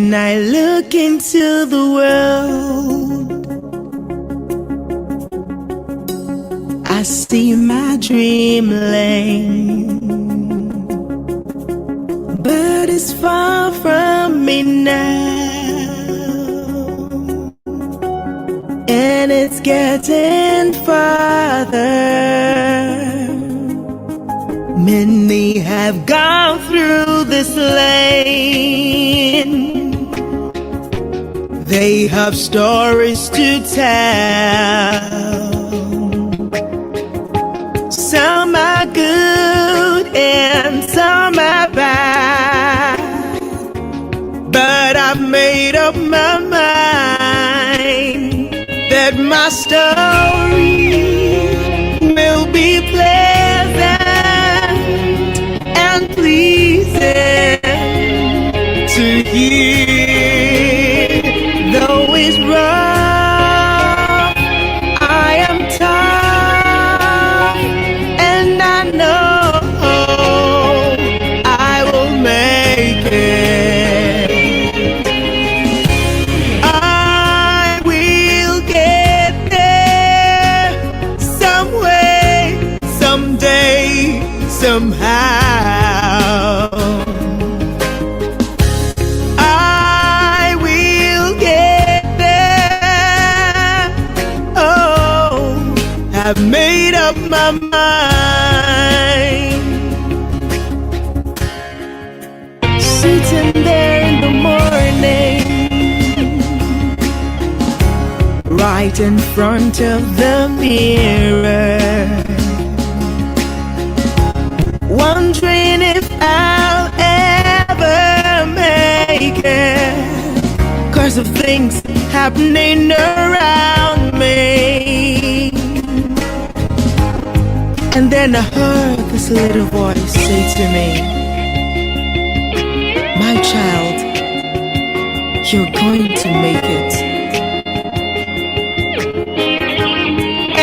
When I look into the world, I see my dreamland, but it's far from me now, and it's getting farther. Many have gone through this lane. They have stories to tell. Some are good and some are bad, but I've made up my mind that my story will be pleasant and pleasing to hear. Though it's rough, I am tough, and I know I will make it. I will get there some way, someday, somehow. I will get there. Oh, I've made up my mind. Sitting there in the morning, right in front of the mirror, wondering if I'll ever make it, 'cause of things happening around me. And then I heard this little voice say to me, "My child, you're going to make it."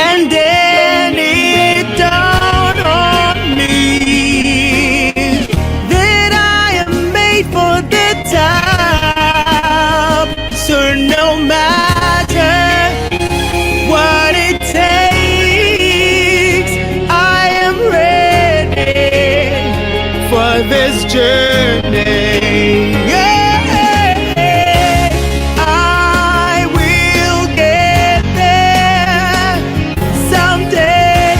And then it dawned on me that I am made for the top. So no matter what it takes, I am ready for this journey. I will get there someday,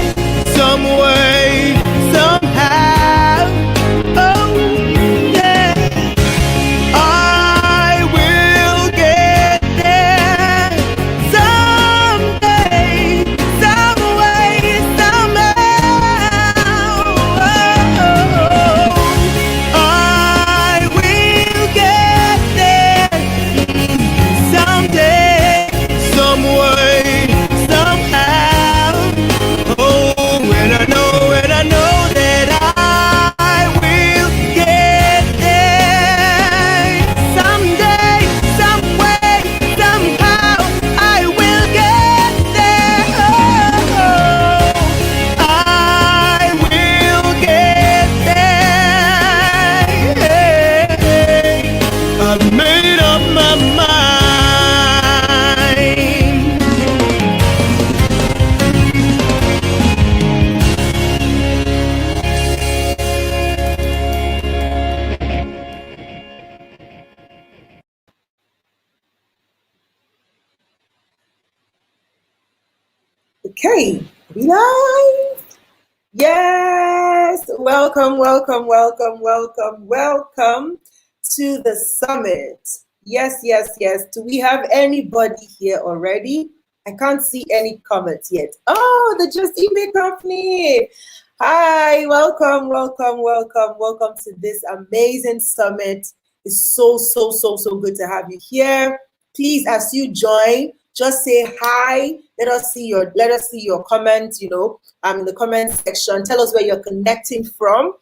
some way, somehow. Oh, yeah. I will get there someday, some way, somehow. I will get there someday, some way, somehow. Oh, and I know that I will get there someday, some way, somehow. I will get there. Oh, I will get there. I've made up my mind. Okay, we live. Yes, welcome to the summit. Yes. Do we have anybody here already? I can't see any comments yet. Oh, the Just Email Company. Hi, welcome to this amazing summit. It's so good to have you here. Please, as you join, just say hi. Let us see your comments, in the comment section. Tell us where you're connecting from.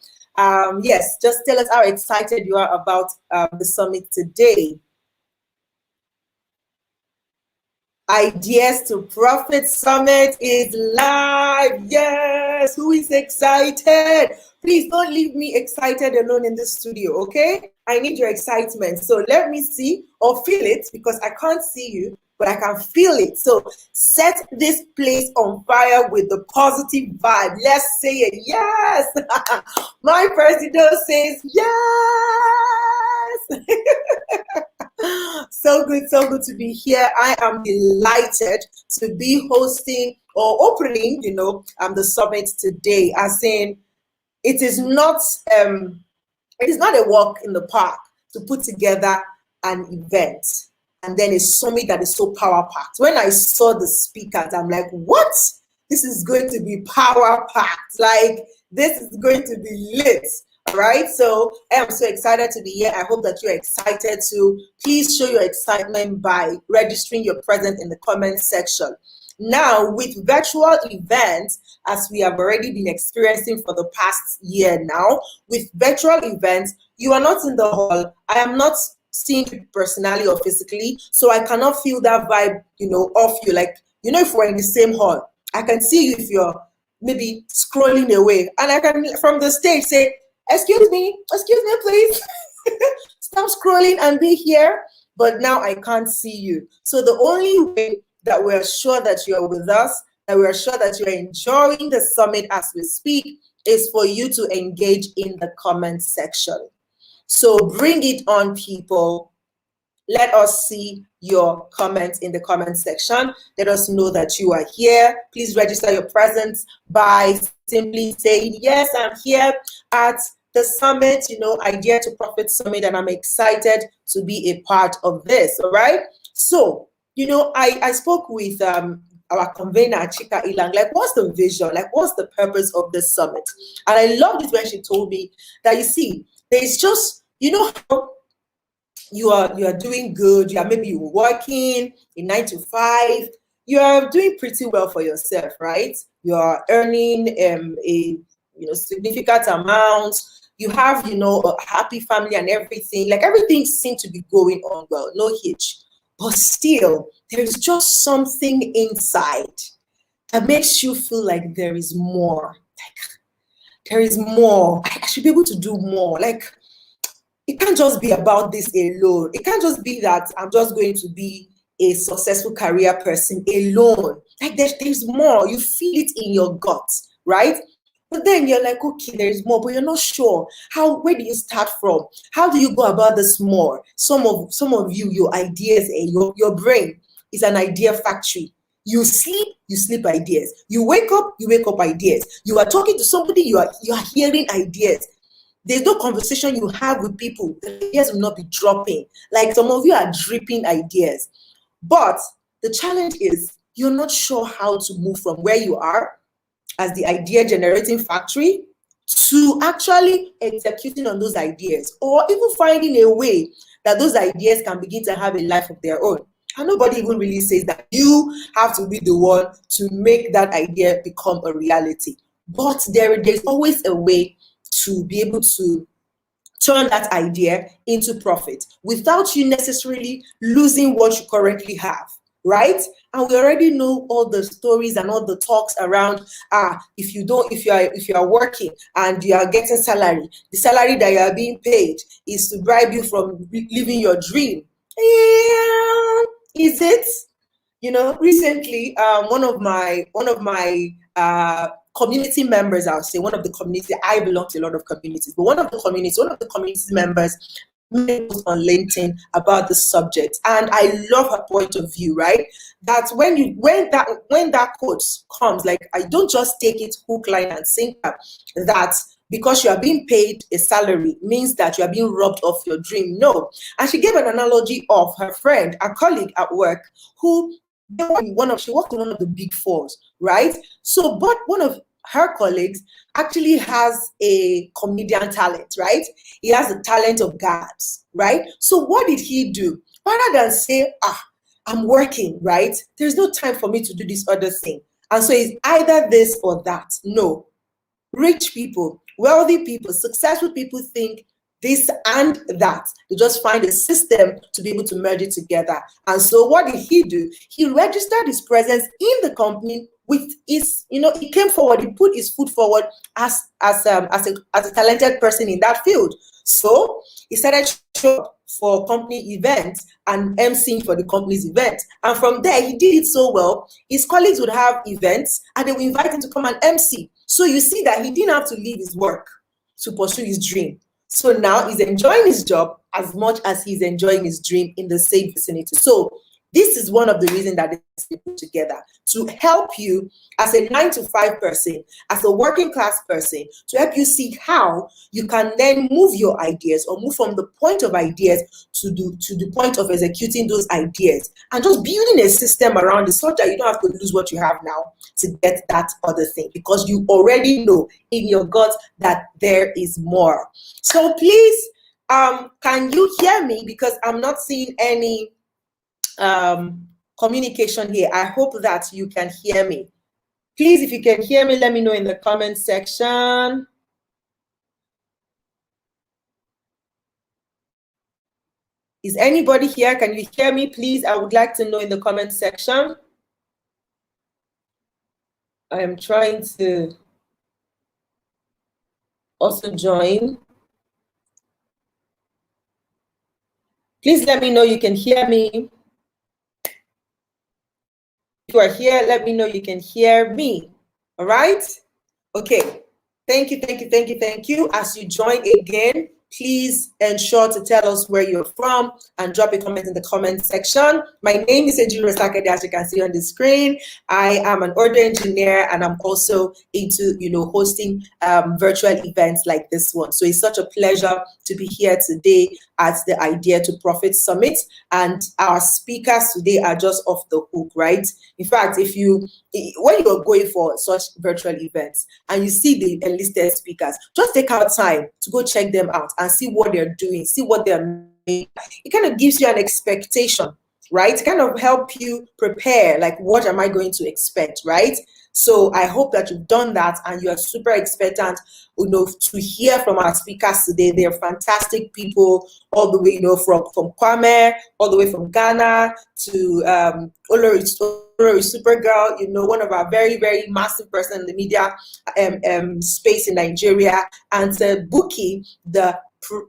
Yes, just tell us how excited you are about the summit today. Ideas to Profit Summit is live. Yes, who is excited? Please don't leave me excited alone in the studio, okay? I need your excitement. So let me see or feel it, because I can't see you, but I can feel it. So set this place on fire with the positive vibe. Let's say it. Yes. My president says yes. So good to be here. I am delighted to be hosting or opening, the summit today. As in, it is not a walk in the park to put together an event and then a summit that is so power packed. When I saw the speakers, I'm like, what? This is going to be power packed. Like, this is going to be lit. All right. So I am so excited to be here. I hope that you're excited too. Please show your excitement by registering your presence in the comment section. Now, with virtual events, as we have already been experiencing for the past year now, with virtual events, you are not in the hall. I am not seeing you personally or physically, so I cannot feel that vibe, of you. Like, if we're in the same hall, I can see you if you're maybe scrolling away, and I can, from the stage, say, excuse me, please. Stop scrolling and be here. But now I can't see you. So the only way that we're sure that you're with us, that we're sure that you're enjoying the summit as we speak, is for you to engage in the comment section. So bring it on, people. Let us see your comments in the comment section. Let us know that you are here. Please register your presence by simply saying, yes, I'm here at the summit, Idea to Profit Summit, and I'm excited to be a part of this, all right? So, I spoke with our convener, Chika Ilang, like, what's the vision? Like, what's the purpose of this summit? And I loved it when she told me that, you see, there's just, how you are doing good, maybe you're working in 9 to 5, you are doing pretty well for yourself, right? You are earning a significant amount, you have a happy family and everything, like everything seems to be going on well, no hitch. But still, there is just something inside that makes you feel like there is more. Like, there is more. I should be able to do more. Like, it can't just be about this alone. It can't just be that I'm just going to be a successful career person alone. Like, there's more. You feel it in your gut, right? But then you're like, okay, there's more, but you're not sure. Where do you start from? How do you go about this more? Some of you, your ideas and your brain is an idea factory. You sleep ideas. You wake up ideas. You are talking to somebody, you are hearing ideas. There's no conversation you have with people, the ideas will not be dropping. Like, some of you are dripping ideas. But the challenge is you're not sure how to move from where you are as the idea generating factory to actually executing on those ideas, or even finding a way that those ideas can begin to have a life of their own. And nobody even really says that you have to be the one to make that idea become a reality. But there's always a way to be able to turn that idea into profit without you necessarily losing what you currently have, right? And we already know all the stories and all the talks around, if you are working and you are getting salary, the salary that you are being paid is to bribe you from living your dream. Yeah, is it? Recently, one of my community members, I'll say, one of the community, I belong to a lot of communities, but one of the community members made post on LinkedIn about the subject, and I love her point of view, right? That when that quote comes, like, I don't just take it hook, line, and sinker, that because you are being paid a salary means that you are being robbed of your dream. No. And she gave an analogy of her friend, a colleague at work, who she worked in one of the big fours, right? So, but one of her colleagues actually has a comedian talent, right? He has the talent of gags, right? So what did he do? Rather than say, I'm working, right? There's no time for me to do this other thing. And so it's either this or that. No. Rich people, wealthy people, successful people think this and that. They just find a system to be able to merge it together. And so what did he do? He registered his presence in the company with his, he came forward, he put his foot forward as a talented person in that field. So he started showing up for company events and emceeing for the company's event. And from there, he did it so well. His colleagues would have events and they would invite him to come and MC. So you see that he didn't have to leave his work to pursue his dream. So now he's enjoying his job as much as he's enjoying his dream in the same vicinity. So this is one of the reasons that they put together to help you as a 9-to-5 person, as a working class person, to help you see how you can then move your ideas or move from the point of ideas to the point of executing those ideas and just building a system around it so that you don't have to lose what you have now to get that other thing, because you already know in your gut that there is more. So please, can you hear me? Because I'm not seeing any communication here. I hope that you can hear me. Please, if you can hear me, let me know in the comment section. Is anybody here? Can you hear me? Please, I would like to know in the comment section. I am trying to also join. Please let me know you can hear me. If you are here, let me know you can hear me. All right? Okay. Thank you, thank you, thank you, thank you. As you join again, please ensure to tell us where you're from and drop a comment in the comment section. My name is Ejiro Sakade, as you can see on the screen. I am an audio engineer and I'm also into, hosting virtual events like this one. So it's such a pleasure to be here today at the Idea to Profit Summit. And our speakers today are just off the hook, right? In fact, when you are going for such virtual events and you see the enlisted speakers, just take out time to go check them out and see what they're doing, see what they're making. It kind of gives you an expectation, right? Kind of help you prepare, like, what am I going to expect, right? So I hope that you've done that and you are super expectant, to hear from our speakers today. They're fantastic people, all the way, from Kwame, all the way from Ghana to Olori Supergirl, one of our very, very massive person in the media space in Nigeria, and Buki, the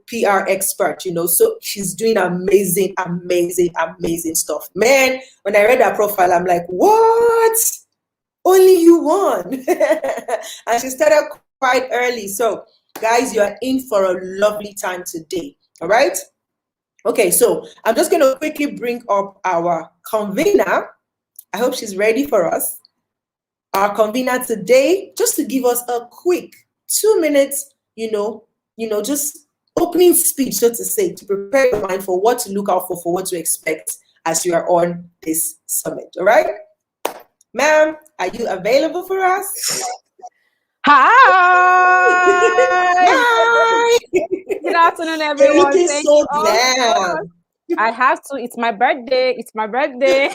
PR expert, so she's doing amazing, amazing, amazing stuff. Man, when I read her profile, I'm like, what? Only you won. And she started quite early. So guys, you are in for a lovely time today. All right. Okay, so I'm just going to quickly bring up our convener. I hope she's ready for us. Our convener today, just to give us a quick 2 minutes, just opening speech, so to say, to prepare your mind for what to look out for what to expect as you are on this summit. All right. Ma'am, are you available for us? Hi! Hi! Good afternoon, everyone. You're looking so glam. I have to. It's my birthday. It's my birthday.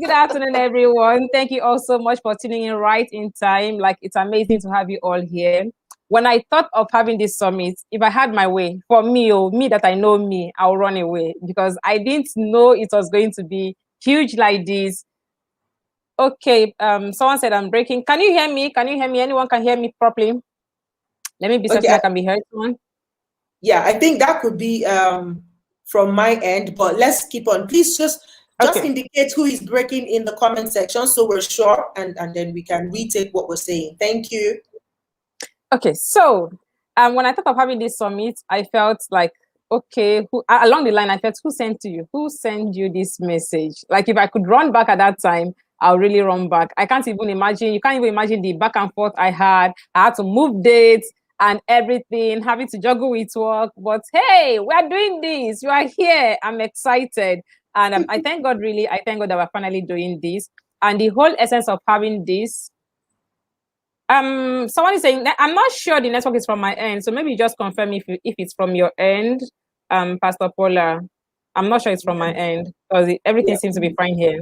Good afternoon, everyone. Thank you all so much for tuning in right in time. Like, it's amazing to have you all here. When I thought of having this summit, if I had my way, for me, me that I know me, I'll run away, because I didn't know it was going to be huge like this. Okay, someone said I'm breaking. Can you hear me? Can you hear me? Anyone can hear me properly? Let me be certain I can be heard. Yeah, I think that could be from my end, but let's keep on. Please just indicate who is breaking in the comment section so we're sure, and then we can retake what we're saying. Thank you. Okay, so when I thought of having this summit, I felt like, okay, along the line, I felt, who sent to you? Who sent you this message? Like, if I could run back at that time, I'll really run back. I can't even imagine, you can't even imagine the back and forth I had. I had to move dates and everything, having to juggle with work. But hey, we're doing this. You are here. I'm excited. And I thank God, really. I thank God that we're finally doing this. And the whole essence of having this, someone is saying, I'm not sure the network is from my end. So maybe just confirm if it's from your end, Pastor Paula. I'm not sure it's from my end because everything seems to be fine here.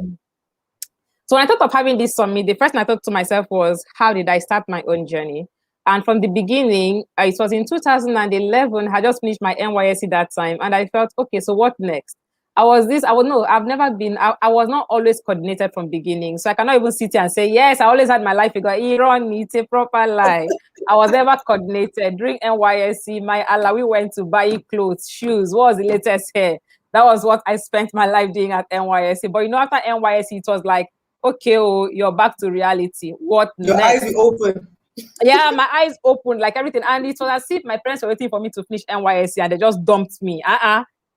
So when I thought of having this summit, the first thing I thought to myself was, how did I start my own journey? And from the beginning, it was in 2011, I just finished my NYSC that time. And I felt, okay, so what next? I've never been, I was not always coordinated from beginning. So I cannot even sit here and say, yes, I always had my life figure. Iran, it's a proper lie. I was never coordinated. During NYSC, my Allah, we went to buy clothes, shoes. What was the latest hair? That was what I spent my life doing at NYSC. But after NYSC, it was like, okay, oh, you're back to reality. What Your next? eyes will open. Yeah, my eyes opened, like everything. And it was as if my parents were waiting for me to finish NYSC and they just dumped me.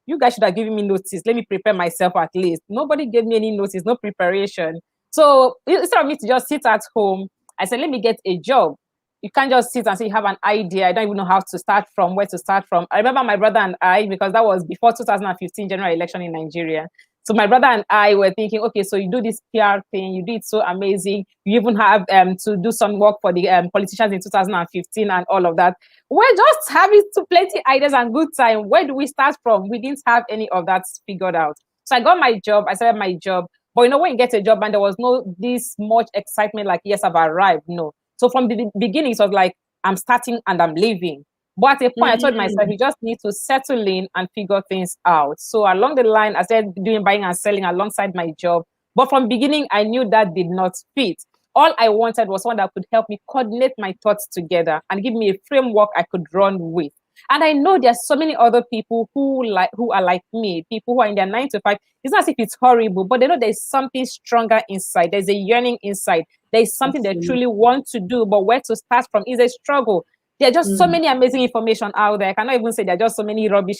You guys should have given me notice. Let me prepare myself at least. Nobody gave me any notice, no preparation. So instead of me to just sit at home, I said, let me get a job. You can't just sit and say you have an idea. I don't even know how to start from, where to start from. I remember my brother and I, because that was before 2015 general election in Nigeria. So my brother and I were thinking, okay, so you do this PR thing, you do it so amazing. You even have to do some work for the politicians in 2015 and all of that. We're just having plenty ideas and good time. Where do we start from? We didn't have any of that figured out. So I got my job. I started my job. But when you get a job and there was no this much excitement like, yes, I've arrived. No. So from the beginning, it was like, I'm starting and I'm leaving. But at a point, I told myself, you just need to settle in and figure things out. So along the line, I started doing buying and selling alongside my job. But from beginning, I knew that did not fit. All I wanted was someone that could help me coordinate my thoughts together and give me a framework I could run with. And I know there's so many other people who are like me, people who are in their 9 to 5. It's not as if it's horrible, but they know there's something stronger inside. There's a yearning inside. There's something they truly want to do, but where to start from is a struggle. There are just so many amazing information out there. I cannot even say there are just so many rubbish.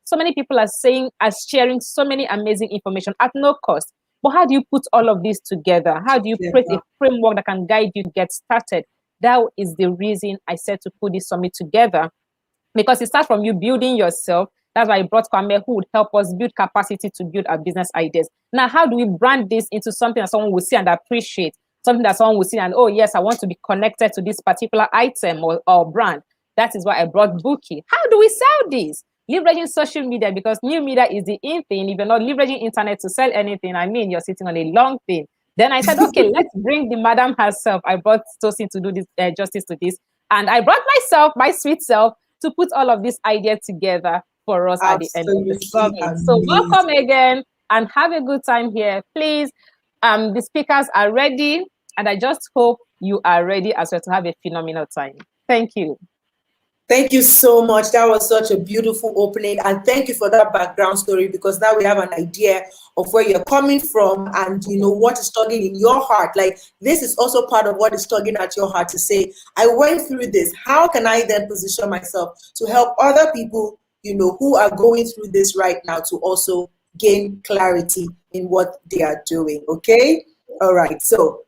So many people are sharing so many amazing information at no cost. But how do you put all of this together? How do you create a framework that can guide you to get started? That is the reason I said to put this summit together, because it starts from you building yourself. That's why I brought Kwame, who would help us build capacity to build our business ideas. Now, how do we brand this into something that someone will see and appreciate? Something that someone will see and, oh, yes, I want to be connected to this particular item or brand. That is why I brought Bookie. How do we sell this? Leveraging social media, because new media is the in thing. If you're not leveraging internet to sell anything, I mean, you're sitting on a long thing. Then I said, okay, let's bring the madam herself. I brought Tosin to do this justice to this. And I brought myself, my sweet self, to put all of this idea together for us at the end of the summit. So welcome again and have a good time here. Please, the speakers are ready, and I just hope you are ready as well to have a phenomenal time. Thank you. Thank you so much. That was such a beautiful opening. And thank you for that background story, because now we have an idea of where you're coming from and you know what is tugging in your heart. Like, this is also part of what is tugging at your heart to say, I went through this. How can I then position myself to help other people, you know, who are going through this right now to also gain clarity in what they are doing? Okay. All right. So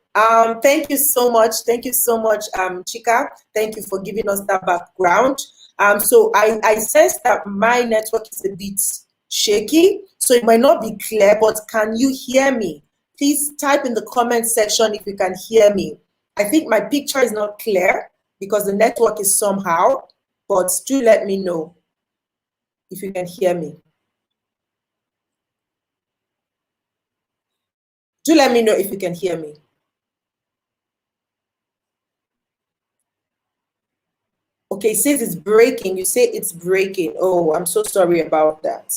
thank you so much. Thank you so much, Chika. Thank you for giving us that background. So I sense that my network is a bit shaky, so it might not be clear, but can you hear me? Please type in the comment section if you can hear me. I think my picture is not clear because the network is somehow, but do let me know if you can hear me. Do let me know if you can hear me. Okay, it says it's breaking. You say it's breaking. Oh, I'm so sorry about that.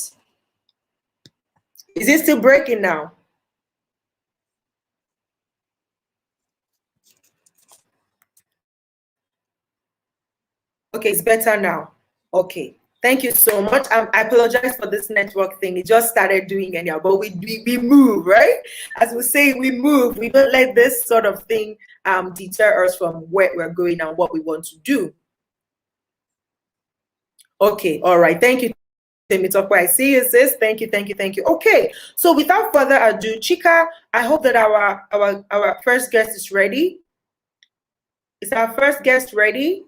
Is it still breaking now? Okay, it's better now. Okay, thank you so much. I apologize for this network thing. It just started doing anyhow, but we move, right? As we say, we move. We don't let this sort of thing deter us from where we're going and what we want to do. Okay, all right. Thank you, Temitope. I see you, sis. Thank you, thank you, thank you. Okay, so without further ado, Chika, I hope that our first guest is ready. Is our first guest ready?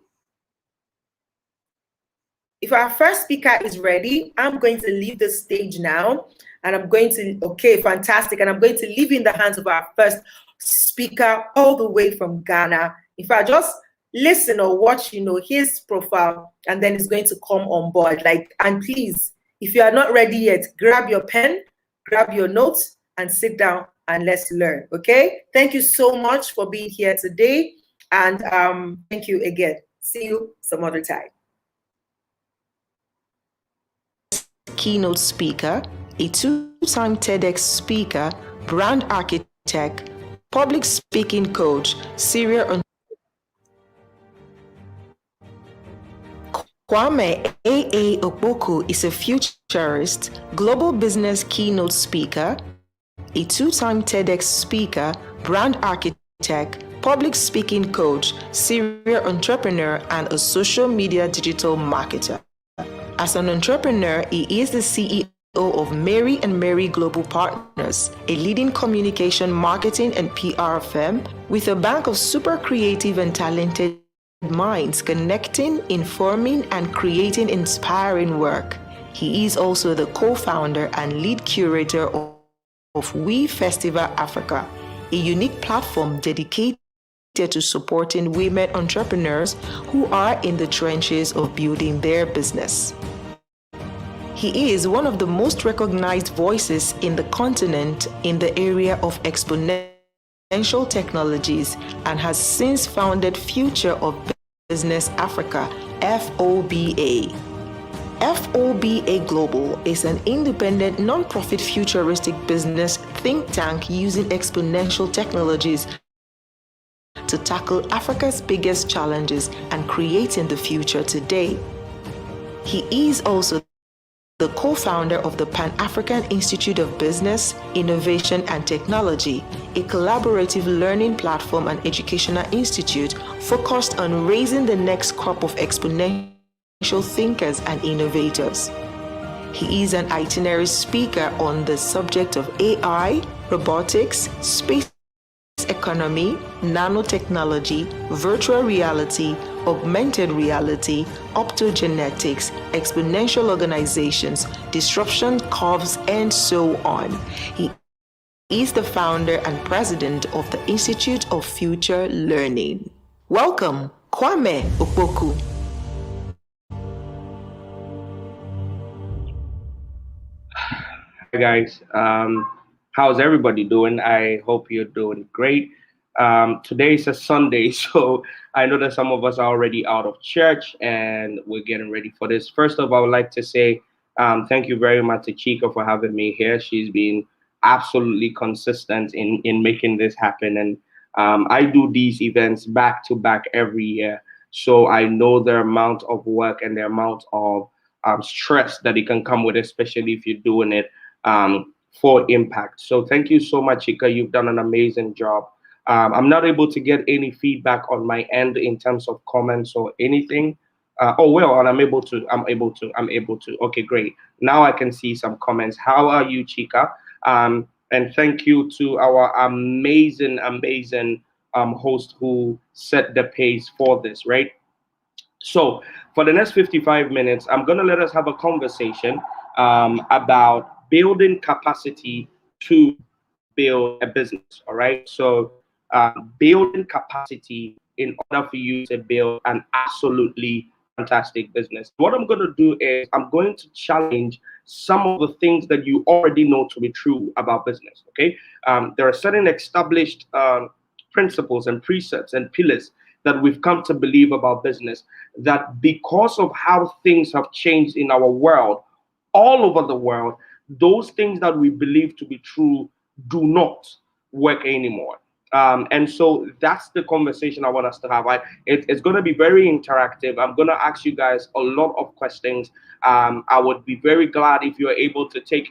If our first speaker is ready, I'm going to leave the stage now, and I'm going to, okay, fantastic, and I'm going to leave in the hands of our first speaker all the way from Ghana. If I just listen or watch, you know, his profile, and then it's going to come on board. Like, and please, if you are not ready yet, grab your pen, grab your notes, and sit down and let's learn. Okay? Thank you so much for being here today, and thank you again. See you some other time. Keynote speaker a two-time TEDx speaker, brand architect, public speaking coach, serial Kwame A.A. Okpoku is a futurist, global business keynote speaker, a two-time TEDx speaker, brand architect, public speaking coach, serial entrepreneur, and a social media digital marketer. As an entrepreneur, he is the CEO of Mary and Mary Global Partners, a leading communication, marketing, and PR firm with a bank of super creative and talented minds connecting, informing, and creating inspiring work. He is also the co-founder and lead curator of We Festival Africa, a unique platform dedicated to supporting women entrepreneurs who are in the trenches of building their business. He is one of the most recognized voices in the continent in the area of exponential technologies and has since founded Future of Business Africa, FOBA. FOBA Global is an independent, non-profit futuristic business think tank using exponential technologies to tackle Africa's biggest challenges and creating the future today. He is also the co-founder of the Pan-African Institute of Business, Innovation and Technology, a collaborative learning platform and educational institute focused on raising the next crop of exponential thinkers and innovators. He is an itinerary speaker on the subject of AI, robotics, space economy, nanotechnology, virtual reality, augmented reality, optogenetics, exponential organizations, disruption curves, and so on. He is the founder and president of the Institute of Future Learning. Welcome, Kwame Okpoku. Hi guys, how's everybody doing? I hope you're doing great. Today is a Sunday, so I know that some of us are already out of church and we're getting ready for this. First of all, I would like to say thank you very much to Chica for having me here. She's been absolutely consistent in making this happen. And I do these events back to back every year. So I know the amount of work and the amount of stress that it can come with, especially if you're doing it for impact. So thank you so much, Chica. You've done an amazing job. I'm not able to get any feedback on my end in terms of comments or anything. Oh well, and I'm able to. Okay, great. Now I can see some comments. How are you, Chica? And thank you to our amazing host who set the pace for this, right? So for the next 55 minutes, I'm gonna let us have a conversation about building capacity to build a business. All right. So building capacity in order for you to build an absolutely fantastic business. What I'm going to do is I'm going to challenge some of the things that you already know to be true about business. Okay. There are certain established principles and precepts and pillars that we've come to believe about business, that because of how things have changed in our world, all over the world, those things that we believe to be true do not work anymore. And so that's the conversation I want us to have. It's going to be very interactive. I'm going to ask you guys a lot of questions. I would be very glad if you're able to take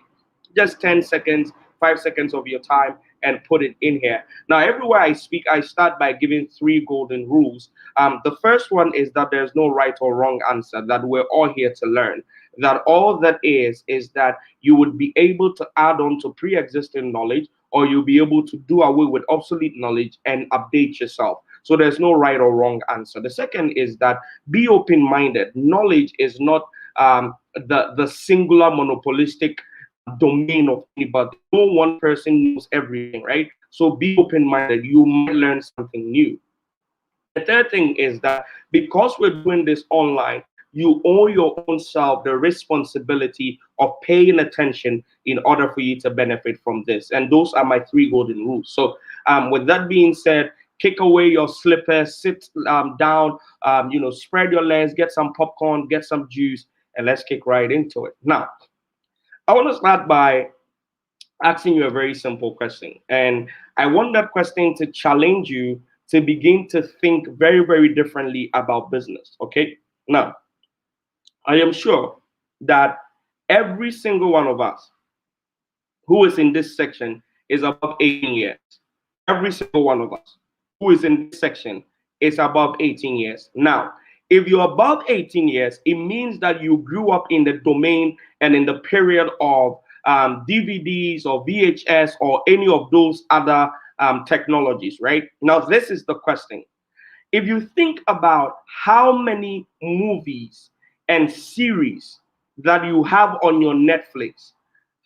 just 10 seconds, 5 seconds of your time and put it in here. Now, everywhere I speak, I start by giving 3 golden rules. The first one is that there's no right or wrong answer, that we're all here to learn. That all that is that you would be able to add on to pre-existing knowledge, or you'll be able to do away with obsolete knowledge and update yourself. So there's no right or wrong answer. The second is that be open-minded. Knowledge is not the singular monopolistic domain of anybody. No one person knows everything, right? So be open-minded. You might learn something new. The third thing is that because we're doing this online, you owe your own self the responsibility of paying attention in order for you to benefit from this. And those are my 3 golden rules. So with that being said, kick away your slippers, sit down, spread your legs, get some popcorn, get some juice, and let's kick right into it. Now, I want to start by asking you a very simple question. And I want that question to challenge you to begin to think very, very differently about business. Okay. Now, I am sure that every single one of us who is in this section is above 18 years. Every single one of us who is in this section is above 18 years. Now, if you're above 18 years, it means that you grew up in the domain and in the period of DVDs or VHS or any of those other technologies, right? Now, this is the question. If you think about how many movies and series that you have on your Netflix,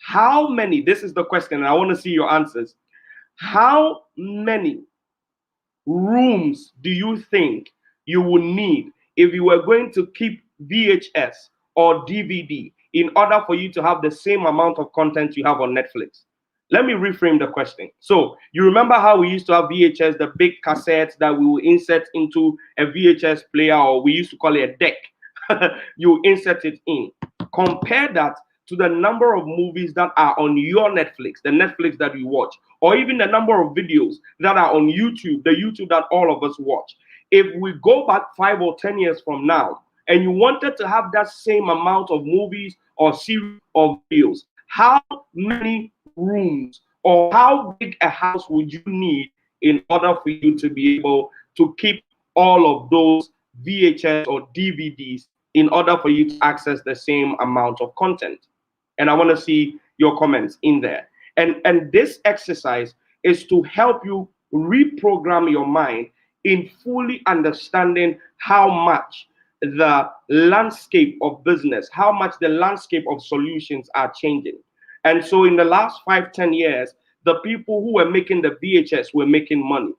how many, this is the question, and I want to see your answers. How many rooms do you think you would need if you were going to keep VHS or DVD in order for you to have the same amount of content you have on Netflix? Let me reframe the question. So you remember how we used to have VHS, the big cassettes that we will insert into a VHS player, or we used to call it a deck. You insert it in. Compare that to the number of movies that are on your Netflix, the Netflix that you watch, or even the number of videos that are on YouTube, the YouTube that all of us watch. If we go back 5 or 10 years from now, and you wanted to have that same amount of movies or series of videos, how many rooms or how big a house would you need in order for you to be able to keep all of those VHS or DVDs in order for you to access the same amount of content? And I want to see your comments in there. And this exercise is to help you reprogram your mind in fully understanding how much the landscape of business, how much the landscape of solutions are changing. And so in the last 5-10 years, the people who were making the VHS were making money.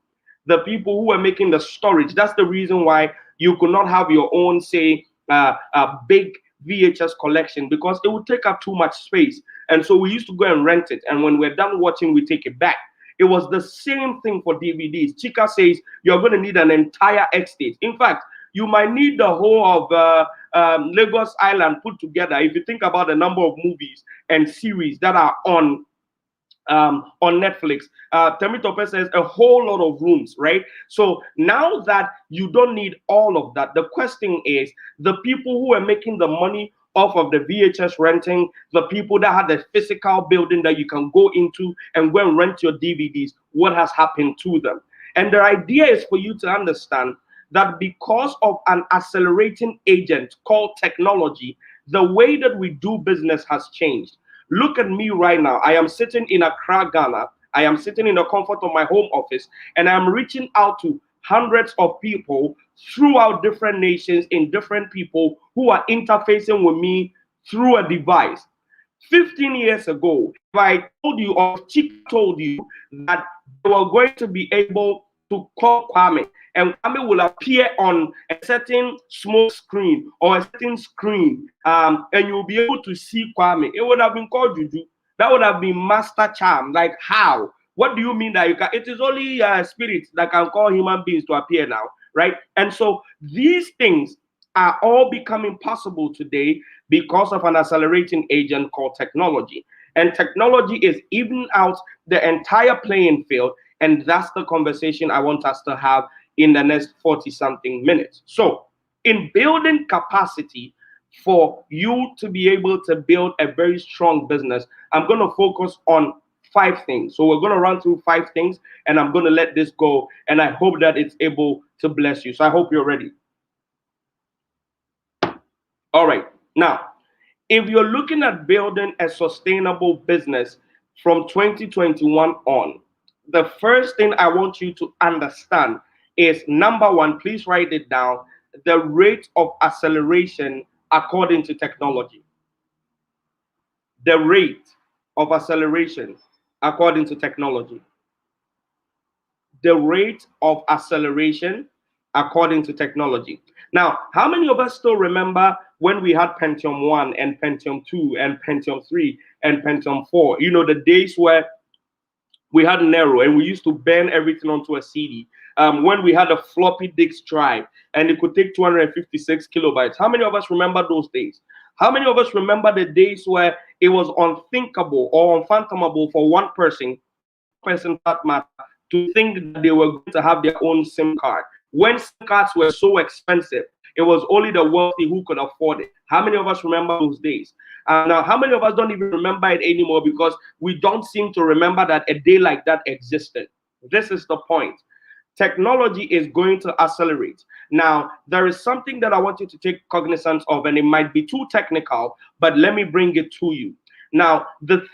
The people who were making the storage, that's the reason why you could not have your own, say, a big VHS collection, because it would take up too much space. And so we used to go and rent it. And when we're done watching, we take it back. It was the same thing for DVDs. Chika says you're going to need an entire estate. In fact, you might need the whole of Lagos Island put together if you think about the number of movies and series that are on Netflix. Temitope says a whole lot of rooms, right? So now that you don't need all of that, the question is the people who are making the money off of the VHS renting, the people that had a physical building that you can go into and go and rent your DVDs, what has happened to them? And the idea is for you to understand that because of an accelerating agent called technology, the way that we do business has changed. Look at me right now. I am sitting in Accra, Ghana. I am sitting in the comfort of my home office, and I'm reaching out to hundreds of people throughout different nations, in different people who are interfacing with me through a device. 15 years ago, if I told you, or Chick told you, that they were going to be able to call Kwame, and Kwame will appear on a certain small screen or a certain screen, and you'll be able to see Kwame, it would have been called Juju. That would have been master charm. Like, how? What do you mean that you can? It is only spirits that can call human beings to appear now, right? And so these things are all becoming possible today because of an accelerating agent called technology. And technology is evening out the entire playing field. And that's the conversation I want us to have in the next 40-something minutes. So in building capacity for you to be able to build a very strong business, I'm going to focus on 5 things. So we're going to run through 5 things, and I'm going to let this go. And I hope that it's able to bless you. So I hope you're ready. All right. Now, if you're looking at building a sustainable business from 2021 on, the first thing I want you to understand is, number 1, please write it down, the rate of acceleration according to technology. The rate of acceleration according to technology. The rate of acceleration according to technology. Now, how many of us still remember when we had Pentium 1 and Pentium 2 and Pentium 3 and Pentium 4? You know, the days where we had Nero and we used to burn everything onto a CD. When we had a floppy disk drive and it could take 256 kilobytes. How many of us remember those days? How many of us remember the days where it was unthinkable or unfathomable for one person for that matter, to think that they were going to have their own SIM card? When SIM cards were so expensive, it was only the wealthy who could afford it. How many of us remember those days? Now, how many of us don't even remember it anymore because we don't seem to remember that a day like that existed? This is the point. Technology is going to accelerate. Now, there is something that I want you to take cognizance of, and it might be too technical, but let me bring it to you. Now, the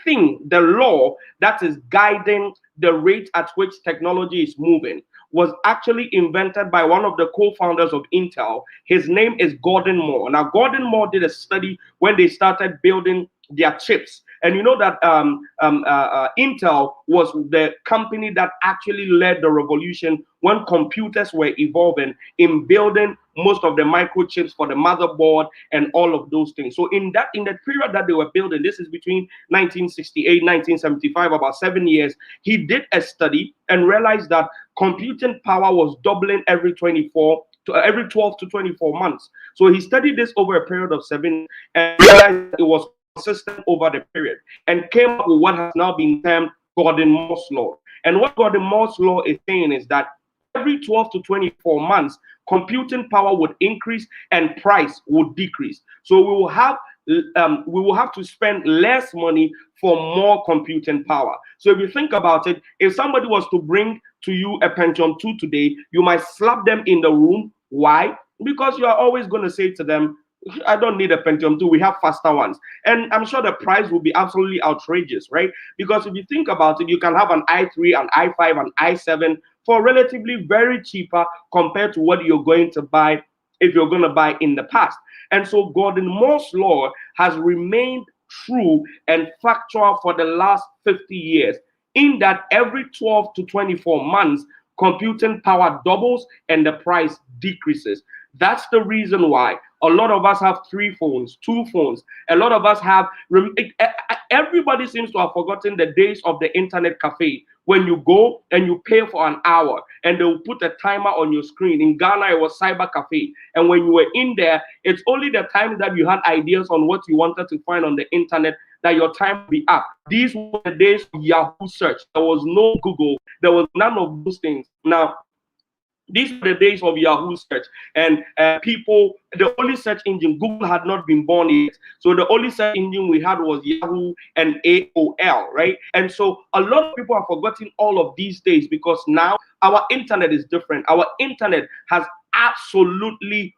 law that is guiding the rate at which technology is moving was actually invented by one of the co-founders of Intel. His name is Gordon Moore. Now, Gordon Moore did a study when they started building their chips. And you know that Intel was the company that actually led the revolution when computers were evolving in building most of the microchips for the motherboard and all of those things. So in the period that they were building, this is between 1968, 1975, about 7 years, he did a study and realized that computing power was doubling every 12 to 24 months. So he studied this over a period of 7 and realized it was consistent over the period and came up with what has now been termed Gordon Moore's law. And what Gordon Moore's law is saying is that every 12 to 24 months, computing power would increase and price would decrease. So we will have to spend less money for more computing power. So if you think about it, if somebody was to bring to you a Pentium 2 today, you might slap them in the room. Why? Because you are always going to say to them, I don't need a Pentium 2, we have faster ones. And I'm sure the price will be absolutely outrageous, right? Because if you think about it, you can have an i3, an i5, an i7 for relatively very cheaper compared to what you're going to buy if you're going to buy in the past. And so Gordon Moore's law has remained true and factual for the last 50 years, in that every 12 to 24 months, computing power doubles and the price decreases. That's the reason why a lot of us have 3 phones, 2 phones. A lot of us have, everybody seems to have forgotten the days of the internet cafe, when you go and you pay for an hour and they'll put a timer on your screen. In Ghana, it was Cyber Cafe. And when you were in there, it's only the time that you had ideas on what you wanted to find on the internet that your time would be up. These were the days of Yahoo search. There was no Google. There was none of those things. Now, these were the days of Yahoo search, and the only search engine, Google had not been born yet. So the only search engine we had was Yahoo and AOL, right? And so a lot of people are forgetting all of these days because now our internet is different. Our internet has absolutely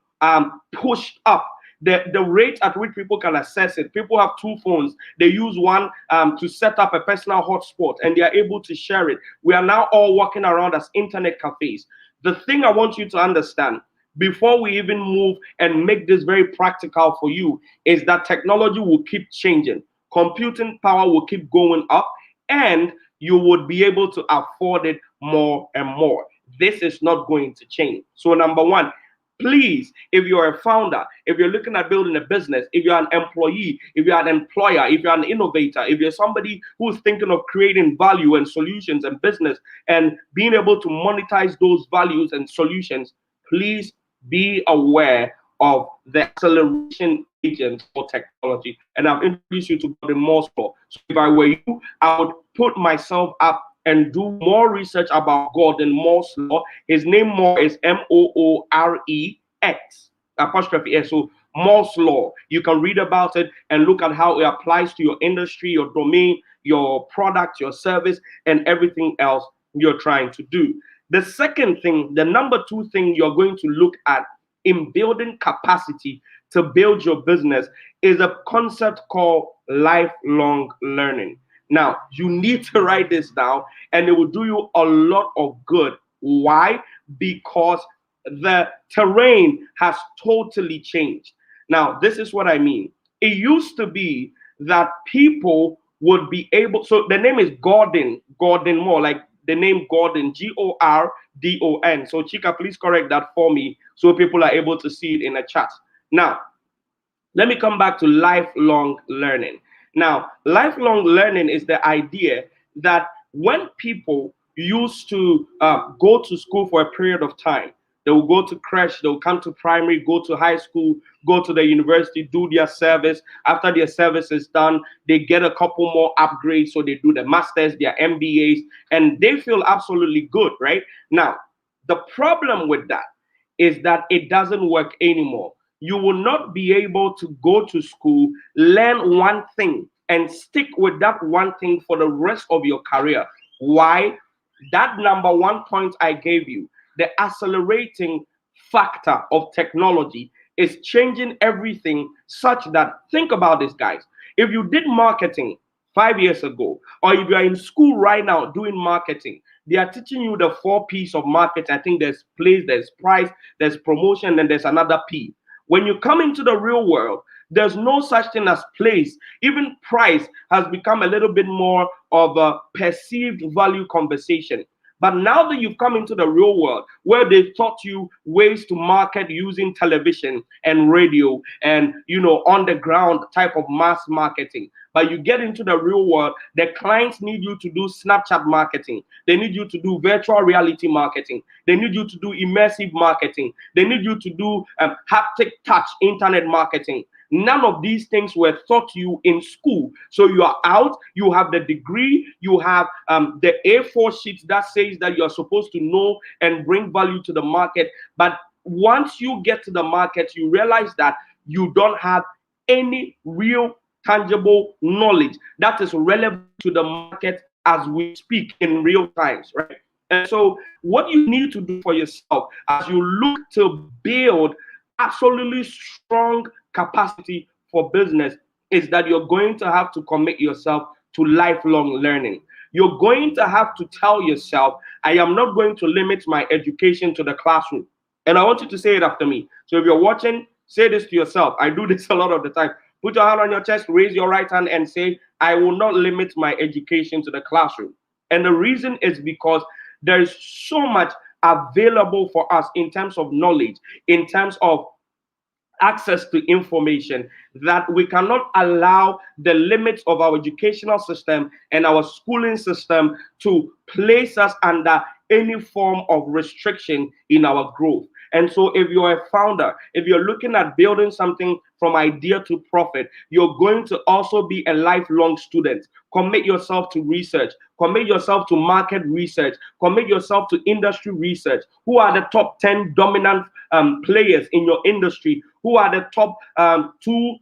pushed up the rate at which people can access it. People have 2 phones. They use one to set up a personal hotspot, and they are able to share it. We are now all walking around as internet cafes. The thing I want you to understand before we even move and make this very practical for you is that technology will keep changing. Computing power will keep going up, and you would be able to afford it more and more. This is not going to change. So number one, please, if you're a founder, if you're looking at building a business, if you're an employee, if you're an employer, if you're an innovator, if you're somebody who's thinking of creating value and solutions and business and being able to monetize those values and solutions, please be aware of the acceleration agents for technology. And I've introduced you to Gordon Moore's law. So if I were you, I would put myself up and do more research about Gordon Moore's law. His name Moore is M-O-O-R-E-X apostrophe S. So Moore's law. You can read about it and look at how it applies to your industry, your domain, your product, your service, and everything else you're trying to do. The second thing, the number 2 thing you're going to look at in building capacity to build your business is a concept called lifelong learning. Now, you need to write this down, and it will do you a lot of good. Why? Because the terrain has totally changed. Now, this is what I mean. It used to be that people would be able, so the name is Gordon Moore, like the name Gordon, G-O-R-D-O-N. So Chika, please correct that for me so people are able to see it in the chat. Now, let me come back to lifelong learning. Now, lifelong learning is the idea that when people used to go to school for a period of time, they They will go to creche, they'll come to primary, go to high school, go to the university, do their service. After their service is done, they get a couple more upgrades. So they do the masters, their MBAs, and they feel absolutely good, right? Now, the problem with that is that it doesn't work anymore. You will not be able to go to school, learn one thing, and stick with that one thing for the rest of your career. Why? That number one point I gave you, the accelerating factor of technology, is changing everything such that, think about this, guys. If you did marketing 5 years ago, or if you are in school right now doing marketing, they are teaching you the 4 P's of marketing. I think there's place, there's price, there's promotion, and there's another P. When you come into the real world, there's no such thing as place. Even price has become a little bit more of a perceived value conversation. But now that you've come into the real world, where they've taught you ways to market using television and radio and, on the ground type of mass marketing, but you get into the real world, the clients need you to do Snapchat marketing. They need you to do virtual reality marketing. They need you to do immersive marketing. They need you to do haptic touch internet marketing. None of these things were taught to you in school. So you are out, you have the degree, you have the A4 sheet that says that you're supposed to know and bring value to the market. But once you get to the market, you realize that you don't have any real tangible knowledge that is relevant to the market as we speak in real times, right? And so what you need to do for yourself as you look to build absolutely strong capacity for business is that you're going to have to commit yourself to lifelong learning. You're going to have to tell yourself, I am not going to limit my education to the classroom. And I want you to say it after me. So if you're watching, say this to yourself. I do this a lot of the time. Put your hand on your chest, raise your right hand and say, I will not limit my education to the classroom. And the reason is because there is so much available for us in terms of knowledge, in terms of access to information, that we cannot allow the limits of our educational system and our schooling system to place us under any form of restriction in our growth. And so if you're a founder, if you're looking at building something from idea to profit, you're going to also be a lifelong student. Commit yourself to research, commit yourself to market research, commit yourself to industry research. Who are the top 10 dominant players in your industry? Who are the top 2-3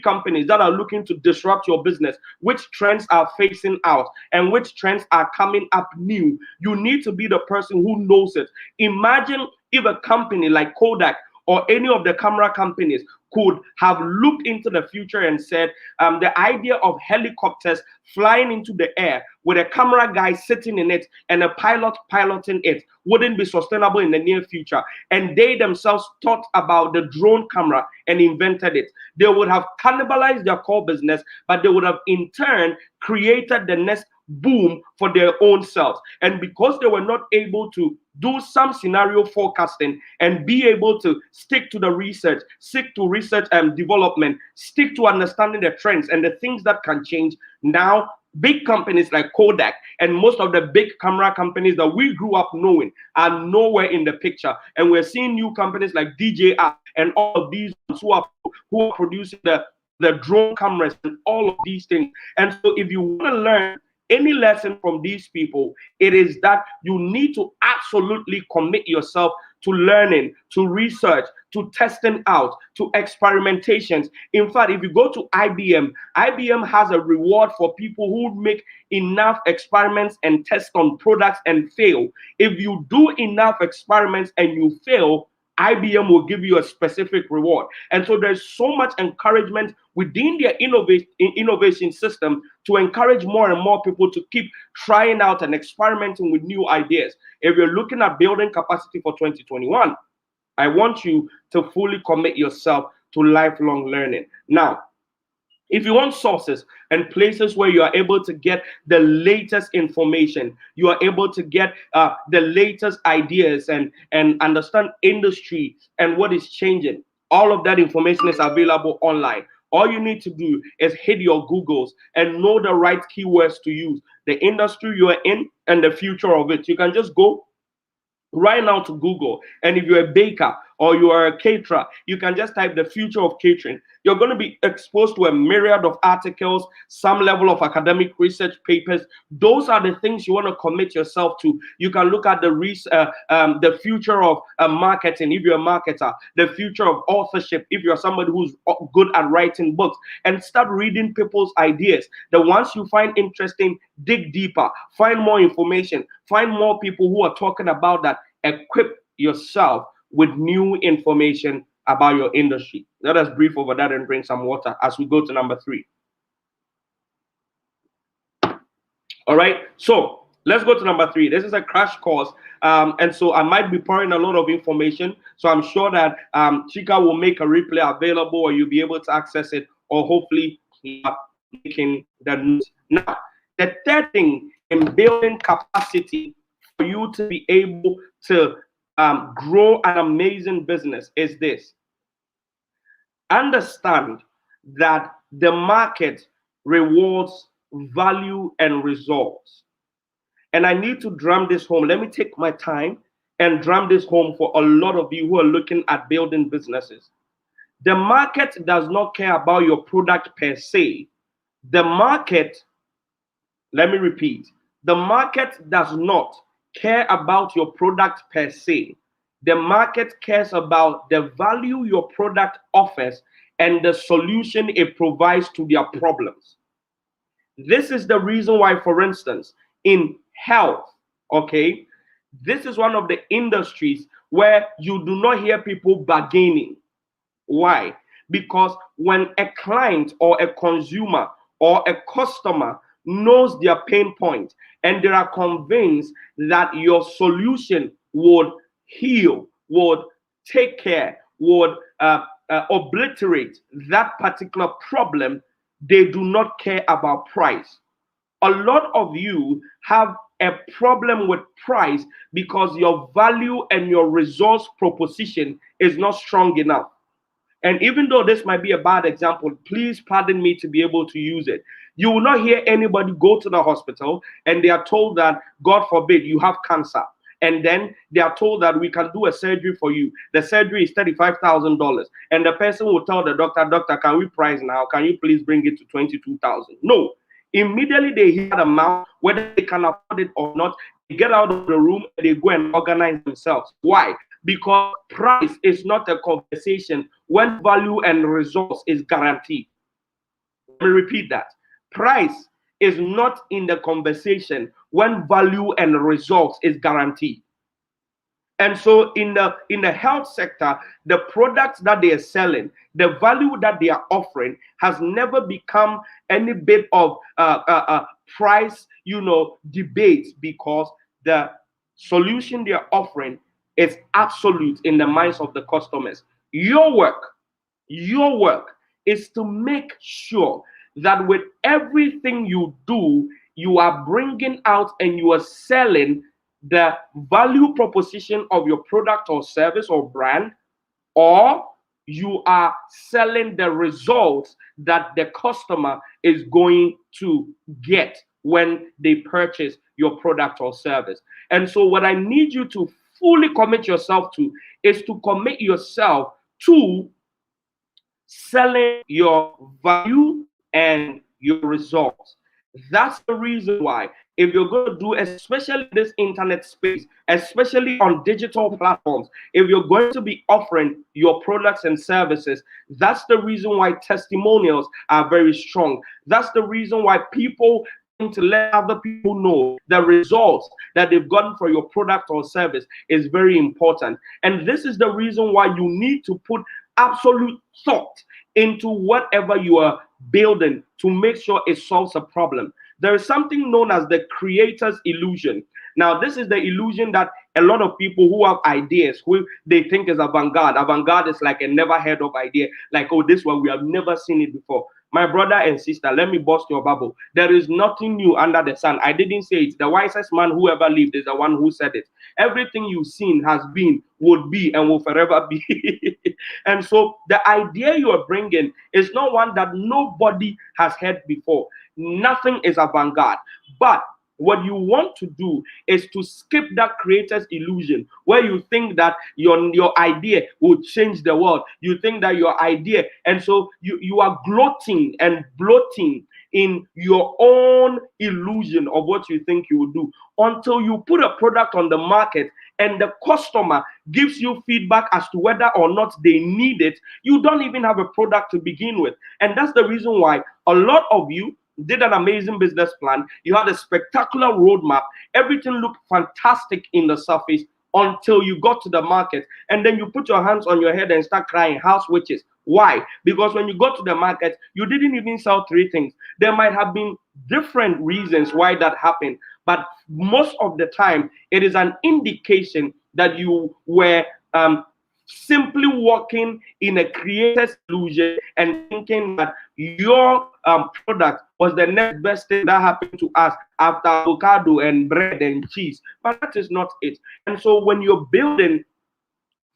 companies that are looking to disrupt your business? Which trends are facing out and which trends are coming up new? You need to be the person who knows it. Imagine if a company like Kodak or any of the camera companies could have looked into the future and said, the idea of helicopters flying into the air with a camera guy sitting in it and a pilot piloting it wouldn't be sustainable in the near future. And they themselves thought about the drone camera and invented it. They would have cannibalized their core business, but they would have in turn created the next boom for their own selves. And because they were not able to do some scenario forecasting and be able to stick to the research, stick to research and development, stick to understanding the trends and the things that can change, now big companies like Kodak and most of the big camera companies that we grew up knowing are nowhere in the picture. And we're seeing new companies like DJI and all of these who are producing the drone cameras and all of these things. And so if you want to learn any lesson from these people, it is that you need to absolutely commit yourself to learning, to research, to testing out, to experimentations. In fact, if you go to IBM, IBM has a reward for people who make enough experiments and test on products and fail. If you do enough experiments and you fail, IBM will give you a specific reward. And so there's so much encouragement within their innovation system to encourage more and more people to keep trying out and experimenting with new ideas. If you're looking at building capacity for 2021, I want you to fully commit yourself to lifelong learning. Now, if you want sources and places where you are able to get the latest information, you are able to get the latest ideas and understand industry and what is changing, all of that information is available online. All you need to do is hit your Googles and know the right keywords to use, the industry you are in and the future of it. You can just go right now to Google. And if you're a baker or you are a caterer, you can just type the future of catering. You're going to be exposed to a myriad of articles, some level of academic research papers. Those are the things you want to commit yourself to. You can look at the future of marketing if you're a marketer, the future of authorship if you're somebody who's good at writing books, and start reading people's ideas. The ones you find interesting, dig deeper, find more information, find more people who are talking about that. Equip yourself with new information about your industry. Let us brief over that and drink some water as we go to number 3. All right, so let's go to number 3. This is a crash course, and so I might be pouring a lot of information. So I'm sure that Chika will make a replay available, or you'll be able to access it, or hopefully making the news. Now, the third thing in building capacity for you to be able to grow an amazing business is this. Understand that the market rewards value and results. And I need to drum this home. Let me take my time and drum this home for a lot of you who are looking at building businesses. The market does not care about your product per se. The market, let me repeat, the market does not care about your product per se. The market cares about the value your product offers and the solution it provides to their problems. This is the reason why, for instance, in health, okay, this is one of the industries where you do not hear people bargaining. Why? Because when a client or a consumer or a customer knows their pain point and they are convinced that your solution would heal, would take care, would obliterate that particular problem, they do not care about price. A lot of you have a problem with price because your value and your resource proposition is not strong enough. And even though this might be a bad example, please pardon me to be able to use it. You will not hear anybody go to the hospital and they are told that, God forbid, you have cancer. And then they are told that we can do a surgery for you. The surgery is $35,000. And the person will tell the doctor, doctor, can we price now? Can you please bring it to $22,000? No. Immediately they hear the amount, whether they can afford it or not, they get out of the room and they go and organize themselves. Why? Because price is not a conversation when value and resource is guaranteed. Let me repeat that. Price is not in the conversation when value and results is guaranteed. And so in the health sector, the products that they are selling, the value that they are offering has never become any bit of price, debate, because the solution they are offering is absolute in the minds of the customers. Your work is to make sure that with everything you do, you are bringing out and you are selling the value proposition of your product or service or brand, or you are selling the results that the customer is going to get when they purchase your product or service. And so what I need you to fully commit yourself to is to commit yourself to selling your value and your results. That's the reason why, if you're going to do, especially this internet space, especially on digital platforms, if you're going to be offering your products and services, that's the reason why testimonials are very strong. That's the reason why people to let other people know the results that they've gotten for your product or service is very important. And this is the reason why you need to put absolute thought into whatever you are building to make sure it solves a problem. There is something known as the creator's illusion. Now, this is the illusion that a lot of people who have ideas, who they think is avant-garde. Avant-garde is like a never heard of idea. Like, oh, this one, we have never seen it before. My brother and sister, let me burst your bubble. There is nothing new under the sun. I didn't say it. The wisest man who ever lived is the one who said it. Everything you've seen has been, would be, and will forever be. And so the idea you are bringing is not one that nobody has heard before. Nothing is avant-garde. But what you want to do is to skip that creator's illusion where you think that your idea will change the world. You think that your idea, and so you are gloating and bloating in your own illusion of what you think you will do, until you put a product on the market and the customer gives you feedback as to whether or not they need it. You don't even have a product to begin with. And that's the reason why a lot of you did an amazing business plan. You had a spectacular roadmap. Everything looked fantastic in the surface until you got to the market. And then you put your hands on your head and start crying, house witches. Why? Because when you got to the market, you didn't even sell 3 things. There might have been different reasons why that happened, but most of the time, it is an indication that you were simply walking in a creator's illusion and thinking that your product was the next best thing that happened to us after avocado and bread and cheese. But that is not it. And so when you're building,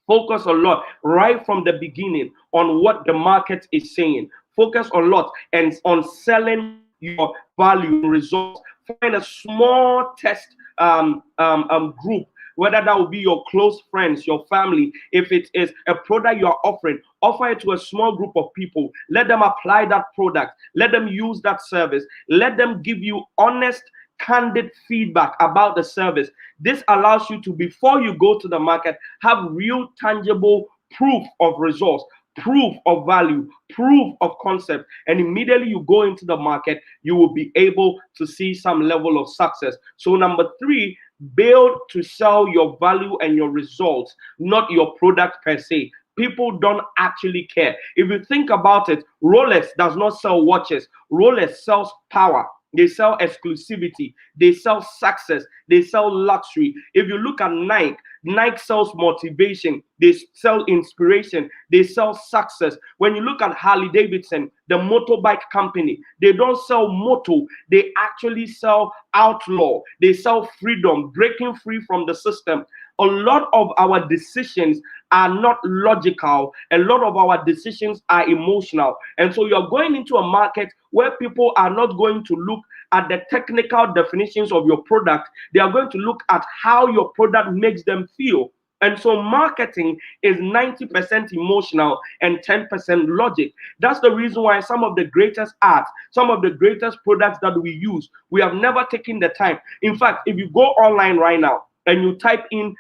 focus a lot right from the beginning on what the market is saying. Focus a lot and on selling your value results. Find a small test group, whether that will be your close friends, your family. If it is a product you are offering, offer it to a small group of people. Let them apply that product. Let them use that service. Let them give you honest, candid feedback about the service. This allows you to, before you go to the market, have real tangible proof of results, proof of value, proof of concept, and immediately you go into the market, you will be able to see some level of success. So number 3, build to sell your value and your results, not your product per se. People don't actually care. If you think about it, Rolex does not sell watches. Rolex sells power. They sell exclusivity. They sell success. They sell luxury. If you look at Nike, Nike sells motivation. They sell inspiration. They sell success. When you look at Harley Davidson, the motorbike company, they don't sell moto. They actually sell outlaw. They sell freedom, breaking free from the system. A lot of our decisions are not logical. A lot of our decisions are emotional. And so you're going into a market where people are not going to look at the technical definitions of your product. They are going to look at how your product makes them feel. And so marketing is 90% emotional and 10% logic. That's the reason why some of the greatest arts, some of the greatest products that we use, we have never taken the time. In fact, if you go online right now, and you type in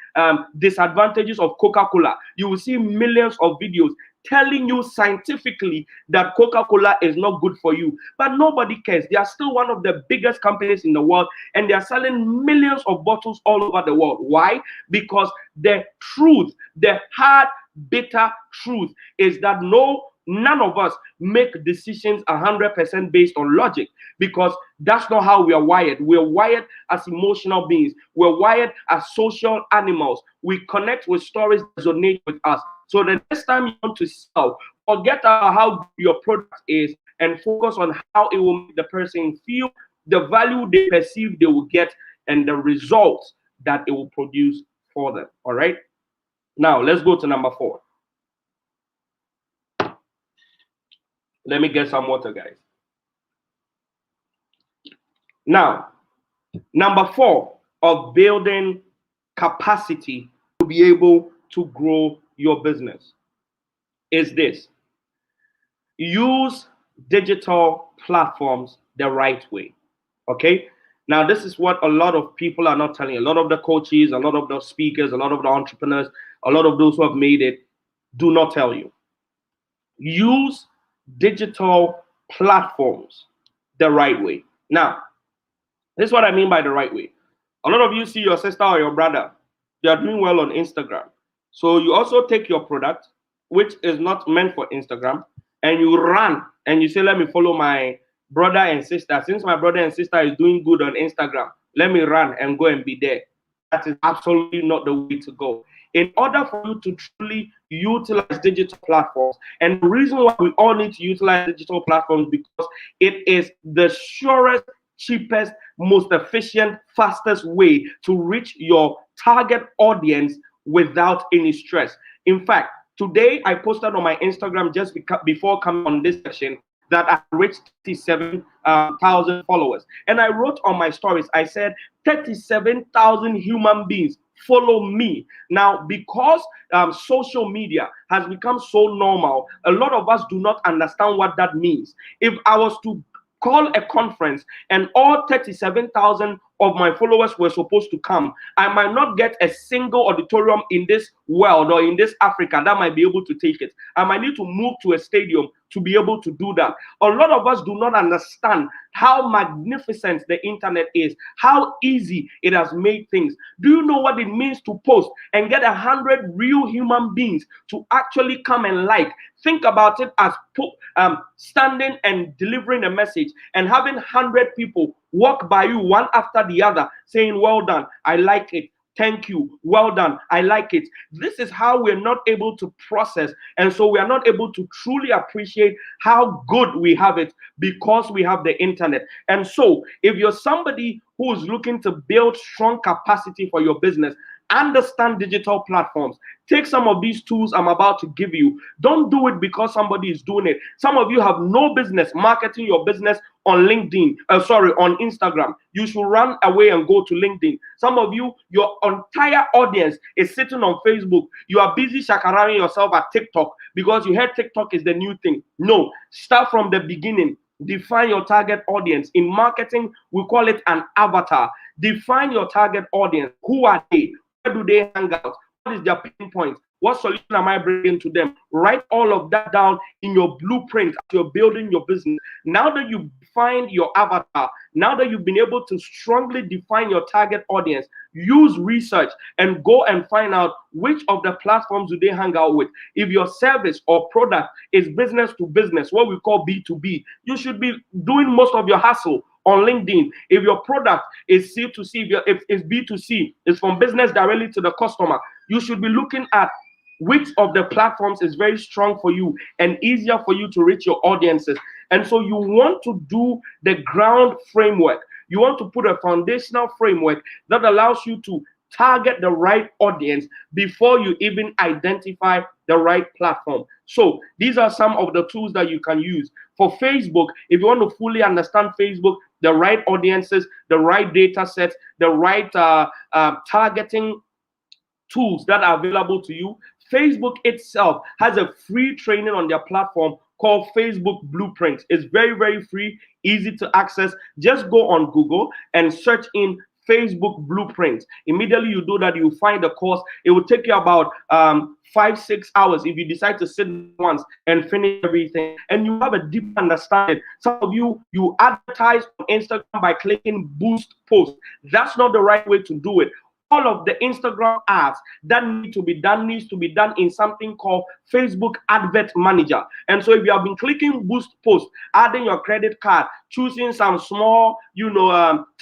disadvantages of Coca-Cola, you will see millions of videos telling you scientifically that Coca-Cola is not good for you. But nobody cares. They are still one of the biggest companies in the world, and they are selling millions of bottles all over the world. Why? Because the truth, the hard, bitter truth is that none of us make decisions 100% based on logic, because that's not how we are wired. We're wired as emotional beings. We're wired as social animals. We connect with stories that resonate with us. So the next time you want to sell, forget about how good your product is and focus on how it will make the person feel, the value they perceive they will get, and the results that it will produce for them. All right. Now let's go to number 4. Let me get some water, guys. Now, number 4 of building capacity to be able to grow your business is this: use digital platforms the right way. Okay? Now, this is what a lot of people are not telling you. A lot of the coaches, a lot of the speakers, a lot of the entrepreneurs, a lot of those who have made it do not tell you. Use digital platforms the right way. Now, this is what I mean by the right way. A lot of you see your sister or your brother, they are doing well on Instagram. So you also take your product, which is not meant for Instagram, and you run and you say, let me follow my brother and sister. Since my brother and sister is doing good on Instagram, let me run and go and be there. That is absolutely not the way to go. In order for you to truly utilize digital platforms, and the reason why we all need to utilize digital platforms, because it is the surest, cheapest, most efficient, fastest way to reach your target audience without any stress. In fact, today I posted on my Instagram just before coming on this session, that I reached 37,000 followers. And I wrote on my stories, I said 37,000 human beings follow me. Now, because social media has become so normal, a lot of us do not understand what that means. If I was to call a conference and all 37,000 of my followers were supposed to come, I might not get a single auditorium in this world or in this Africa that might be able to take it. I might need to move to a stadium to be able to do that. A lot of us do not understand how magnificent the internet is, how easy it has made things. Do you know what it means to post and get 100 real human beings to actually come and like? Think about it as standing and delivering a message and having 100 people walk by you one after the other saying, well done, I like it. Thank you. Well done. I like it. This is how we're not able to process. And so we are not able to truly appreciate how good we have it because we have the internet. And so if you're somebody who is looking to build strong capacity for your business, understand digital platforms. Take some of these tools I'm about to give you. Don't do it because somebody is doing it. Some of you have no business marketing your business on LinkedIn, on Instagram. You should run away and go to LinkedIn. Some of you, your entire audience is sitting on Facebook. You are busy shakaraing yourself at TikTok because you heard TikTok is the new thing. No, start from the beginning. Define your target audience. In marketing, we call it an avatar. Define your target audience. Who are they? Where do they hang out? What is their pain point? What solution am I bringing to them? Write all of that down in your blueprint as you're building your business. Now that you've defined your avatar, now that you've been able to strongly define your target audience, use research and go and find out which of the platforms do they hang out with. If your service or product is business to business, what we call B2B, you should be doing most of your hustle on LinkedIn. If your product is C2C, if it's B2C, it's from business directly to the customer, you should be looking at which of the platforms is very strong for you and easier for you to reach your audiences. And so you want to do the ground framework. You want to put a foundational framework that allows you to target the right audience before you even identify the right platform. So these are some of the tools that you can use. For Facebook, if you want to fully understand Facebook, the right audiences, the right data sets, the right targeting tools that are available to you, Facebook itself has a free training on their platform called Facebook Blueprint. It's very, very free, easy to access. Just go on Google and search in Facebook Blueprint. Immediately you do that, you find the course. It will take you about 5-6 hours if you decide to sit once and finish everything, and you have a deep understanding. Some of you advertise on Instagram by clicking boost post. That's not the right way to do it. All of the Instagram ads that needs to be done in something called Facebook Advert Manager. And so if you have been clicking boost post, adding your credit card, choosing some small,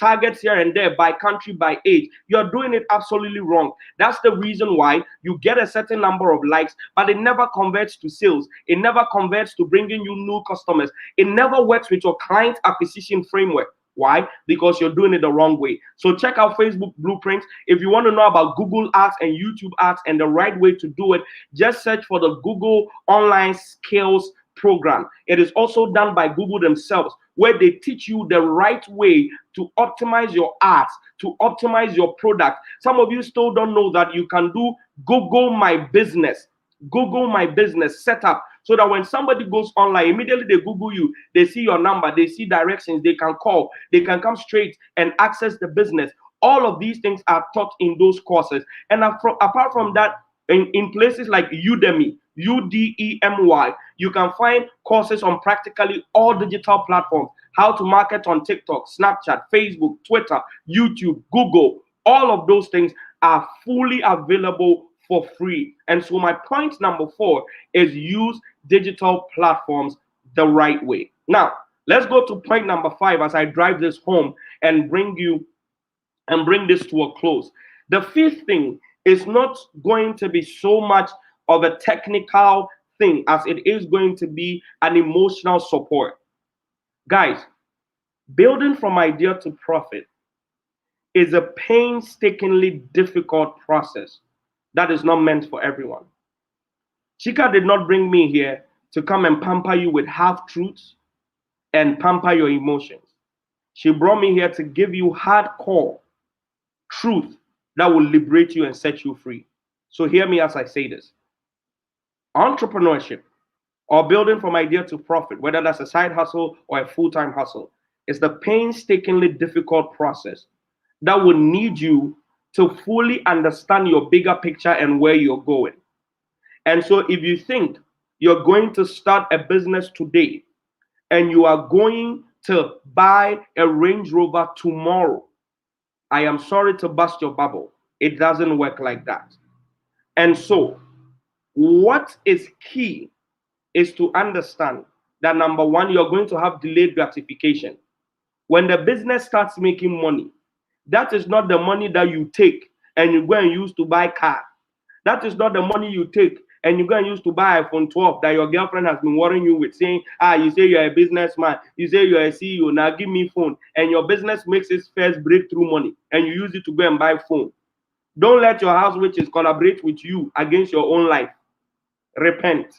targets here and there by country, by age, you're doing it absolutely wrong. That's the reason why you get a certain number of likes, but it never converts to sales. It never converts to bringing you new customers. It never works with your client acquisition framework. Why? Because you're doing it the wrong way. So check out Facebook Blueprint. If you want to know about Google Ads and YouTube Ads and the right way to do it, just search for the Google Online Skills Program. It is also done by Google themselves, where they teach you the right way to optimize your ads, to optimize your product. Some of you still don't know that you can do Google My Business. Google My Business setup, so that when somebody goes online, immediately they Google you, they see your number, they see directions, they can call, they can come straight and access the business. All of these things are taught in those courses. And apart from that, in places like Udemy, UDEMY, you can find courses on practically all digital platforms. How to market on TikTok, Snapchat, Facebook, Twitter, YouTube, Google. All of those things are fully available for free. And so my point number 4 is use digital platforms the right way. Now, let's go to point number 5 as I drive this home and bring this to a close. The 5th thing is not going to be so much of a technical thing as it is going to be an emotional support. Guys, building from idea to profit is a painstakingly difficult process that is not meant for everyone. Chika did not bring me here to come and pamper you with half-truths and pamper your emotions. She brought me here to give you hardcore truth that will liberate you and set you free. So hear me as I say this. Entrepreneurship, or building from idea to profit, whether that's a side hustle or a full-time hustle, is the painstakingly difficult process that will need you to fully understand your bigger picture and where you're going. And so if you think you're going to start a business today and you are going to buy a Range Rover tomorrow, I am sorry to bust your bubble. It doesn't work like that. And so what is key is to understand that, number one, you're going to have delayed gratification. When the business starts making money, that is not the money that you take and you go and use to buy car. That is not the money you take and you go and use to buy iPhone 12 that your girlfriend has been worrying you with, saying, you say you're a businessman, you say you're a CEO, now give me phone. And your business makes its first breakthrough money and you use it to go and buy phone. Don't let your house witches collaborate with you against your own life. Repent.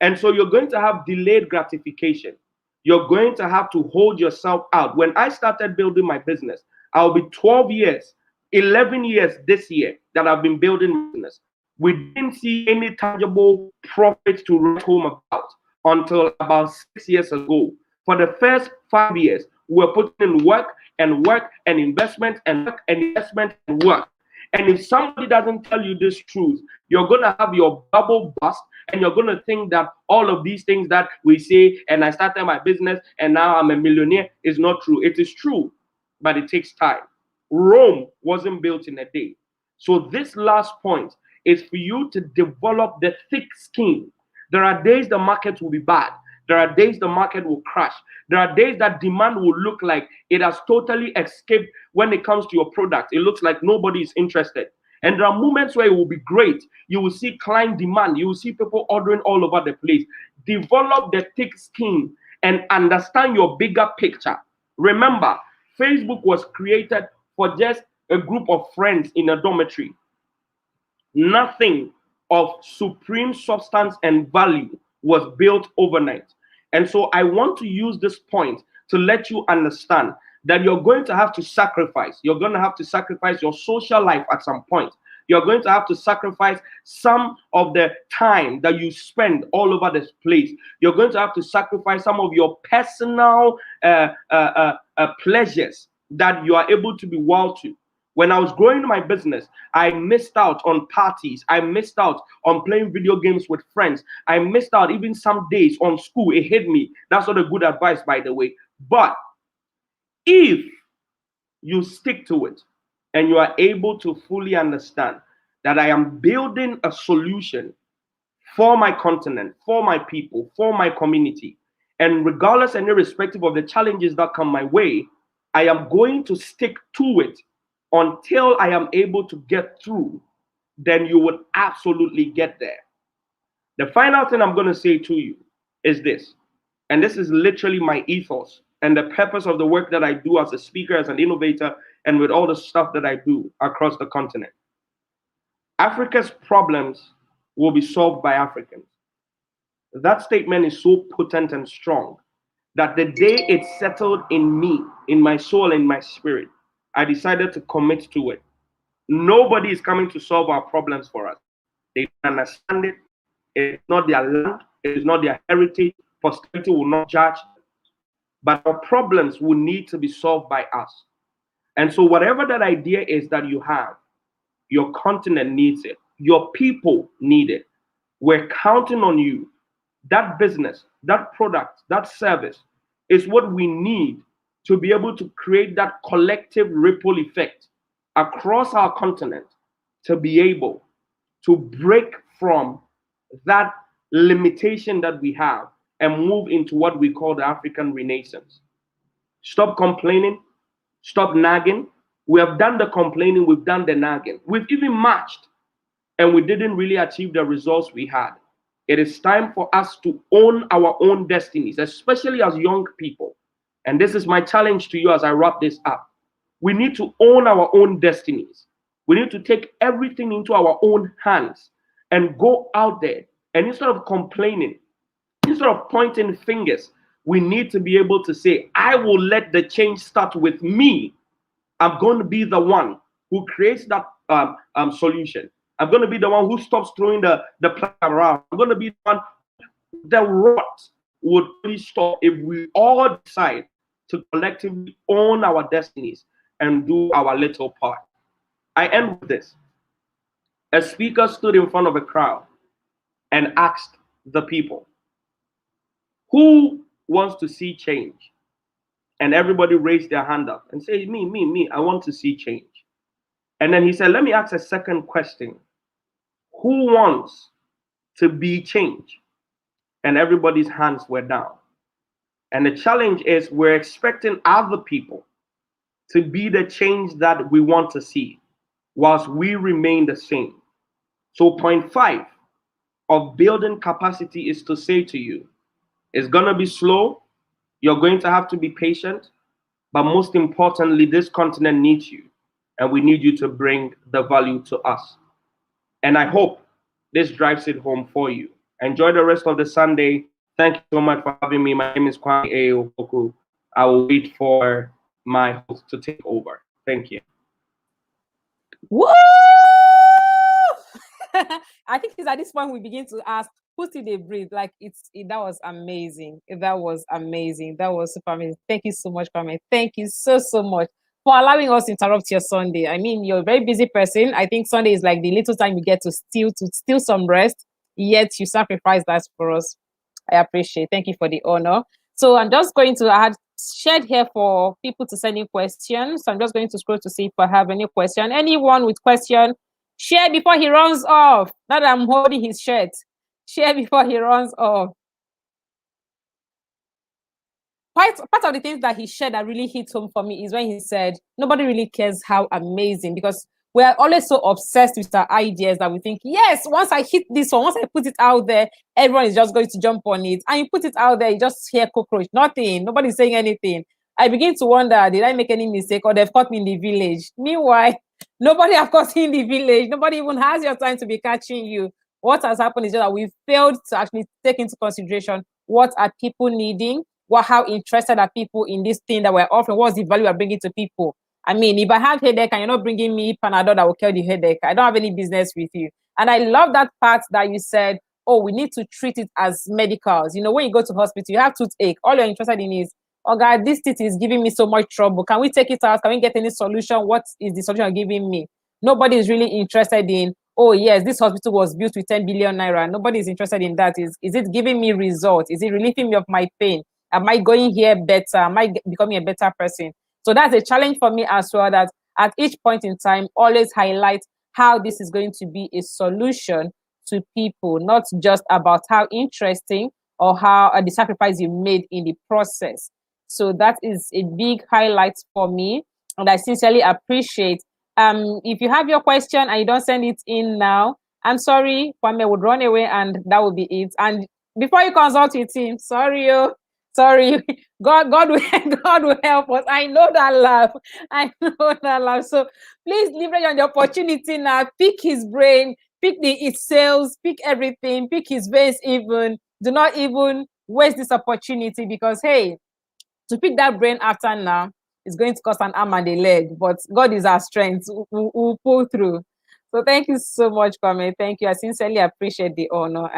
And so you're going to have delayed gratification. You're going to have to hold yourself out. When I started building my business, I'll be 12 years, 11 years this year that I've been building my business. We didn't see any tangible profit to write home about until about 6 years ago. For the first 5 years, we were putting in work and investment and work and investment and work. And if somebody doesn't tell you this truth, you're going to have your bubble bust and you're going to think that all of these things that we say, and I started my business and now I'm a millionaire, is not true. It is true, but it takes time. Rome wasn't built in a day. So this last point is for you to develop the thick skin. There are days the market will be bad. There are days the market will crash. There are days that demand will look like it has totally escaped when it comes to your product. It looks like nobody is interested. And there are moments where it will be great. You will see client demand. You will see people ordering all over the place. Develop the thick skin and understand your bigger picture. Remember, Facebook was created for just a group of friends in a dormitory. Nothing of supreme substance and value was built overnight. And so I want to use this point to let you understand that you're going to have to sacrifice. You're going to have to sacrifice your social life at some point. You're going to have to sacrifice some of the time that you spend all over this place. You're going to have to sacrifice some of your personal pleasures that you are able to be wild to. When I was growing my business, I missed out on parties. I missed out on playing video games with friends. I missed out even some days on school. It hit me. That's not a good advice, by the way. But if you stick to it and you are able to fully understand that I am building a solution for my continent, for my people, for my community, and regardless and irrespective of the challenges that come my way, I am going to stick to it until I am able to get through, then you would absolutely get there. The final thing I'm going to say to you is this, and this is literally my ethos and the purpose of the work that I do as a speaker, as an innovator, and with all the stuff that I do across the continent. Africa's problems will be solved by Africans. That statement is so potent and strong that the day it settled in me, in my soul, in my spirit, I decided to commit to it. Nobody is coming to solve our problems for us. They understand it. It's not their land. It is not their heritage. Posterity will not judge. But our problems will need to be solved by us. And so whatever that idea is that you have, your continent needs it. Your people need it. We're counting on you. That business, that product, that service is what we need to be able to create that collective ripple effect across our continent, to be able to break from that limitation that we have and move into what we call the African Renaissance. Stop complaining, stop nagging. We have done the complaining, we've done the nagging. We've even marched and we didn't really achieve the results we had. It is time for us to own our own destinies, especially as young people. And this is my challenge to you as I wrap this up. We need to own our own destinies. We need to take everything into our own hands and go out there. And instead of complaining, instead of pointing fingers, we need to be able to say, I will let the change start with me. I'm going to be the one who creates that solution. I'm going to be the one who stops throwing the plan around. I'm going to be the one. The rot would really stop if we all decide to collectively own our destinies and do our little part. I end with this. A speaker stood in front of a crowd and asked the people, who wants to see change? And everybody raised their hand up and said, me, I want to see change. And then he said, let me ask a second question. Who wants to be changed? And everybody's hands were down. And the challenge is we're expecting other people to be the change that we want to see, whilst we remain the same. So point 5 of building capacity is to say to you, it's going to be slow. You're going to have to be patient. But most importantly, this continent needs you. And we need you to bring the value to us. And I hope this drives it home for you. Enjoy the rest of the Sunday. Thank you so much for having me. My name is Kwame Aofoku. I will wait for my host to take over. Thank you. Woo! I think it's at this point we begin to ask, who still they breathe? Like that was amazing. That was amazing. That was super amazing. Thank you so much, Kwame. Thank you so much for allowing us to interrupt your Sunday. I mean, you're a very busy person. I think Sunday is like the little time you get to steal some rest, yet you sacrifice that for us. I appreciate. Thank you for the honor. So I'm just going to add shared here for people to send in questions. So I'm just going to scroll to see if I have any question. Anyone with question, share before he runs off. Not that I'm holding his shirt. Share before he runs off. Part of the things that he shared that really hit home for me is when he said, nobody really cares how amazing, because we are always so obsessed with our ideas that we think, yes, once I hit this one, once I put it out there, everyone is just going to jump on it. And you put it out there, you just hear cockroach, nothing, nobody's saying anything. I begin to wonder, did I make any mistake, or they've caught me in the village? Meanwhile, nobody have caught you in the village. Nobody even has your time to be catching you. What has happened is just that we've failed to actually take into consideration what are people needing, how interested are people in this thing that we're offering, what's the value we're bringing to people. I mean, if I have headache and you're not bringing me Panadol that will kill the headache, I don't have any business with you. And I love that part that you said, oh, we need to treat it as medicals. You know, when you go to hospital, you have toothache. All you're interested in is, oh God, this teeth is giving me so much trouble. Can we take it out? Can we get any solution? What is the solution you're giving me? Nobody is really interested in, oh yes, this hospital was built with 10 billion naira. Nobody is interested in that. Is it giving me results? Is it relieving me of my pain? Am I going here better? Am I becoming a better person? So that's a challenge for me as well, that at each point in time, always highlight how this is going to be a solution to people, not just about how interesting or how the sacrifice you made in the process. So that is a big highlight for me, and I sincerely appreciate. If you have your question and you don't send it in now, I'm sorry, Kwame would run away and that would be it. And before you consult with him, sorry, God will help us. I know that laugh. So please leverage on the opportunity now. Pick his brain, pick its sales, pick everything, pick his base even. Do not even waste this opportunity, because hey, to pick that brain after now is going to cost an arm and a leg. But God is our strength. We'll pull through. So thank you so much, Kwame. Thank you. I sincerely appreciate the honor.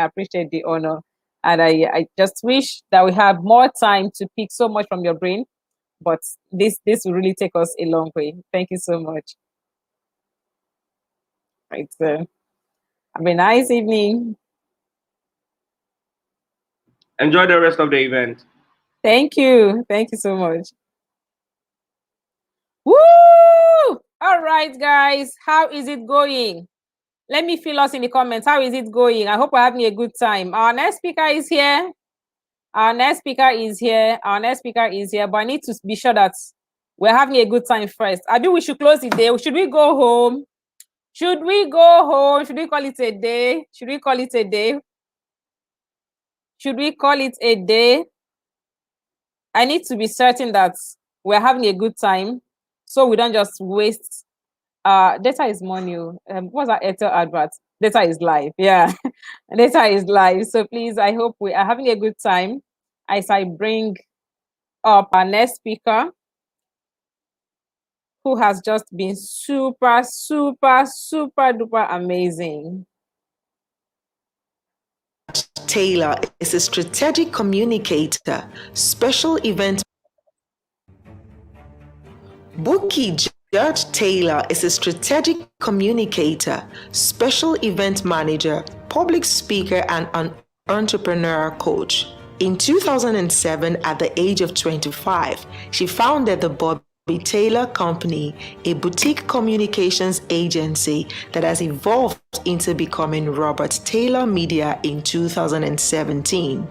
And I just wish that we have more time to pick so much from your brain, but this will really take us a long way. Thank you so much. Right. Have a nice evening. Enjoy the rest of the event. Thank you. Thank you so much. Woo! All right, guys. How is it going? Let me feel us in the comments. How is it going? I hope we're having a good time. Our next speaker is here. But I need to be sure that we're having a good time first. I think we should close the day. Should we go home? Should we call it a day? I need to be certain that we're having a good time, so we don't just waste. Data is money. What's that Airtel advert? Data is life. Yeah, data is life. So please, I hope we are having a good time. as I bring up our next speaker, who has just been super, super, super duper amazing. Taylor is a strategic communicator, special event. Buki George Taylor is a strategic communicator, special event manager, public speaker, and an entrepreneur coach. In 2007, at the age of 25, she founded the Bobby Taylor Company, a boutique communications agency that has evolved into becoming Robert Taylor Media in 2017.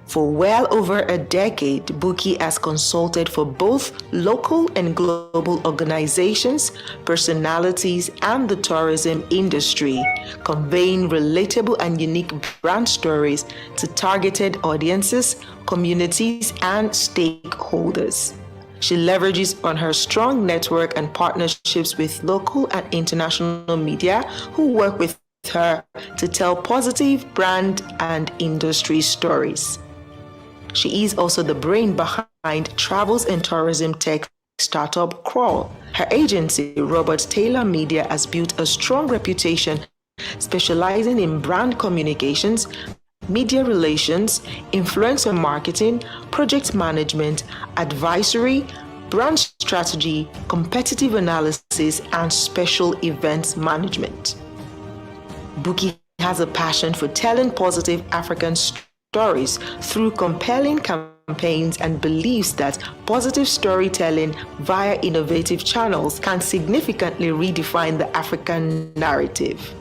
For well over a decade, Buki has consulted for both local and global organizations, personalities, and the tourism industry, conveying relatable and unique brand stories to targeted audiences, communities, and stakeholders. She leverages on her strong network and partnerships with local and international media who work with her to tell positive brand and industry stories. She is also the brain behind travels and tourism tech startup Crawl. Her agency, Robert Taylor Media, has built a strong reputation specializing in brand communications, media relations, influencer marketing, project management, advisory, brand strategy, competitive analysis, and special events management. Buki has a passion for telling positive African stories through compelling campaigns and believes that positive storytelling via innovative channels can significantly redefine the African narrative.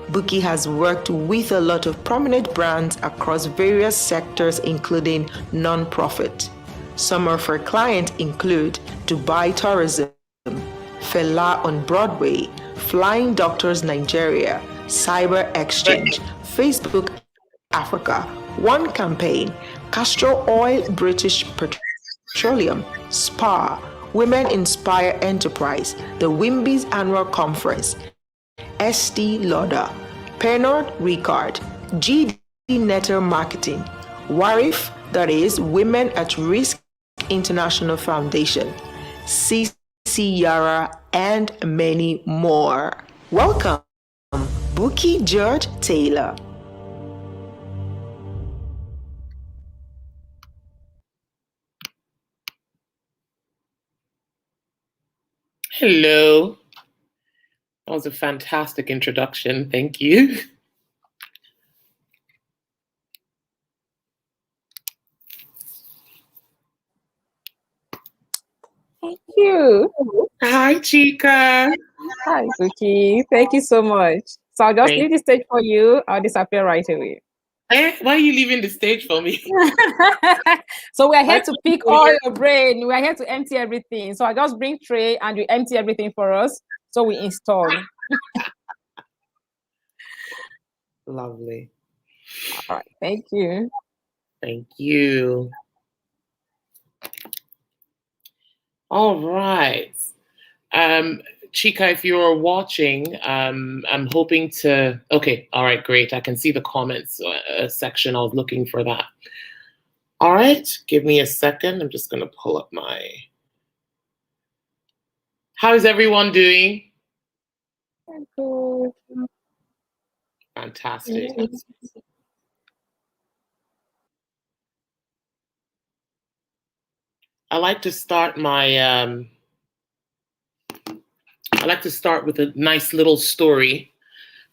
Buki has worked with a lot of prominent brands across various sectors, including non-profit. Some of her clients include Dubai Tourism, Fela on Broadway, Flying Doctors Nigeria, Cyber Exchange, Facebook Africa, One Campaign, Castro Oil British Petroleum, SPA, Women Inspire Enterprise, the Wimby's Annual Conference, Estee Lauder, Pernod Ricard, GD Netter Marketing, WARIF, that is Women at Risk International Foundation, CC Yara, and many more. Welcome, Buki George Taylor. Hello. That was a fantastic introduction. Thank you. Thank you. Hi, Chica. Hi, Buki. Thank you so much. So I'll just leave the stage for you. I'll disappear right away. Why are you leaving the stage for me? So we are here to pick all your brain. We are here to empty everything. So I just bring tray and you empty everything for us. So we install. Lovely. All right. Thank you. Thank you. All right. Chica, if you're watching, I'm hoping to, okay, all right, great. I can see the comments section. I was looking for that. All right, give me a second. I'm just gonna pull up my, how's everyone doing? Good. Fantastic. I like to start my, I like to start with a nice little story,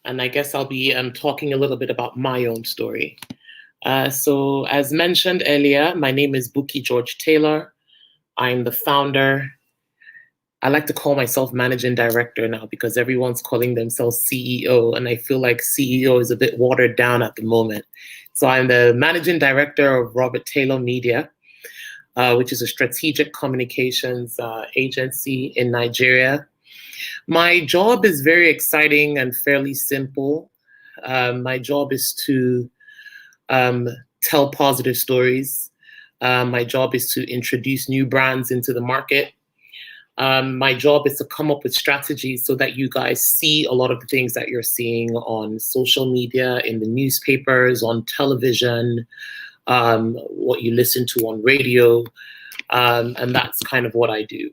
and I guess I'll be talking a little bit about my own story. So as mentioned earlier, my name is Buki George Taylor. I'm the founder. I like to call myself managing director now because everyone's calling themselves CEO, and I feel like CEO is a bit watered down at the moment. So I'm the managing director of Robert Taylor Media, which is a strategic communications agency in Nigeria. My job is very exciting and fairly simple. My job is to tell positive stories. My job is to introduce new brands into the market. My job is to come up with strategies so that you guys see a lot of the things that you're seeing on social media, in the newspapers, on television, what you listen to on radio, and that's kind of what I do.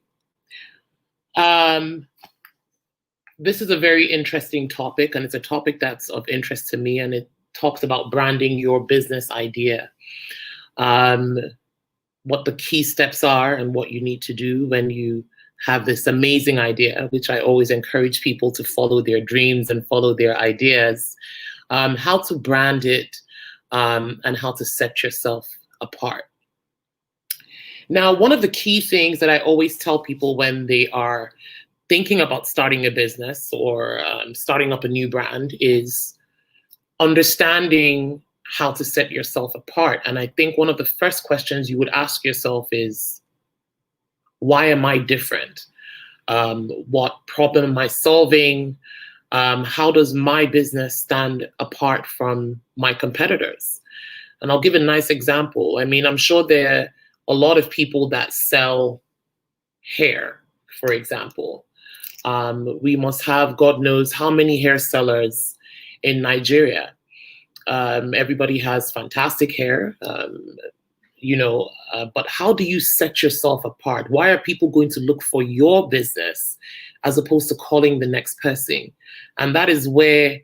This is a very interesting topic, and it's a topic that's of interest to me, and it talks about branding your business idea, what the key steps are and what you need to do when you have this amazing idea, which I always encourage people to follow their dreams and follow their ideas, how to brand it, and how to set yourself apart. Now, one of the key things that I always tell people when they are thinking about starting a business or starting up a new brand is understanding how to set yourself apart. And I think one of the first questions you would ask yourself is, why am I different? What problem am I solving? How does my business stand apart from my competitors? And I'll give a nice example. I mean, I'm sure there are a lot of people that sell hair, for example. We must have God knows how many hair sellers in Nigeria. Everybody has fantastic hair, but how do you set yourself apart? Why are people going to look for your business as opposed to calling the next person? And that is where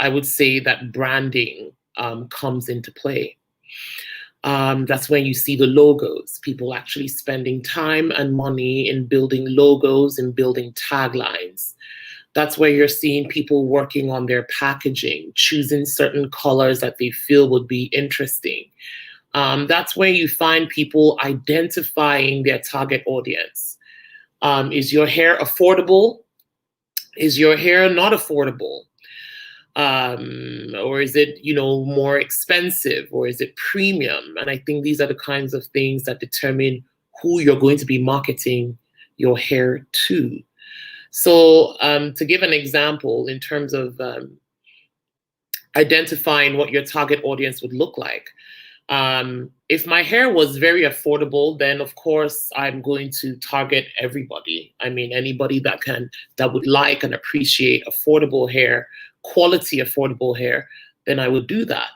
I would say that branding comes into play. That's when you see the logos, people actually spending time and money in building logos and building taglines. That's where you're seeing people working on their packaging, choosing certain colors that they feel would be interesting. That's where you find people identifying their target audience. Is your hair affordable? Is your hair not affordable? Or is it, more expensive, or is it premium? And I think these are the kinds of things that determine who you're going to be marketing your hair to. So to give an example in terms of identifying what your target audience would look like, if my hair was very affordable, then of course I'm going to target everybody. I mean, anybody that would like and appreciate affordable hair, quality affordable hair, then I would do that.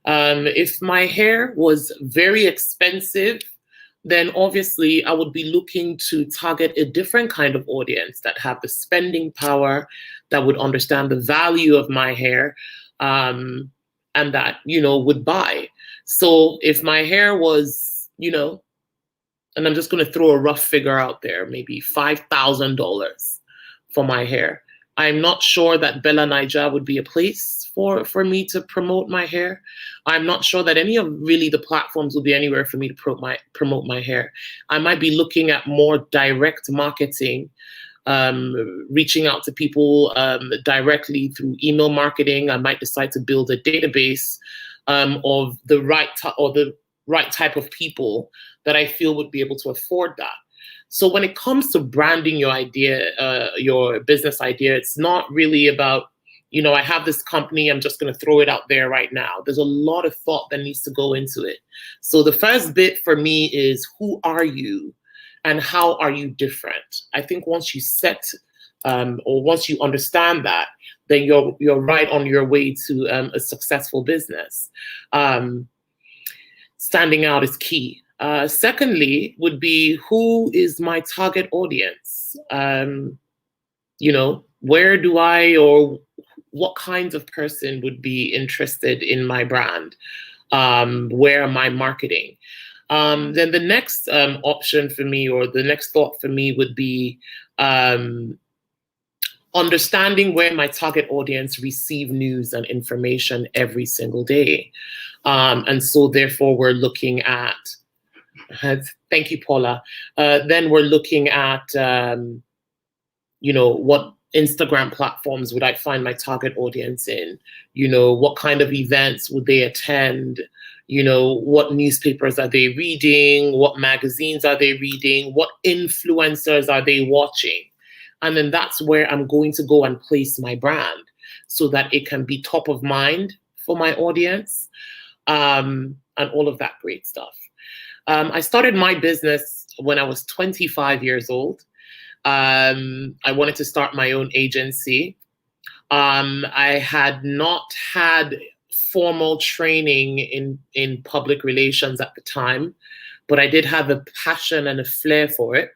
If my hair was very expensive, then obviously I would be looking to target a different kind of audience that have the spending power, that would understand the value of my hair, and that, would buy. So if my hair was, and I'm just going to throw a rough figure out there, maybe $5,000 for my hair, I'm not sure that Bella Naija would be a place for me to promote my hair. I'm not sure that any of really the platforms will be anywhere for me to promote my hair. I might be looking at more direct marketing, reaching out to people directly through email marketing. I might decide to build a database of the right type of people that I feel would be able to afford that. So when it comes to branding your idea, your business idea, it's not really about, I have this company, I'm just going to throw it out there right now. There's a lot of thought that needs to go into it. So the first bit for me is, who are you and how are you different? I think once you set or once you understand that, then you're right on your way to a successful business. Standing out is key. Secondly would be, who is my target audience? Where do or what kinds of person would be interested in my brand? Where am I marketing? Then the next option for me, or the next thought for me, would be understanding where my target audience receive news and information every single day. And so therefore we're looking at, thank you, Paula. Then we're looking at, what Instagram platforms would I find my target audience in? What kind of events would they attend? What newspapers are they reading? What magazines are they reading? What influencers are they watching? And then that's where I'm going to go and place my brand so that it can be top of mind for my audience, and all of that great stuff. I started my business when I was 25 years old. I wanted to start my own agency. I had not had formal training in public relations at the time, but I did have a passion and a flair for it.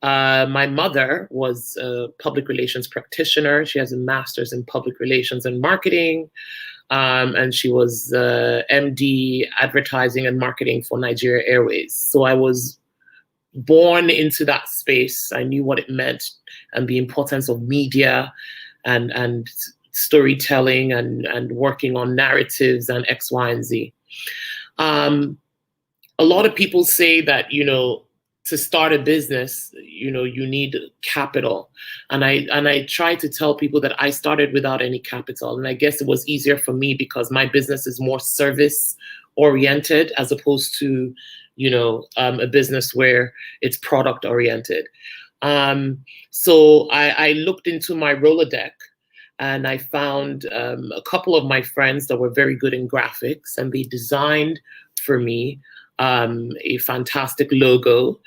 My mother was a public relations practitioner. She has a master's in public relations and marketing. And she was MD advertising and marketing for Nigeria Airways. So I was born into that space. I knew what it meant and the importance of media and storytelling and working on narratives and X, Y, and Z. A lot of people say that, to start a business, you need capital. And I try to tell people that I started without any capital. And I guess it was easier for me because my business is more service oriented as opposed to, a business where it's product oriented. So I looked into my Rolodex and I found a couple of my friends that were very good in graphics, and they designed for me a fantastic logo.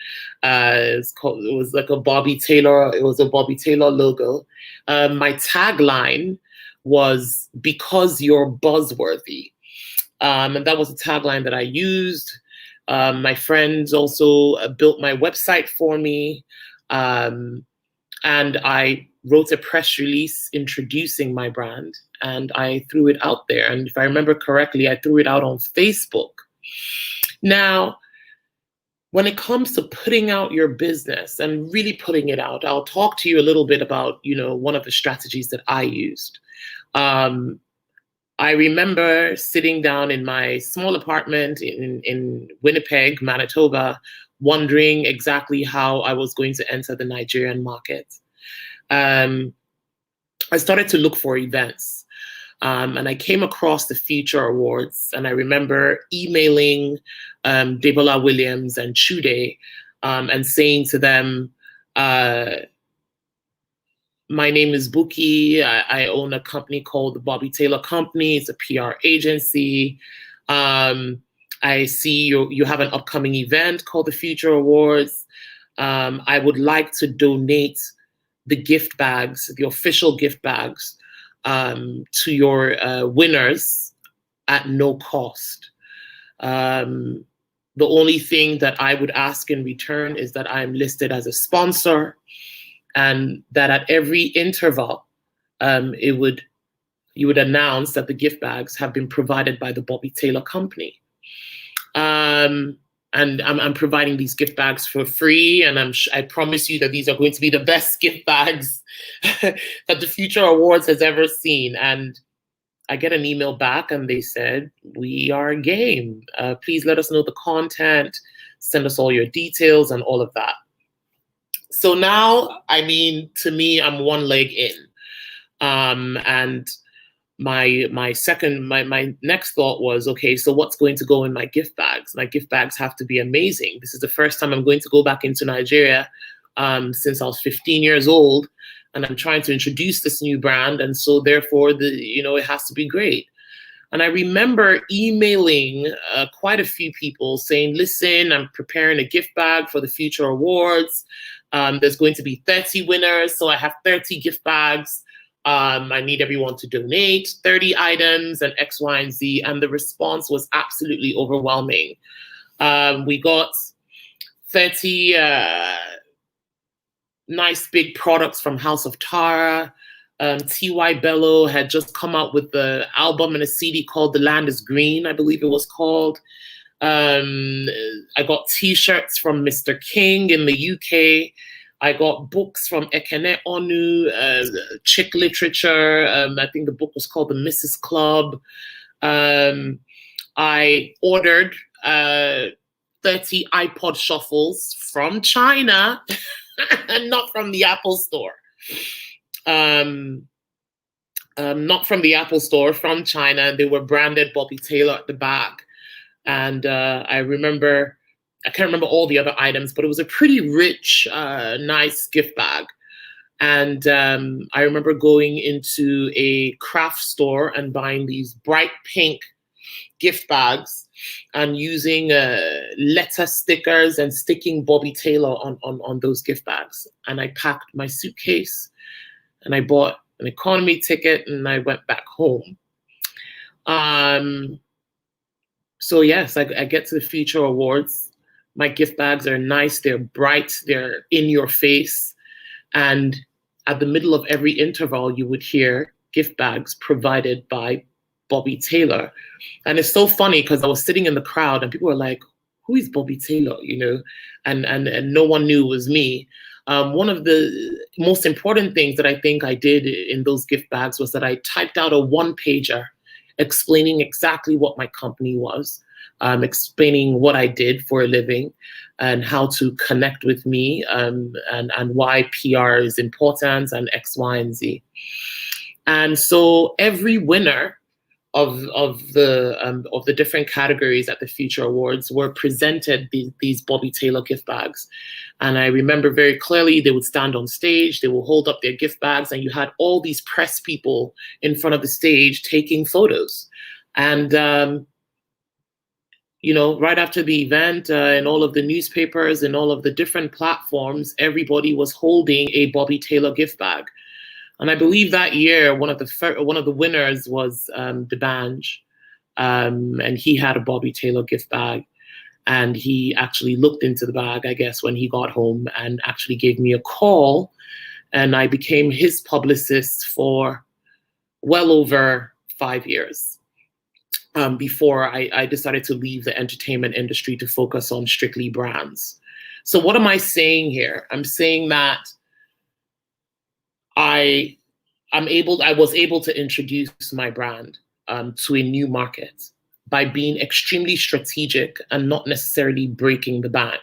It was like a Bobby Taylor. It was a Bobby Taylor logo. My tagline was "Because you're buzzworthy," and that was a tagline that I used. My friends also built my website for me, and I wrote a press release introducing my brand, and I threw it out there. And if I remember correctly, I threw it out on Facebook. Now, when it comes to putting out your business and really putting it out, I'll talk to you a little bit about, one of the strategies that I used. I remember sitting down in my small apartment in Winnipeg, Manitoba, wondering exactly how I was going to enter the Nigerian market. I started to look for events. And I came across the Future Awards, and I remember emailing Debola Williams and Chude and saying to them, my name is Buki. I own a company called the Bobby Taylor Company. It's a PR agency. I see you have an upcoming event called the Future Awards. I would like to donate the gift bags, the official gift bags, to your winners at no cost. The only thing that I would ask in return is that I'm listed as a sponsor, and that at every interval, you would announce that the gift bags have been provided by the Bobby Taylor Company. And I'm providing these gift bags for free, and I promise you that these are going to be the best gift bags that the Future Awards has ever seen. And I get an email back, and they said, "We are game. Please let us know the content, send us all your details," and all of that. So now, to me, I'm one leg in, and my next thought was, okay, so what's going to go in my gift bags? My gift bags have to be amazing. This is the first time I'm going to go back into Nigeria since I was 15 years old, and I'm trying to introduce this new brand, and so therefore it has to be great. And I remember emailing quite a few people saying, "Listen, I'm preparing a gift bag for the Future Awards. There's going to be 30 winners, so I have 30 gift bags. I need everyone to donate 30 items and X, Y, and Z." And the response was absolutely overwhelming. We got 30 nice big products from House of Tara. T.Y. Bello had just come out with the album and a CD called The Land is Green, I believe it was called. I got T-shirts from Mr. King in the UK. I got books from Ekene Onu, chick literature. I think the book was called The Mrs. Club. I ordered 30 iPod shuffles from China and not from the Apple Store. Not from the Apple Store, from China. They were branded Bobby Taylor at the back. And I can't remember all the other items, but it was a pretty rich, nice gift bag. And I remember going into a craft store and buying these bright pink gift bags and using letter stickers and sticking Bobby Taylor on those gift bags. And I packed my suitcase and I bought an economy ticket and I went back home. So yes, I get to the Future Awards. My gift bags are nice, they're bright, they're in your face. And at the middle of every interval, you would hear gift bags provided by Bobby Taylor. And it's so funny because I was sitting in the crowd and people were like, who is Bobby Taylor? You know, and no one knew it was me. One of the most important things that I think I did in those gift bags was that I typed out a one-pager explaining exactly what my company was, explaining what I did for a living and how to connect with me, and why PR is important and X, Y, and Z. And so every winner of the different categories at the Future Awards were presented these Bobby Taylor gift bags. And I remember very clearly they would stand on stage, they will hold up their gift bags, and you had all these press people in front of the stage taking photos. And you know, right after the event, in all of the newspapers and all of the different platforms, everybody was holding a Bobby Taylor gift bag. And I believe that year, one of the winners was D'banj, and he had a Bobby Taylor gift bag. And he actually looked into the bag, I guess, when he got home and actually gave me a call. And I became his publicist for well over 5 years before I decided to leave the entertainment industry to focus on strictly brands. So what am I saying here? I'm saying that I was able to introduce my brand to a new market by being extremely strategic and not necessarily breaking the bank.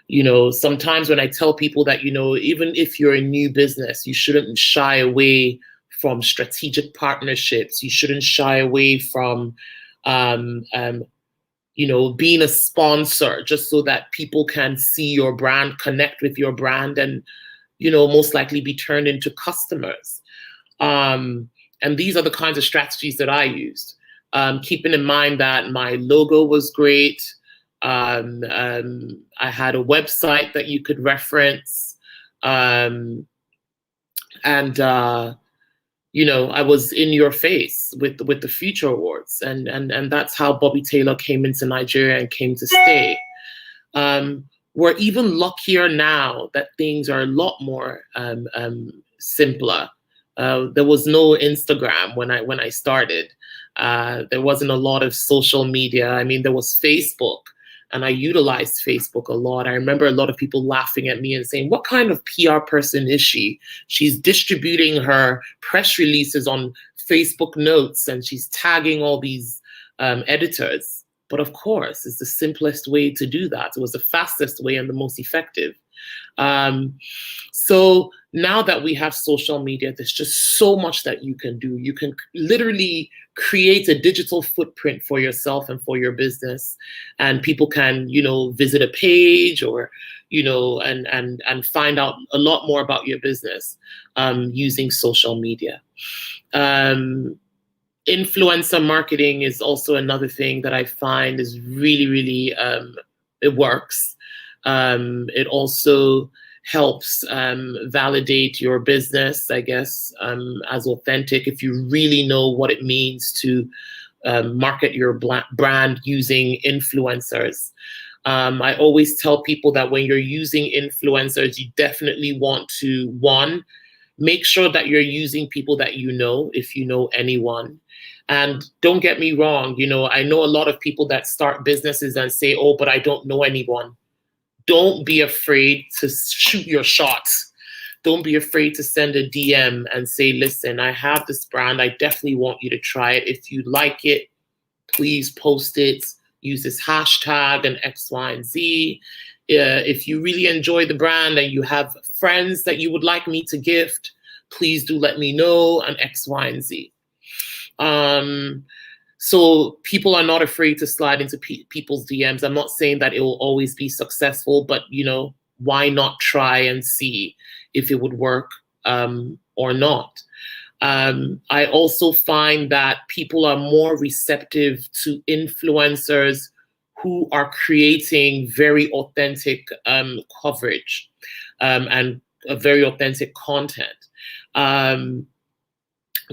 You know, sometimes when I tell people that, you know, even if you're a new business, you shouldn't shy away from strategic partnerships. You shouldn't shy away from, you know, being a sponsor just so that people can see your brand, connect with your brand, and, you know, most likely be turned into customers. And these are the kinds of strategies that I used. Keeping in mind that my logo was great. I had a website that you could reference. You know, I was in your face with the Future Awards. And that's how Bobby Taylor came into Nigeria and came to stay. We're even luckier now that things are a lot more simpler. There was no Instagram when I started. There wasn't a lot of social media. I mean, there was Facebook, and I utilized Facebook a lot. I remember a lot of people laughing at me and saying, what kind of PR person is she? She's distributing her press releases on Facebook Notes, and she's tagging all these editors. But of course, it's the simplest way to do that. It was the fastest way and the most effective. So now that we have social media, there's just so much that you can do. You can literally create a digital footprint for yourself and for your business. And people can, you know, visit a page or, you know, and find out a lot more about your business using social media. Influencer marketing is also another thing that I find is really, really, it works. It also helps validate your business, I guess, as authentic if you really know what it means to market your brand using influencers. I always tell people that when you're using influencers, you definitely want to, one, make sure that you're using people that you know, if you know anyone. And don't get me wrong, you know, I know a lot of people that start businesses and say, oh, but I don't know anyone. Don't be afraid to shoot your shots. Don't be afraid to send a DM and say, listen, I have this brand. I definitely want you to try it. If you like it, please post it. Use this hashtag and X, Y, and Z. If you really enjoy the brand and you have friends that you would like me to gift, please do let me know, and X, Y, and Z. So people are not afraid to slide into people's DMs. I'm not saying that it will always be successful, but, you know, why not try and see if it would work or not? I also find that people are more receptive to influencers who are creating very authentic coverage and very authentic content.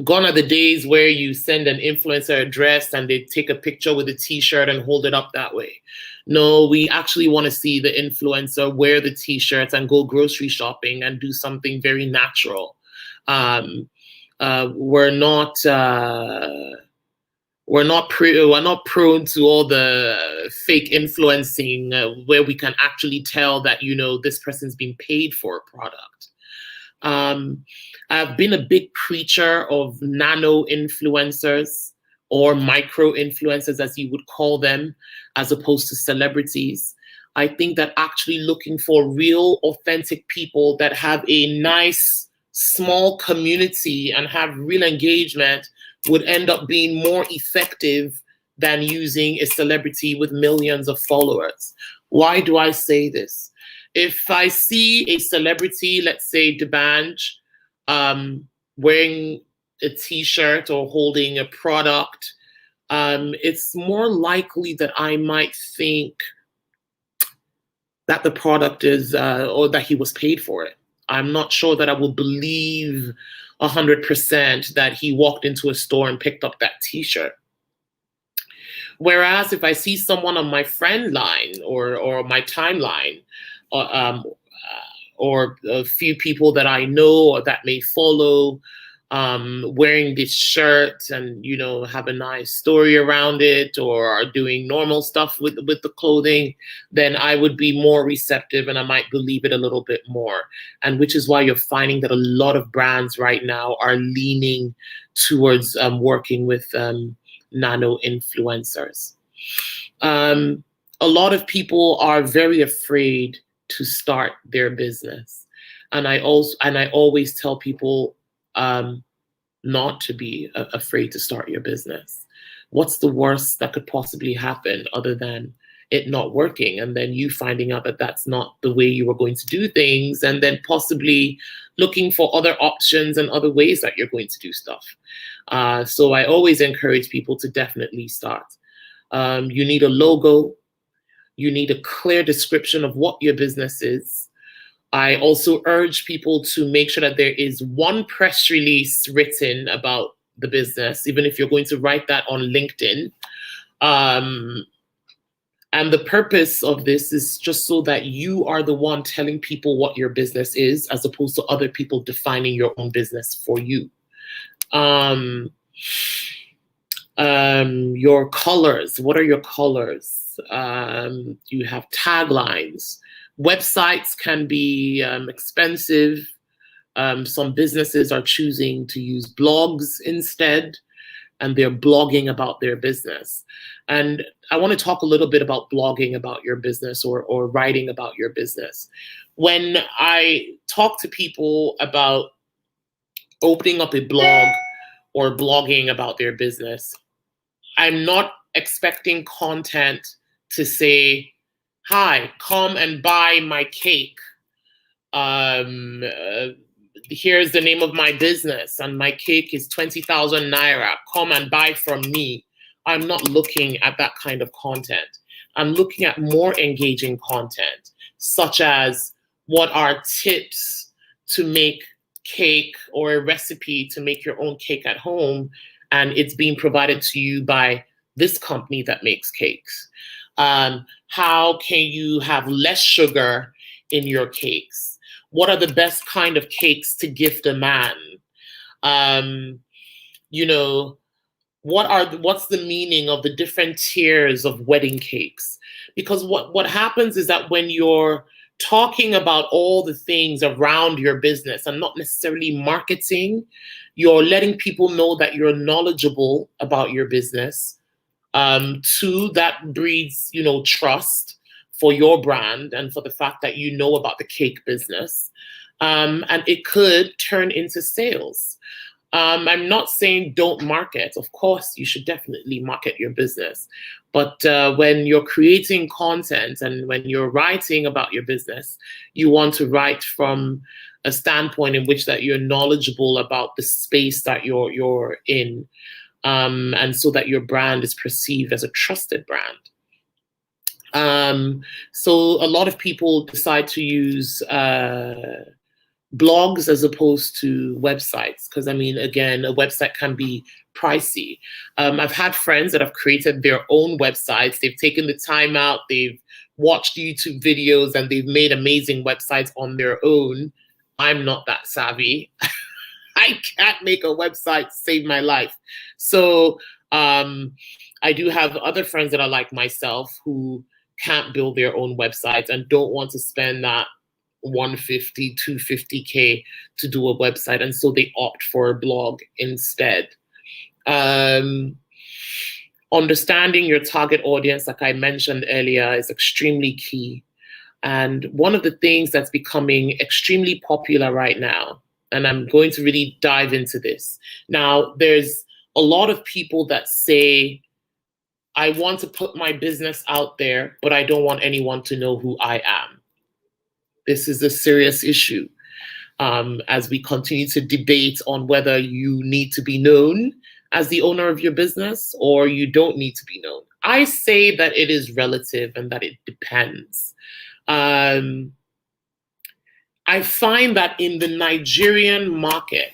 Gone are the days where you send an influencer address and they take a picture with a t-shirt and hold it up that way. No, we actually want to see the influencer wear the t-shirts and go grocery shopping and do something very natural. We're not prone to all the fake influencing where we can actually tell that, you know, this person's been paid for a product. I've been a big preacher of nano influencers or micro influencers, as you would call them, as opposed to celebrities. I think that actually looking for real, authentic people that have a nice, small community and have real engagement would end up being more effective than using a celebrity with millions of followers. Why do I say this? If I see a celebrity, let's say D'banj, wearing a t-shirt or holding a product, it's more likely that I might think that the product is, or that he was paid for it. I'm not sure that I will believe 100% that he walked into a store and picked up that t-shirt. Whereas if I see someone on my friend line or my timeline, or a few people that I know or that may follow, wearing this shirt and, you know, have a nice story around it, or are doing normal stuff with the clothing, then I would be more receptive and I might believe it a little bit more. And which is why you're finding that a lot of brands right now are leaning towards working with nano influencers. A lot of people are very afraid to start their business. And I always tell people, not to be afraid to start your business. What's the worst that could possibly happen other than it not working, and then you finding out that that's not the way you were going to do things, and then possibly looking for other options and other ways that you're going to do stuff. So I always encourage people to definitely start. You need a logo. You need a clear description of what your business is. I also urge people to make sure that there is one press release written about the business, even if you're going to write that on LinkedIn. And the purpose of this is just so that you are the one telling people what your business is, as opposed to other people defining your own business for you. Your colors, what are your colors? You have taglines. Websites can be expensive. Some businesses are choosing to use blogs instead, and they're blogging about their business. And I want to talk a little bit about blogging about your business, or writing about your business. When I talk to people about opening up a blog or blogging about their business, I'm not expecting content to say, hi, come and buy my cake. Here's the name of my business, and my cake is 20,000 Naira. Come and buy from me. I'm not looking at that kind of content. I'm looking at more engaging content, such as what are tips to make cake, or a recipe to make your own cake at home, and it's being provided to you by this company that makes cakes. How can you have less sugar in your cakes? What are the best kind of cakes to gift a man? You know, what's the meaning of the different tiers of wedding cakes? Because what happens is that when you're talking about all the things around your business and not necessarily marketing, you're letting people know that you're knowledgeable about your business. Two, that breeds, you know, trust for your brand and for the fact that you know about the cake business. And it could turn into sales. I'm not saying don't market. Of course, you should definitely market your business. But when you're creating content and when you're writing about your business, you want to write from a standpoint in which that you're knowledgeable about the space that you're in, and so that your brand is perceived as a trusted brand. So a lot of people decide to use blogs as opposed to websites, because I mean, again, a website can be pricey. I've had friends that have created their own websites. They've taken the time out, they've watched YouTube videos, and they've made amazing websites on their own. I'm not that savvy. I can't make a website to save my life. So I do have other friends that are like myself who can't build their own websites and don't want to spend that 150, 250K to do a website. And so they opt for a blog instead. Understanding your target audience, like I mentioned earlier, is extremely key. And one of the things that's becoming extremely popular right now, and I'm going to really dive into this. Now, there's a lot of people that say, I want to put my business out there, but I don't want anyone to know who I am. This is a serious issue as we continue to debate on whether you need to be known as the owner of your business or you don't need to be known. I say that it is relative and that it depends. I find that in the Nigerian market,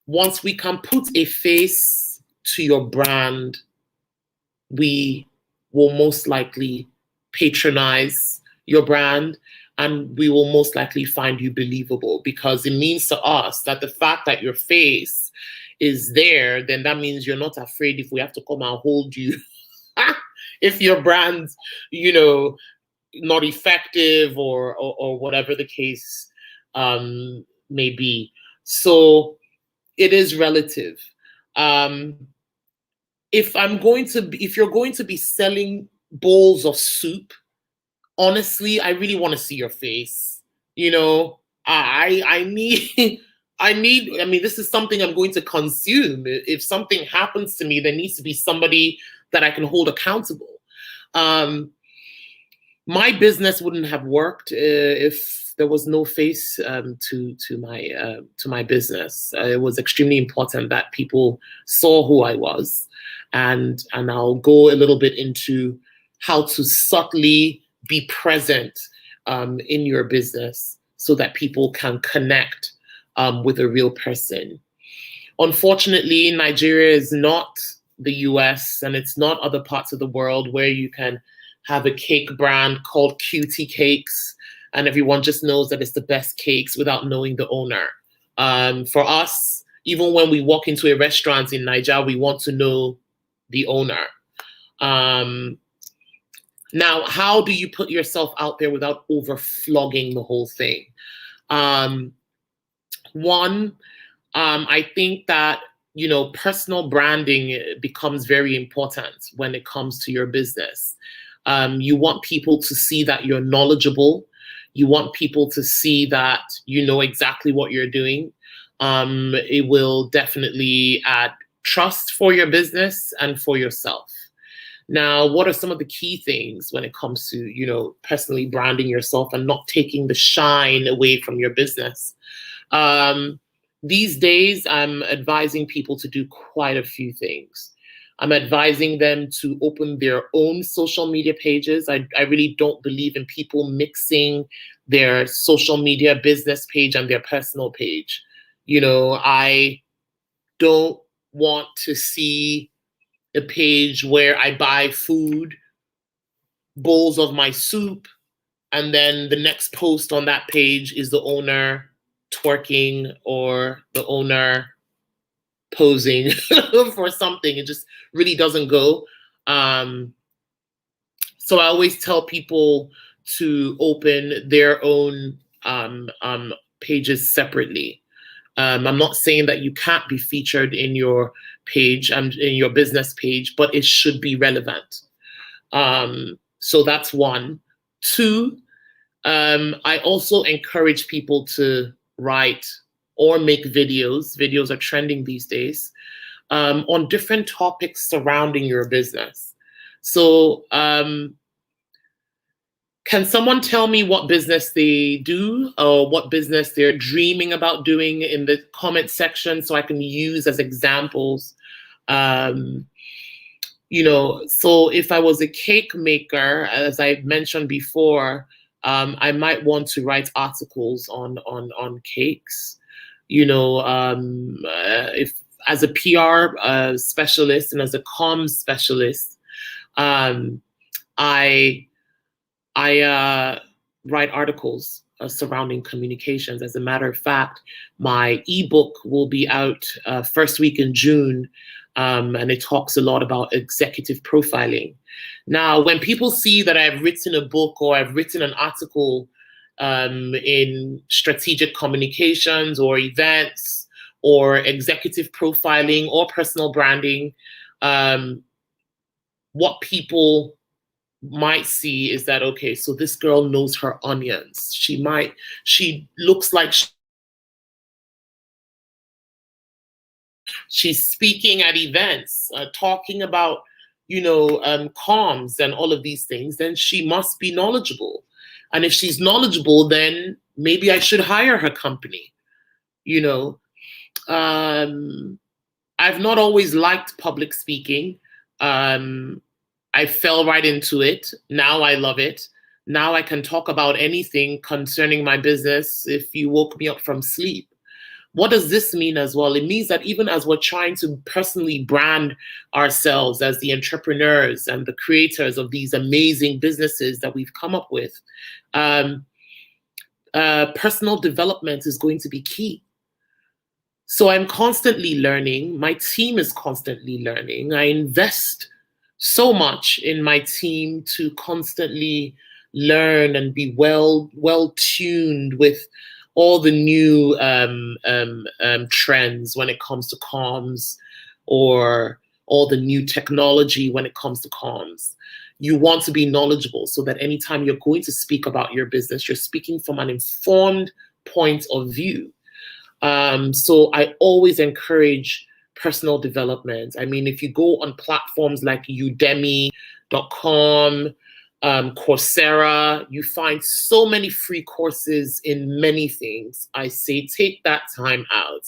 once we can put a face to your brand, we will most likely patronize your brand, and we will most likely find you believable, because it means to us that the fact that your face is there, then that means you're not afraid if we have to come and hold you. If your brand's, not effective or whatever the case may be. So it is relative. If you're going to be selling bowls of soup, honestly, I really want to see your face. I mean, this is something I'm going to consume. If something happens to me, there needs to be somebody that I can hold accountable. My business wouldn't have worked if there was no face to my business. It was extremely important that people saw who I was, and I'll go a little bit into how to subtly be present in your business so that people can connect with a real person. Unfortunately, Nigeria is not the US, and it's not other parts of the world where you can have a cake brand called Cutie Cakes and everyone just knows that it's the best cakes without knowing the owner. For us, even when we walk into a restaurant in Nigeria, we want to know the owner. Now, how do you put yourself out there without overflogging the whole thing? One, I think that, personal branding becomes very important when it comes to your business. You want people to see that you're knowledgeable. You want people to see that you know exactly what you're doing. It will definitely add trust for your business and for yourself. Now, what are some of the key things when it comes to, personally branding yourself and not taking the shine away from your business? These days, I'm advising people to do quite a few things. I'm advising them to open their own social media pages. I really don't believe in people mixing their social media business page and their personal page. I don't want to see a page where I buy food, bowls of my soup, and then the next post on that page is the owner twerking or the owner posing for something. It just really doesn't go. So I always tell people to open their own pages separately. I'm not saying that you can't be featured in your page and in your business page, but it should be relevant. So that's one. Two, I also encourage people to write or make videos. Videos are trending these days on different topics surrounding your business. So can someone tell me what business they do or what business they're dreaming about doing in the comment section so I can use as examples? So if I was a cake maker, as I mentioned before, I might want to write articles on cakes. You know, if as a PR specialist and as a comms specialist, I write articles surrounding communications. As a matter of fact, my ebook will be out first week in June, and it talks a lot about executive profiling. Now, when people see that I've written a book or I've written an article in strategic communications or events or executive profiling or personal branding, what people might see is that, okay, so this girl knows her onions. She looks like she's speaking at events, talking about, you know, comms and all of these things, then she must be knowledgeable. And if she's knowledgeable, then maybe I should hire her company. You know, I've not always liked public speaking. I fell right into it. Now I love it. Now I can talk about anything concerning my business if you woke me up from sleep. What does this mean as well? It means that even as we're trying to personally brand ourselves as the entrepreneurs and the creators of these amazing businesses that we've come up with, personal development is going to be key. So I'm constantly learning. My team is constantly learning. I invest so much in my team to constantly learn and be well tuned with all the new trends when it comes to comms, or all the new technology when it comes to comms. You want to be knowledgeable so that anytime you're going to speak about your business, you're speaking from an informed point of view. So I always encourage personal development. I mean, if you go on platforms like Udemy.com, Coursera, you find so many free courses in many things. I say take that time out,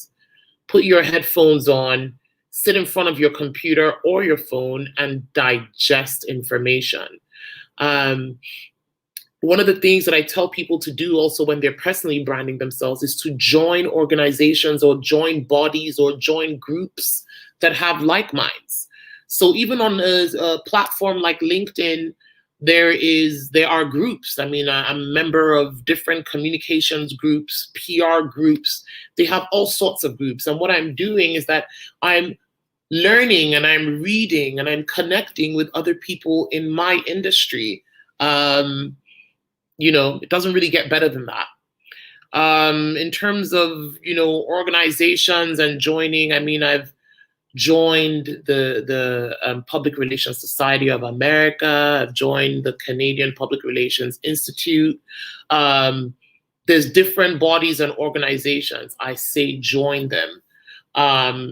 put your headphones on, sit in front of your computer or your phone and digest information. One of the things that I tell people to do also when they're personally branding themselves is to join organizations or join bodies or join groups that have like minds. So even on a platform like LinkedIn, there are groups. I mean, I'm a member of different communications groups, PR groups. They have all sorts of groups. And what I'm doing is that I'm learning and I'm reading and I'm connecting with other people in my industry. You know, it doesn't really get better than that. In terms of, you know, organizations and joining, I mean, I've joined the Public Relations Society of America. I've joined the Canadian Public Relations Institute. There's different bodies and organizations. I say join them.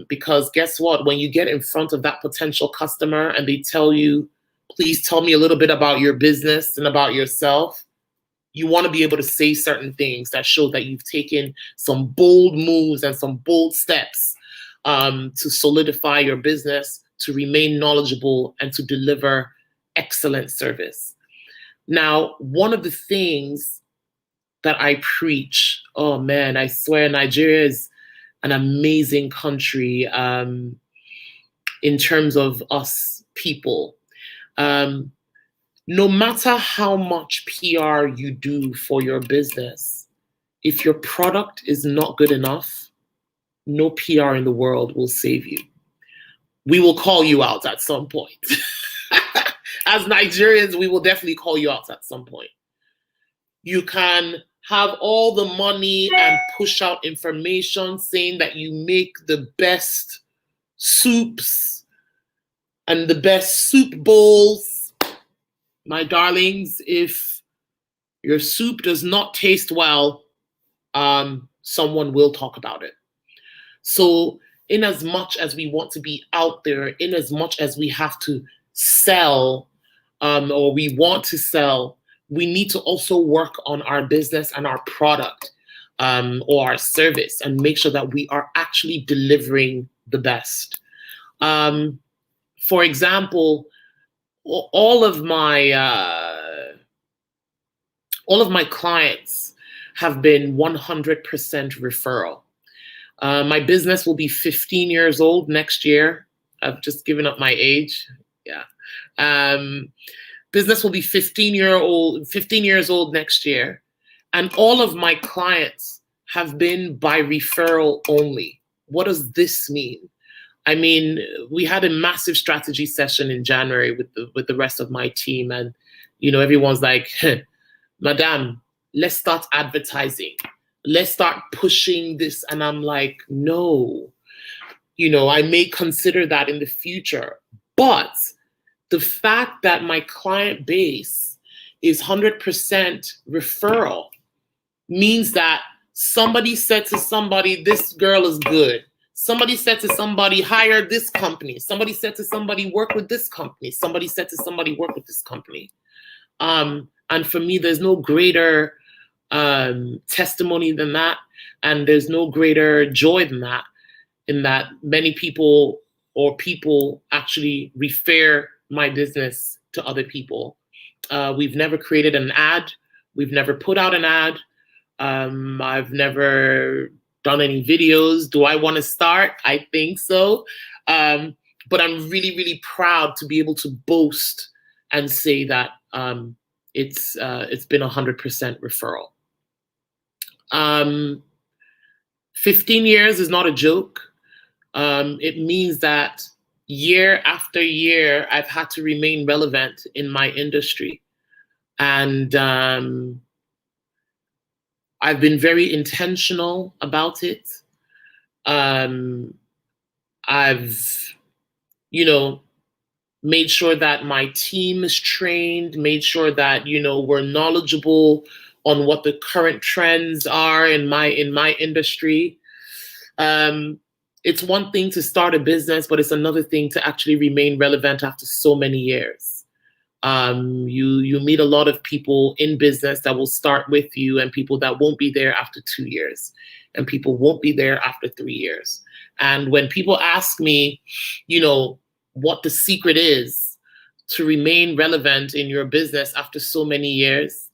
Because guess what? When you get in front of that potential customer and they tell you, please tell me a little bit about your business and about yourself, you want to be able to say certain things that show that you've taken some bold moves and some bold steps to solidify your business, to remain knowledgeable, and to deliver excellent service. Now, one of the things that I preach, oh man, I swear Nigeria is an amazing country in terms of us people. No matter how much PR you do for your business, if your product is not good enough, no PR in the world will save you. We will call you out at some point. As Nigerians, we will definitely call you out at some point. You can have all the money and push out information saying that you make the best soups and the best soup bowls. My darlings, if your soup does not taste well, someone will talk about it. So in as much as we want to be out there, in as much as we have to sell or we want to sell, we need to also work on our business and our product or our service and make sure that we are actually delivering the best. For example, all of my all of my clients have been 100% referral. My business will be 15 years old next year. I've just given up my age. Yeah. Business will be 15 years old next year. And all of my clients have been by referral only. What does this mean? I mean, we had a massive strategy session in January with the rest of my team. And, everyone's like, Madame, let's start advertising. Let's start pushing this. And I'm like, no, I may consider that in the future. But the fact that my client base is 100% referral means that somebody said to somebody, this girl is good. Somebody said to somebody, hire this company. Somebody said to somebody, work with this company. Somebody said to somebody, work with this company. And for me, there's no greater testimony than that. And there's no greater joy than that, in that many people actually refer my business to other people. We've never created an ad. We've never put out an ad. I've never done any videos. Do I want to start? I think so. But I'm really, really proud to be able to boast and say that it's been 100% referral. 15 years is not a joke. It means that year after year, I've had to remain relevant in my industry. And I've been very intentional about it. I've, made sure that my team is trained, made sure that, we're knowledgeable on what the current trends are in my industry. It's one thing to start a business, but it's another thing to actually remain relevant after so many years. You meet a lot of people in business that will start with you, and people that won't be there after 2 years, and people won't be there after 3 years. And when people ask me, what the secret is to remain relevant in your business after so many years,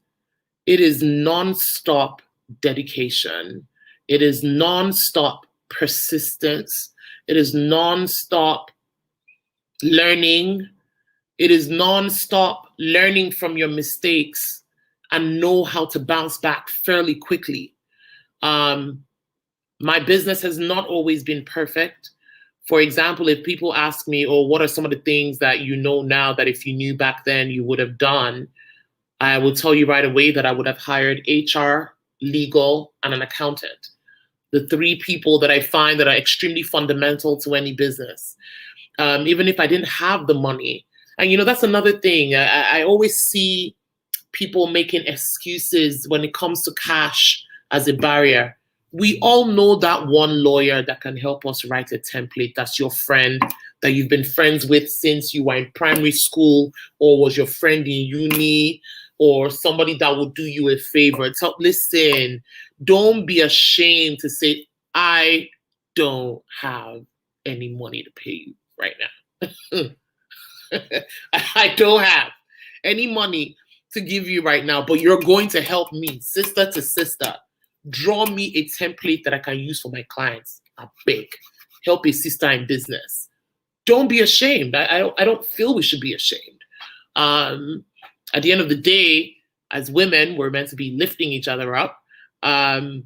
it is nonstop dedication. It is nonstop persistence. It is nonstop learning. It is nonstop learning from your mistakes and know how to bounce back fairly quickly. My business has not always been perfect. For example, if people ask me, what are some of the things that you know now that if you knew back then you would have done, I will tell you right away that I would have hired HR, legal, and an accountant. The 3 people that I find that are extremely fundamental to any business. Even if I didn't have the money. And that's another thing. I always see people making excuses when it comes to cash as a barrier. We all know that one lawyer that can help us write a template. That's your friend that you've been friends with since you were in primary school, or was your friend in uni, or somebody that will do you a favor. Listen, don't be ashamed to say, I don't have any money to pay you right now. I don't have any money to give you right now, but you're going to help me, sister to sister. Draw me a template that I can use for my clients. I beg. Help a sister in business. Don't be ashamed. I don't feel we should be ashamed. At the end of the day, as women, we're meant to be lifting each other up. I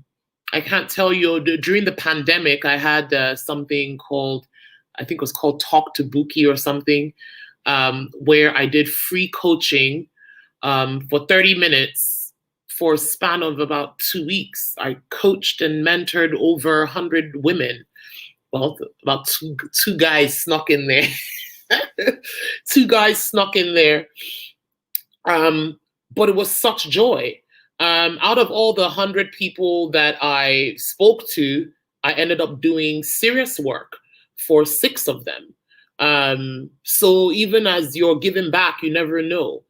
can't tell you, during the pandemic, I had something called, I think it was called Talk to Buki or something, where I did free coaching for 30 minutes for a span of about 2 weeks. I coached and mentored over 100 women. Well, about two guys snuck in there. 2 guys snuck in there. But it was such joy. Out of all the 100 people that I spoke to, I ended up doing serious work for 6 of them. So even as you're giving back, you never know.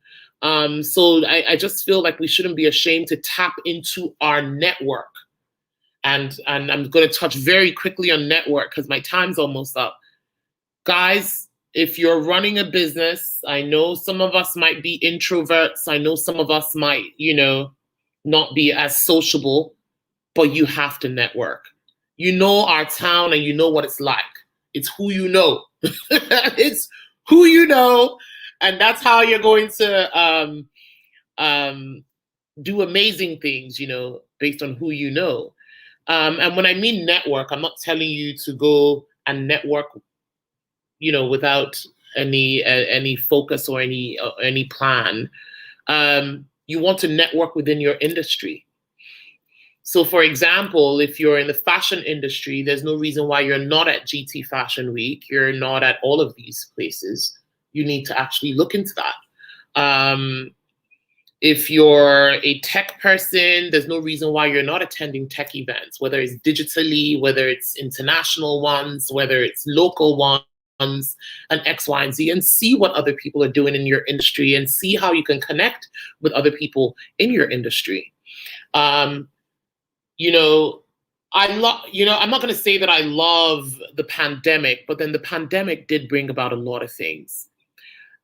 So I just feel like we shouldn't be ashamed to tap into our network. And I'm going to touch very quickly on network because my time's almost up. Guys, if you're running a business, I know some of us might be introverts. I know some of us might, not be as sociable, but you have to network. You know our town and you know what it's like. It's who you know. It's who you know, and that's how you're going to do amazing things, you know, based on who you know. And when I mean network, I'm not telling you to go and network, you know, without any focus or any plan. You want to network within your industry. So, for example, if you're in the fashion industry, there's no reason why you're not at GT Fashion Week. You're not at all of these places. You need to actually look into that. If you're a tech person, there's no reason why you're not attending tech events, whether it's digitally, whether it's international ones, whether it's local ones, and X, Y, and Z, and see what other people are doing in your industry and see how you can connect with other people in your industry. You know, I'm not going to say that I love the pandemic, but then the pandemic did bring about a lot of things.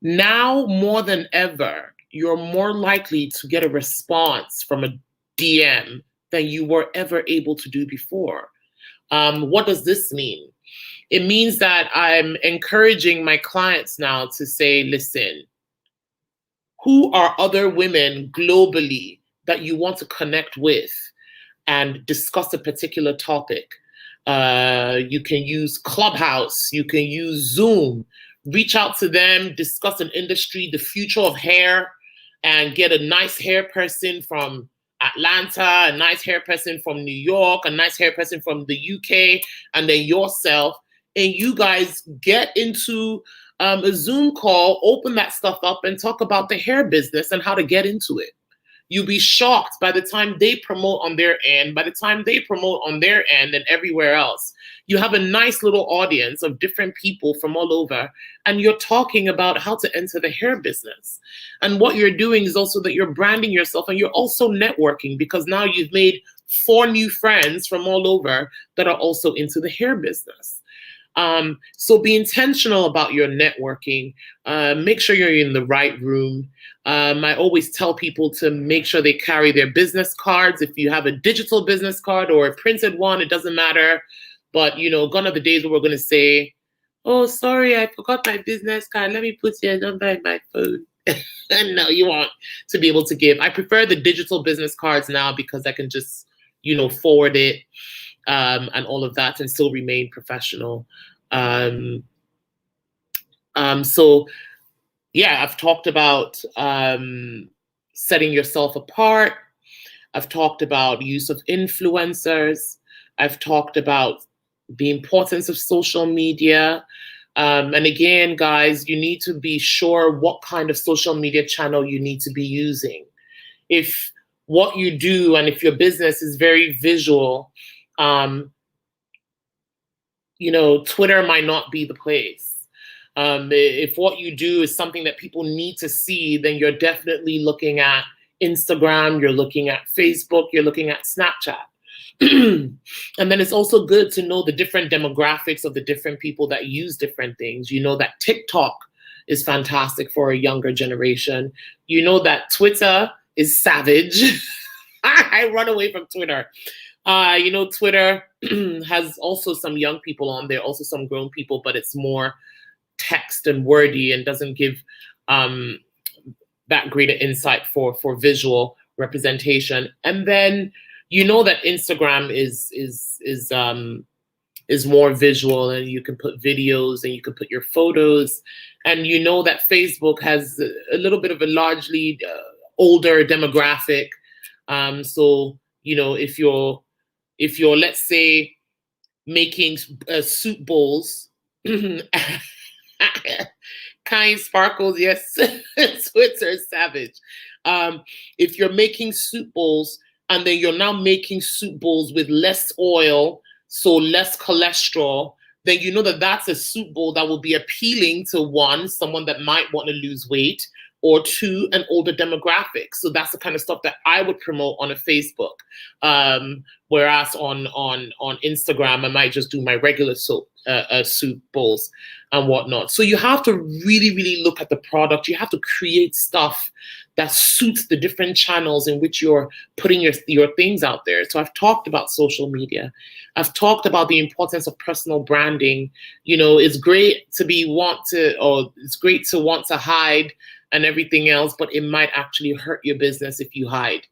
Now, more than ever, you're more likely to get a response from a DM than you were ever able to do before. What does this mean? It means that I'm encouraging my clients now to say, listen, who are other women globally that you want to connect with and discuss a particular topic? You can use Clubhouse, you can use Zoom, reach out to them, discuss an industry, the future of hair, and get a nice hair person from Atlanta, a nice hair person from New York, a nice hair person from the UK, and then yourself. And you guys get into a Zoom call, open that stuff up and talk about the hair business and how to get into it. You'll be shocked by the time they promote on their end, by the time they promote on their end and everywhere else. You have a nice little audience of different people from all over, and you're talking about how to enter the hair business. And what you're doing is also that you're branding yourself and you're also networking, because now you've made 4 new friends from all over that are also into the hair business. So be intentional about your networking. Make sure you're in the right room. I always tell people to make sure they carry their business cards. If you have a digital business card or a printed one, it doesn't matter. But, you know, gone are the days where we're going to say, oh, sorry, I forgot my business card. Let me put your number in my phone. And no, you want to be able to give. I prefer the digital business cards now because I can just, you know, forward it and all of that and still remain professional. So, yeah, I've talked about setting yourself apart. I've talked about use of influencers. I've talked about the importance of social media. And again, guys, you need to be sure what kind of social media channel you need to be using. If what you do and if your business is very visual, you know, Twitter might not be the place. If what you do is something that people need to see, then you're definitely looking at Instagram, you're looking at Facebook, you're looking at Snapchat. And then it's also good to know the different demographics of the different people that use different things. You know that TikTok is fantastic for a younger generation. You know that Twitter is savage. I run away from Twitter. You know, Twitter has also some young people on there, also some grown people, but it's more text and wordy and doesn't give that greater insight for visual representation. And then you know that Instagram is more visual, and you can put videos and you can put your photos. And you know that Facebook has a little bit of a largely older demographic. So you know, if you're let's say making soup bowls, Kind Sparkles, yes, Twitter is savage. If you're making soup bowls and then you're now making soup bowls with less oil, so less cholesterol, then you know that that's a soup bowl that will be appealing to someone that might want to lose weight, or to an older demographic. So that's the kind of stuff that I would promote on a Facebook. Whereas on Instagram, I might just do my regular soup bowls and whatnot. So you have to really, really look at the product. You have to create stuff that suits the different channels in which you're putting your things out there. So I've talked about social media. I've talked about the importance of personal branding. You know, it's great to want to hide and everything else, but it might actually hurt your business if you hide.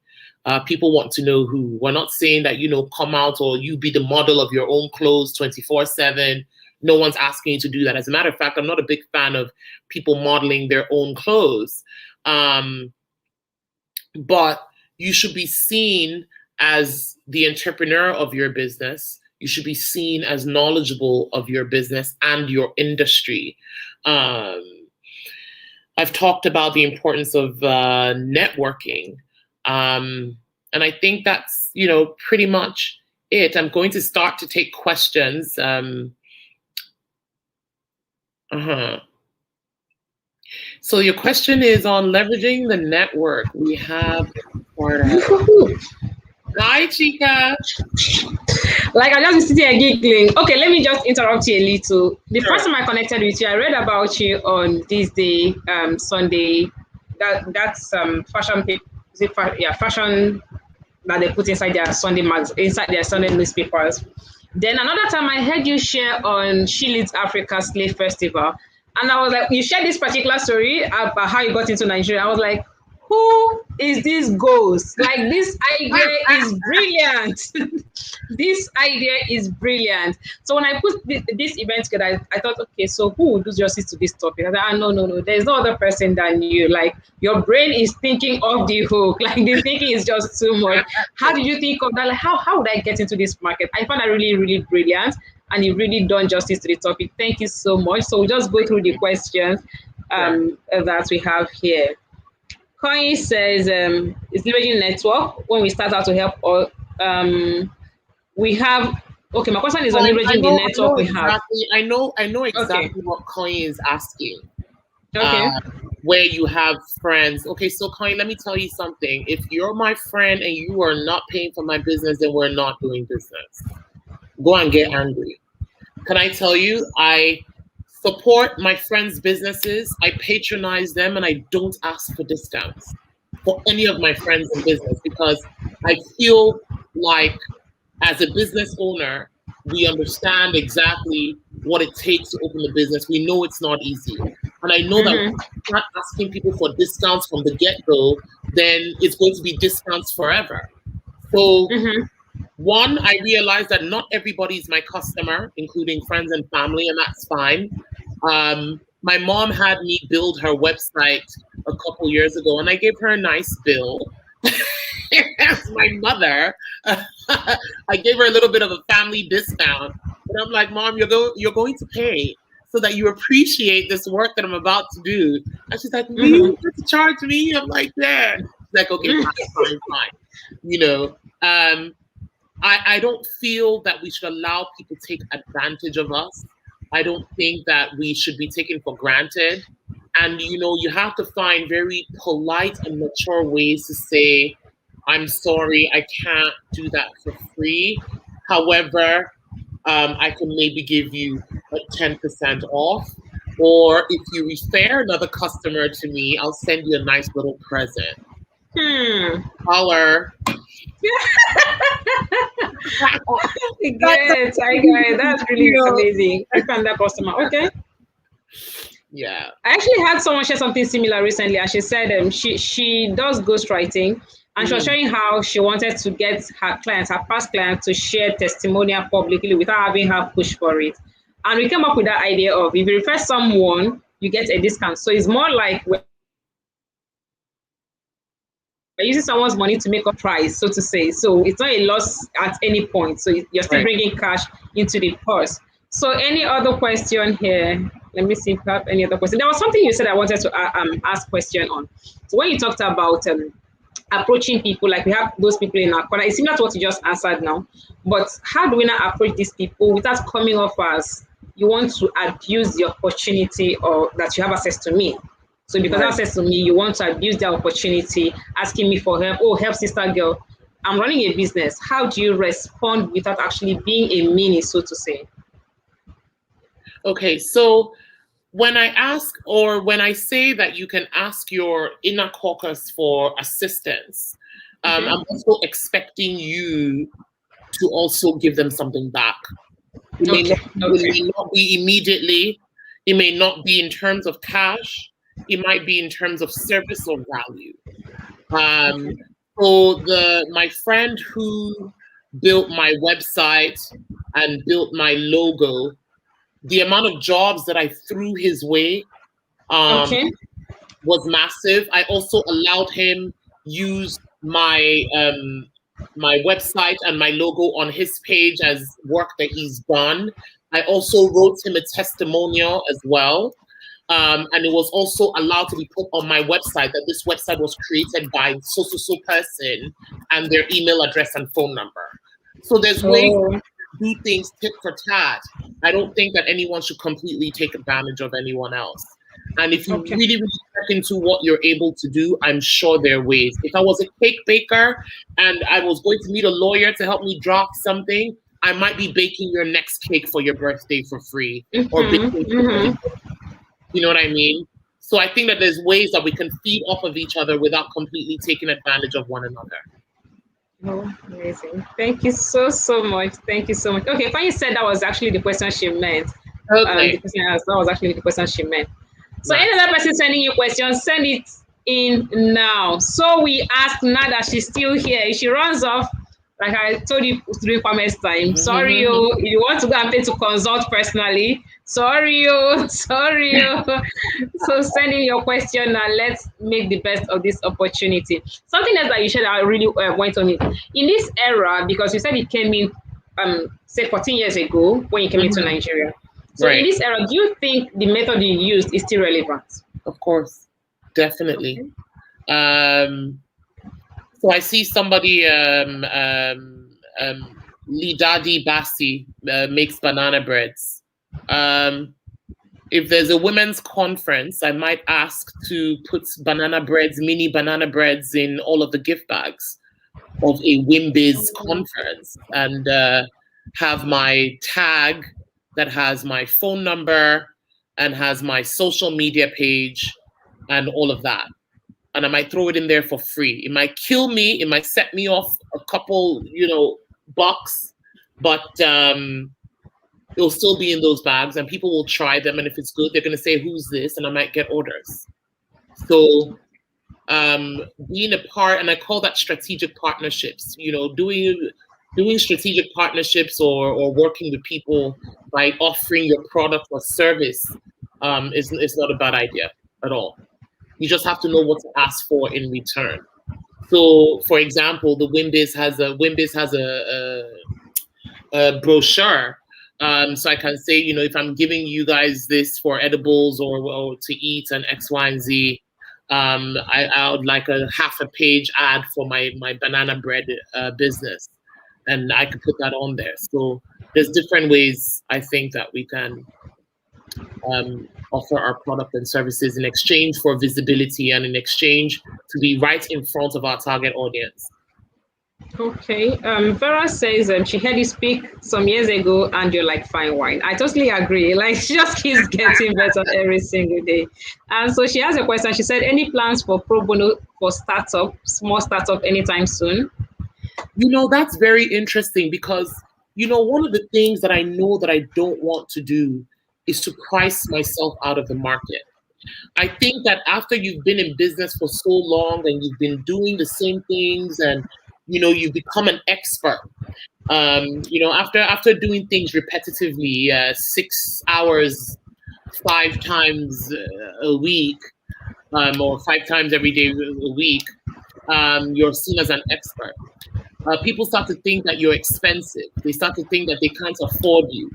People want to know who. We're not saying that, you know, come out or you be the model of your own clothes 24/7. No one's asking you to do that. As a matter of fact, I'm not a big fan of people modeling their own clothes. But you should be seen as the entrepreneur of your business. You should be seen as knowledgeable of your business and your industry. I've talked about the importance of networking. And I think that's, you know, pretty much it. I'm going to start to take questions. So your question is on leveraging the network. We have Hi, Chica. Like, I just sitting here giggling. Okay, let me just interrupt you a little. The first time I connected with you, I read about you on this day, Sunday. That's fashion paper. Fashion that they put inside their Sunday inside their Sunday newspapers. Then another time I heard you share on She Leads Africa Slave Festival. And I was like, you shared this particular story about how you got into Nigeria. I was like, who is this ghost? Like, this idea is brilliant. This idea is brilliant. So when I put this event together, I thought, okay, so who would do justice to this topic? I thought, no, there's no other person than you. Like, your brain is thinking off the hook. Like, the thinking is just too much. How did you think of that? Like, how would I get into this market? I found that really, really brilliant. And you've really done justice to the topic. Thank you so much. So we'll just go through the questions that we have here. Coin says, it's leveraging network. When we start out to help all, we have, okay, my question is on leveraging the network we have. I know exactly what Coin is asking. Okay. Where you have friends. Okay, so Coin, let me tell you something. If you're my friend and you are not paying for my business, then we're not doing business. Go and get angry. Can I tell you, I support my friends' businesses, I patronize them, and I don't ask for discounts for any of my friends in business, because I feel like as a business owner, we understand exactly what it takes to open the business. We know it's not easy. And I know that if we're not asking people for discounts from the get-go, then it's going to be discounts forever. So one, I realized that not everybody is my customer, including friends and family, and that's fine. My mom had me build her website a couple years ago, and I gave her a nice bill. As my mother, I gave her a little bit of a family discount. But I'm like, Mom, you're going to pay so that you appreciate this work that I'm about to do. And she's like, you want to charge me? I'm like, yeah. She's like, okay, fine. You know, I don't feel that we should allow people to take advantage of us. I don't think that we should be taken for granted. And, you know, you have to find very polite and mature ways to say, I'm sorry, I can't do that for free. However, I can maybe give you like 10% off. Or if you refer another customer to me, I'll send you a nice little present. Holler. I get it. That's really amazing. I found that customer. Okay. Yeah. I actually had someone share something similar recently, and she said she does ghostwriting, and she was sharing how she wanted to get her clients, her past clients, to share testimonial publicly without having her push for it. And we came up with that idea of, if you refer someone, you get a discount. So it's more like we're using someone's money to make a price, so to say. So it's not a loss at any point. So you're still bringing cash into the purse. So any other question here? Let me see if I have any other question. There was something you said I wanted to ask question on. So when you talked about approaching people, like we have those people in our corner, it's similar to what you just answered now. But how do we now approach these people without coming off as you want to abuse the opportunity or that you have access to me? So because Right. that says to me, you want to abuse the opportunity, asking me for help. Oh, help, sister girl. I'm running a business. How do you respond without actually being a meanie, so to say? Okay, so when I ask, or when I say that you can ask your inner caucus for assistance, Okay. I'm also expecting you to also give them something back. It may, Okay. it may not be immediately. It may not be in terms of cash. It might be in terms of service or value. So my friend who built my website and built my logo, the amount of jobs that I threw his way Okay. was massive. I also allowed him use my my website and my logo on his page as work that he's done. I also wrote him a testimonial as well. And it was also allowed to be put on my website that this website was created by so person and their email address and phone number. So there's ways to do things tit for tat. I don't think that anyone should completely take advantage of anyone else. And if you really check into what you're able to do, I'm sure there are ways. If I was a cake baker and I was going to meet a lawyer to help me draft something, I might be baking your next cake for your birthday for free, or baking. You know what I mean? So I think that there's ways that we can feed off of each other without completely taking advantage of one another. Oh, amazing. Thank you so much. Thank you so much. Okay, Fanny said that was actually the question she meant. Okay. The question asked, that was actually the question she meant. So Right. any other person sending you questions, send it in now. So we ask now that she's still here. If she runs off, like I told you during Kwame's time, sorry, you. If you want to go and pay to consult personally, sorry, you. Sorry, you. So send in your question now. Let's make the best of this opportunity. Something else that you shared, I really went on it. In this era, because you said it came in, say 14 years ago when you came into Nigeria. So in this era, do you think the method you used is still relevant? Of course, definitely. So I see somebody, Lidadi Basi makes banana breads. If there's a women's conference, I might ask to put mini banana breads in all of the gift bags of a WIMBIZ conference, and have my tag that has my phone number and has my social media page and all of that. And I might throw it in there for free. It might kill me. It might set me off a couple, bucks, but it'll still be in those bags and people will try them. And if it's good, they're going to say, who's this? And I might get orders. So being a part, and I call that strategic partnerships, doing strategic partnerships or working with people by offering your product or service is not a bad idea at all. You just have to know what to ask for in return. So, for example, the WIMBIZ has a brochure. So I can say, if I'm giving you guys this for edibles or to eat and X, Y, and Z, I would like a half a page ad for my banana bread business. And I could put that on there. So there's different ways I think that we can offer our product and services in exchange for visibility and in exchange to be right in front of our target audience. Okay. Vera says she heard you speak some years ago and you're like fine wine. I totally agree. Like she just keeps getting better every single day. And so she has a question. She said, any plans for pro bono for small startup anytime soon? That's very interesting because, one of the things that I know that I don't want to do is to price myself out of the market. I think that after you've been in business for so long and you've been doing the same things and, you've become an expert, after doing things repetitively, 6 hours, 5 times a week, or 5 times every day a week, you're seen as an expert. People start to think that you're expensive. They start to think that they can't afford you.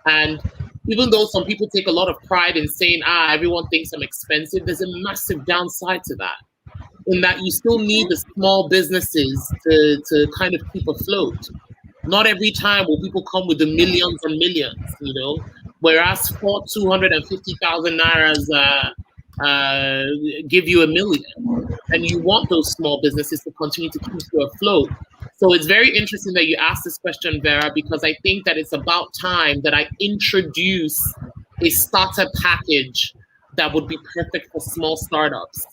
And even though some people take a lot of pride in saying, everyone thinks I'm expensive, there's a massive downside to that, in that you still need the small businesses to kind of keep afloat. Not every time will people come with the millions and millions, whereas for 250,000 nairas give you $1 million, and you want those small businesses to continue to keep you afloat. So it's very interesting that you asked this question, Vera, because I think that it's about time that I introduce a starter package that would be perfect for small startups.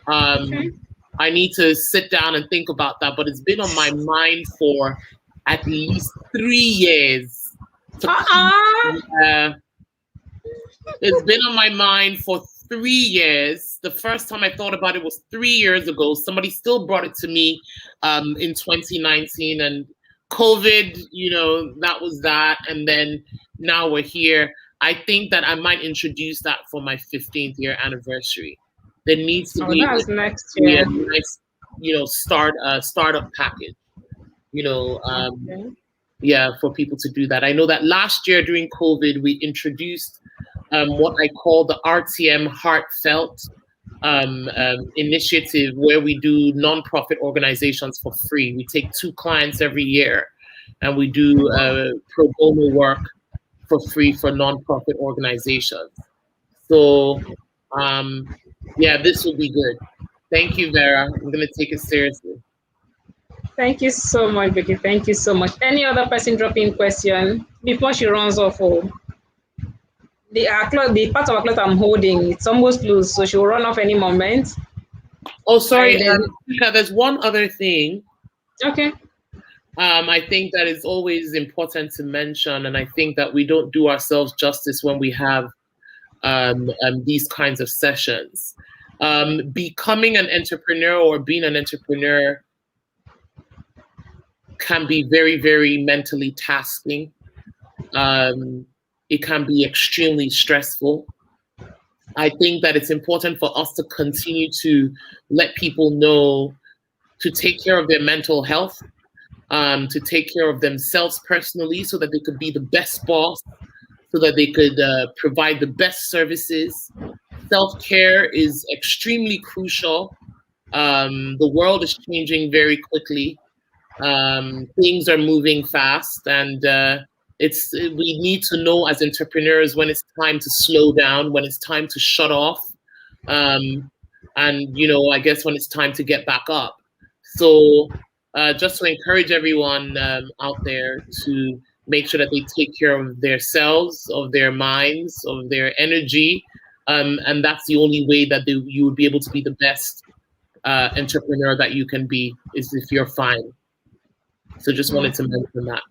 I need to sit down and think about that, but it's been on my mind for at least 3 years. It's been on my mind for 3 years. The first time I thought about it was 3 years ago. Somebody still brought it to me in 2019, and COVID, that was that. And then now we're here. I think that I might introduce that for my 15th year anniversary. There needs to be next year. a nice, startup package, for people to do that. I know that last year during COVID, we introduced what I call the RTM Heartfelt initiative, where we do nonprofit organizations for free. We take 2 clients every year, and we do pro bono work for free for nonprofit organizations. So, this will be good. Thank you, Vera. I'm going to take it seriously. Thank you so much, Vicky. Thank you so much. Any other person drop in question before she runs off? The part of our cloth I'm holding, it's almost loose, so she will run off any moment. Oh, sorry. There's one other thing. Okay. I think that is always important to mention, and I think that we don't do ourselves justice when we have these kinds of sessions. Becoming an entrepreneur or being an entrepreneur can be very, very mentally tasking. It can be extremely stressful. I think that it's important for us to continue to let people know to take care of their mental health, to take care of themselves personally, so that they could be the best boss, so that they could provide the best services. Self-care is extremely crucial. The world is changing very quickly. Things are moving fast, and we need to know as entrepreneurs when it's time to slow down, when it's time to shut off, and I guess when it's time to get back up. So just to encourage everyone out there to make sure that they take care of themselves, of their minds, of their energy, and that's the only way that you would be able to be the best entrepreneur that you can be, is if you're fine. So just wanted to mention that.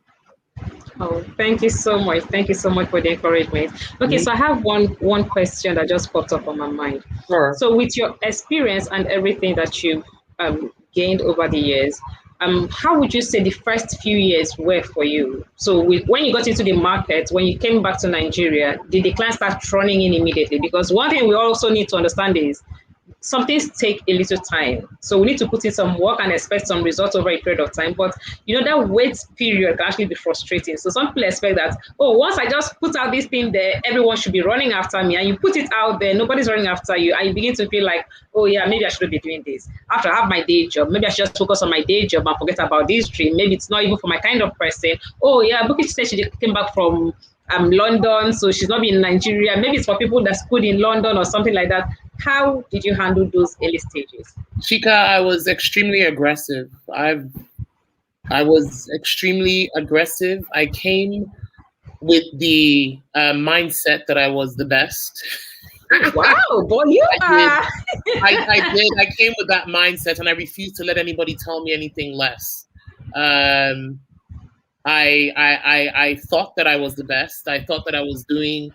Oh, thank you so much. Thank you so much for the encouragement. Okay, so I have one question that just popped up on my mind. Sure. So with your experience and everything that you've gained over the years, how would you say the first few years were for you? So when you got into the market, when you came back to Nigeria, did the clients start running in immediately? Because one thing we also need to understand is some things take a little time. So we need to put in some work and expect some results over a period of time. But that wait period can actually be frustrating. So some people expect that, once I just put out this thing there, everyone should be running after me. And you put it out there, nobody's running after you. And you begin to feel like, maybe I shouldn't be doing this. After I have my day job, maybe I should just focus on my day job and forget about this dream. Maybe it's not even for my kind of person. Buki said she came back from London, so she's not been in Nigeria. Maybe it's for people that schooled in London or something like that. How did you handle those early stages? Chika, I was extremely aggressive. I was extremely aggressive. I came with the mindset that I was the best. Wow, boy, you are. I did. I came with that mindset, and I refused to let anybody tell me anything less. I thought that I was the best. I thought that I was doing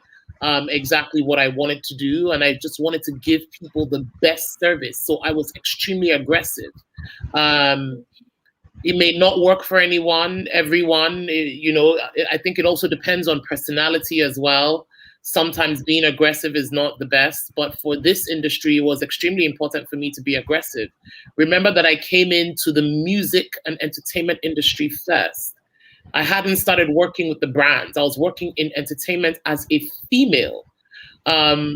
exactly what I wanted to do, and I just wanted to give people the best service. So I was extremely aggressive. It may not work for everyone. I think it also depends on personality as well. Sometimes being aggressive is not the best, but for this industry, it was extremely important for me to be aggressive. Remember that I came into the music and entertainment industry first. I hadn't started working with the brands. I was working in entertainment as a female,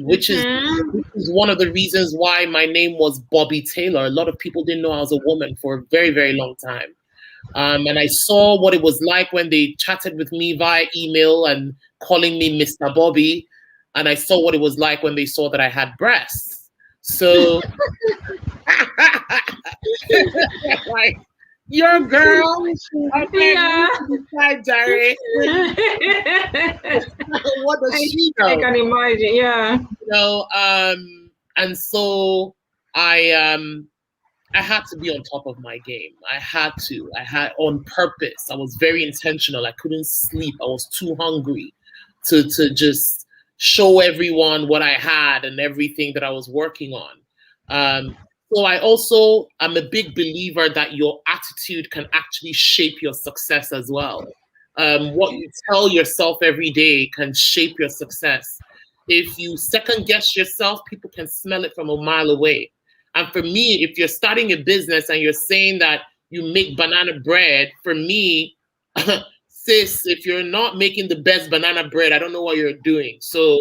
which is one of the reasons why my name was Bobby Taylor. A lot of people didn't know I was a woman for a very, very long time. And I saw what it was like when they chatted with me via email and calling me Mr. Bobby. And I saw what it was like when they saw that I had breasts. So, like, your girl, okay, Yeah. Jerry. What does she know? I can imagine, yeah. You know, and so I had to be on top of my game. I had on purpose. I was very intentional. I couldn't sleep. I was too hungry to just show everyone what I had and everything that I was working on. So I also am a big believer that your attitude can actually shape your success as well. What you tell yourself every day can shape your success. If you second guess yourself, people can smell it from a mile away. And for me, if you're starting a business and you're saying that you make banana bread, for me, sis, if you're not making the best banana bread, I don't know what you're doing. So,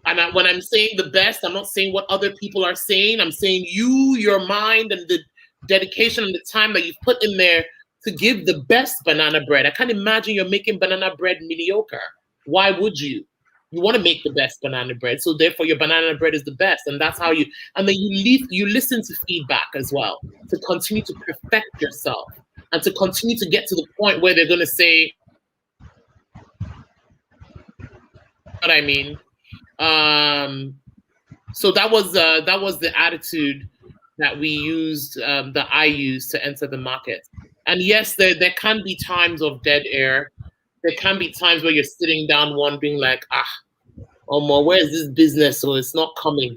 when I'm saying the best, I'm not saying what other people are saying. I'm saying you, your mind, and the dedication and the time that you've put in there to give the best banana bread. I can't imagine you're making banana bread mediocre. Why would you? You want to make the best banana bread, so therefore your banana bread is the best, and that's how you. And then you listen to feedback as well to continue to perfect yourself and to continue to get to the point where they're going to say, what I mean. So that was the attitude that we used, that I used to enter the market. And yes, there can be times of dead air. There can be times where you're sitting down wondering like, where is this business? So it's not coming.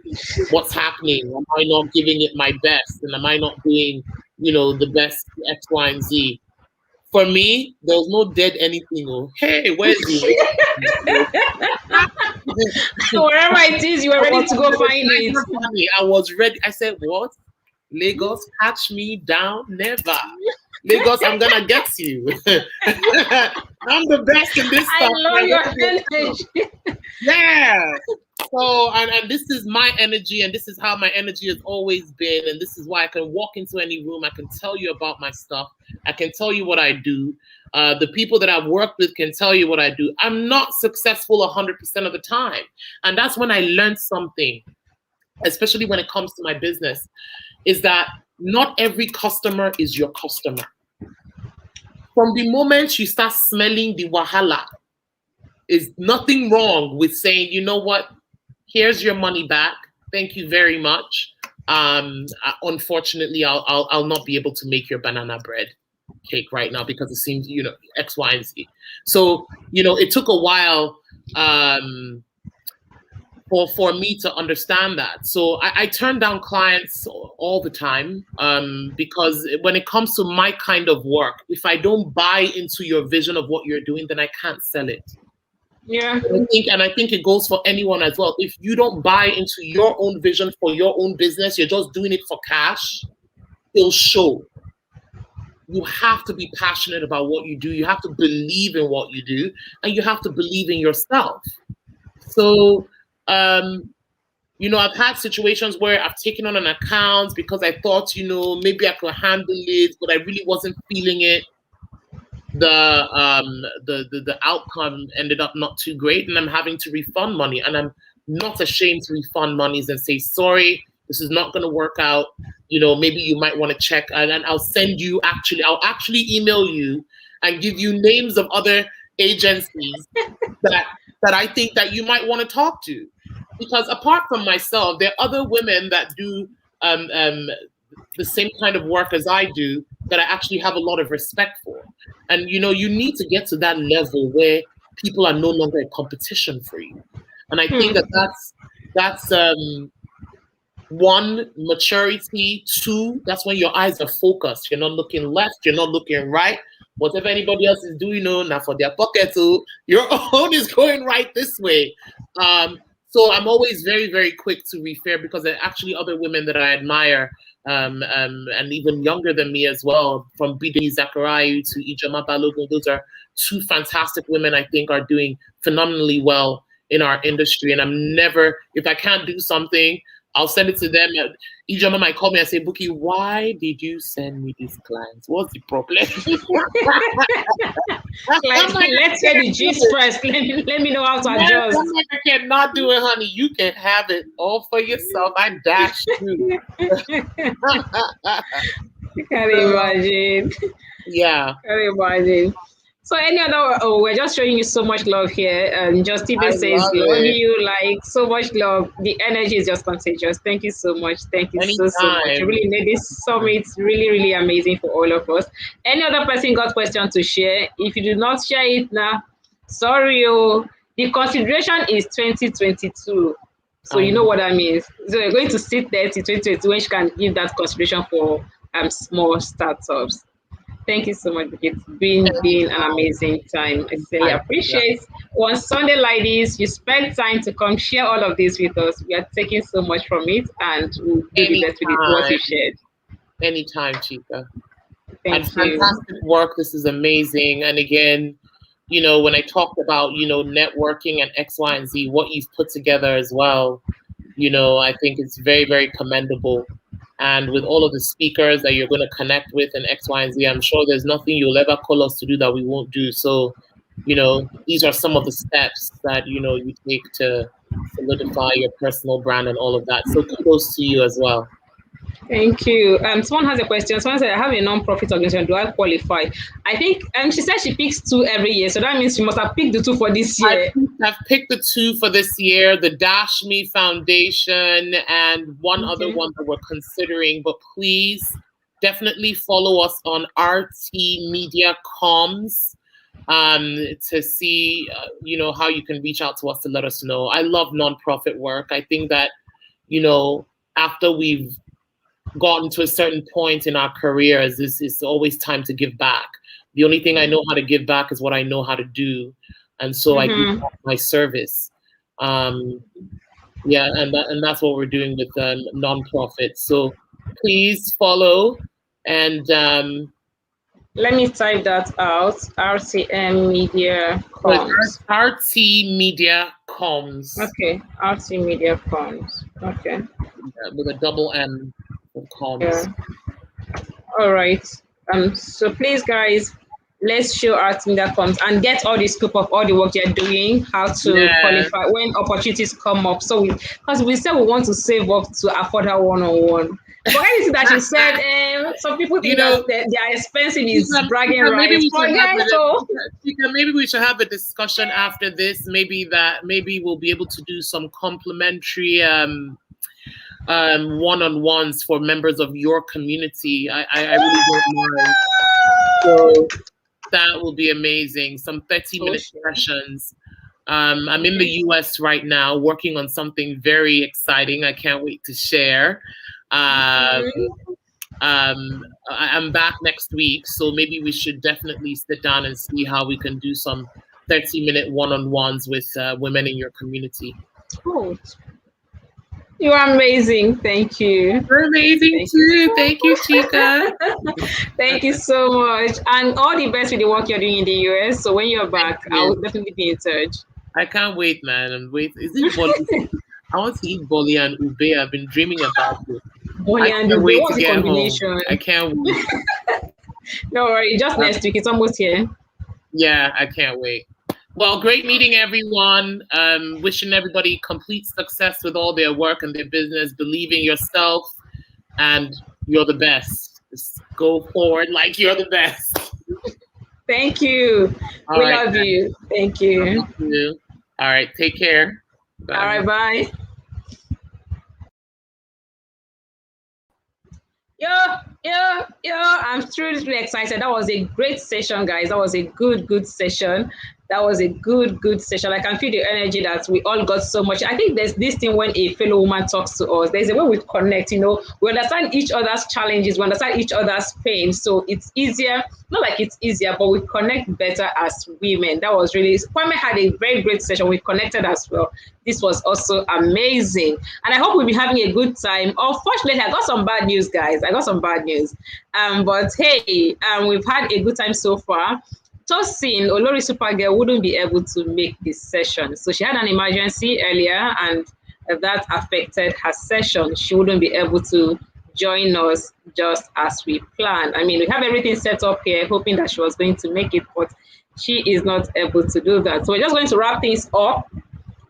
What's happening? Am I not giving it my best? And am I not doing, the best X, Y, and Z? For me, there was no dead anything. Oh, hey, where's the So wherever it is, you are ready to go find it. I was ready. I said, what? Lagos, catch me down? Never. Lagos, I'm gonna get you. I'm the best in this stuff. I love your energy. Yeah. So, and this is my energy, and this is how my energy has always been, and this is why I can walk into any room. I can tell you about my stuff. I can tell you what I do. The people that I've worked with can tell you what I do. I'm not successful 100% of the time, and that's when I learned something, especially when it comes to my business, is that not every customer is your customer. From the moment you start smelling the wahala, is nothing wrong with saying, you know what, here's your money back. Thank you very much. Unfortunately, I'll not be able to make your banana bread cake right now because it seems, X, Y, and Z. So, it took a while for me to understand that. So I turn down clients all the time because when it comes to my kind of work, if I don't buy into your vision of what you're doing, then I can't sell it. Yeah. I think it goes for anyone as well. If you don't buy into your own vision for your own business, you're just doing it for cash, it'll show. You have to be passionate about what you do. You have to believe in what you do, and you have to believe in yourself. So, I've had situations where I've taken on an account because I thought, maybe I could handle it, but I really wasn't feeling it. The outcome ended up not too great, and I'm having to refund money, and I'm not ashamed to refund monies and say, sorry, this is not going to work out. Maybe you might want to check, and I'll send you I'll actually email you and give you names of other agencies that I think that you might want to talk to. Because apart from myself, there are other women that do the same kind of work as I do that I actually have a lot of respect for. And, you need to get to that level where people are no longer a competition for you. And I think that's one, maturity. Two, that's when your eyes are focused. You're not looking left, you're not looking right. Whatever anybody else is doing, now for their pocket, so your own is going right this way. So I'm always very, very quick to refer because there are actually other women that I admire, and even younger than me as well, from Bidemi Zachariah to Ijoma Balogun. Those are two fantastic women I think are doing phenomenally well in our industry. And I'm never, if I can't do something, I'll send it to them. Ijoma might call me and say, Buki, why did you send me these clients? What's the problem? Let's get the gist first. Let me know how to adjust. I cannot do it, honey. You can have it all for yourself. I dash you. Can imagine. Yeah. Can imagine. So any other, we're just showing you so much love here. And just Steven says, love you, like so much love. The energy is just contagious. Thank you so much. Thank you so much. You really made this summit really, really amazing for all of us. Any other person got question to share? If you do not share it now, sorry. The consideration is 2022. So you know what that means. So you're going to sit there till 2022 when you can give that consideration for small startups. Thank you so much. It's been an amazing time. I really appreciate on Sunday like this, you spend time to come share all of this with us. We are taking so much from it and we'll do the best with what you shared. Anytime, Chica. Thank you. Fantastic work. This is amazing. And again, you know, when I talked about, you know, networking and X, Y, and Z, what you've put together as well, you know, I think it's very, very commendable. And with all of the speakers that you're going to connect with in X, Y, and Z, I'm sure there's nothing you'll ever call us to do that we won't do. So, you know, these are some of the steps that, you know, you take to solidify your personal brand and all of that. So kudos to you as well. Thank you. Someone has a question. Someone said, I have a non-profit organization. Do I qualify? I think she said she picks 2 every year. So that means she must have picked the 2 for this year. I've picked the 2 for this year, the Dash Me Foundation and one other one that we're considering. But please definitely follow us on RT Media Comms to see, you know, how you can reach out to us to let us know. I love nonprofit work. I think that, you know, after we've gotten to a certain point in our careers, this is always time to give back. The only thing I know how to give back is what I know how to do, and so I give my service. And that's what we're doing with nonprofits. So please follow and let me type that out. RTM Media Comms. RT Media Comms. Okay, RT Media Comms. Okay. With a double M. Yeah. All right. So please, guys, let's show RT Media Comms and get all the scoop of all the work you're doing, how to qualify when opportunities come up. So because we said we want to save up to afford our one-on-one. But anything that you said, some people think that their expensive is bragging rights. Maybe we should have a discussion after this. Maybe we'll be able to do some complimentary one-on-ones for members of your community. I really don't mind. So that will be amazing. Some 30-minute sessions. I'm in the US right now working on something very exciting. I can't wait to share. I'm back next week, so maybe we should definitely sit down and see how we can do some 30-minute one-on-ones with women in your community. Oh. You are amazing. Thank you. You're amazing too. Thank you, Chica. Thank you so much. And all the best with the work you're doing in the US. So when you're back, I will definitely be in touch. I can't wait, man. Is it Bolly? I want to eat Bolly and Ube. I've been dreaming about it. Bolly and Ube, what's the combination? Home. I can't wait. No worry, just next week. It's almost here. Yeah, I can't wait. Well, great meeting everyone. Wishing everybody complete success with all their work and their business. Believe in yourself and you're the best. Just go forward like you're the best. Thank you. We love you. Thank you. Thank you. All right, take care. Bye. All right, bye. I'm truly excited. That was a great session, guys. That was a good session. That was a good session. I can feel the energy that we all got so much. I think there's this thing when a fellow woman talks to us, there's a way we connect, you know, we understand each other's challenges, we understand each other's pain. So it's easier, not like it's easier, but we connect better as women. That was really, Kwame had a very great session. We connected as well. This was also amazing. And I hope we'll be having a good time. Unfortunately, I got some bad news, guys. I got some bad news. But hey, we've had a good time so far. Tosin, Olori Supergirl, wouldn't be able to make this session. So she had an emergency earlier and that affected her session. She wouldn't be able to join us just as we planned. I mean, we have everything set up here, hoping that she was going to make it, but she is not able to do that. So we're just going to wrap things up.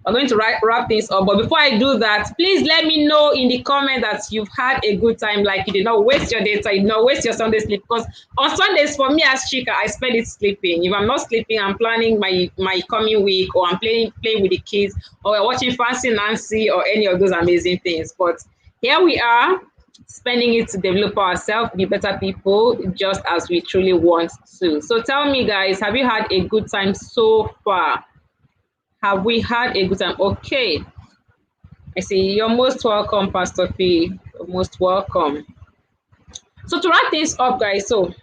I'm going to wrap things up, but before I do that, please let me know in the comment that you've had a good time, like you did not waste your data, you did not waste your Sunday sleep, because on Sundays, for me as Chika, I spend it sleeping. If I'm not sleeping, I'm planning my coming week, or I'm playing with the kids, or watching Fancy Nancy, or any of those amazing things. But here we are, spending it to develop ourselves, be better people, just as we truly want to. So tell me, guys, have you had a good time so far? Have we had a good time? Okay. I see. You're most welcome, Pastor P. You're most welcome. So to wrap things up, guys, so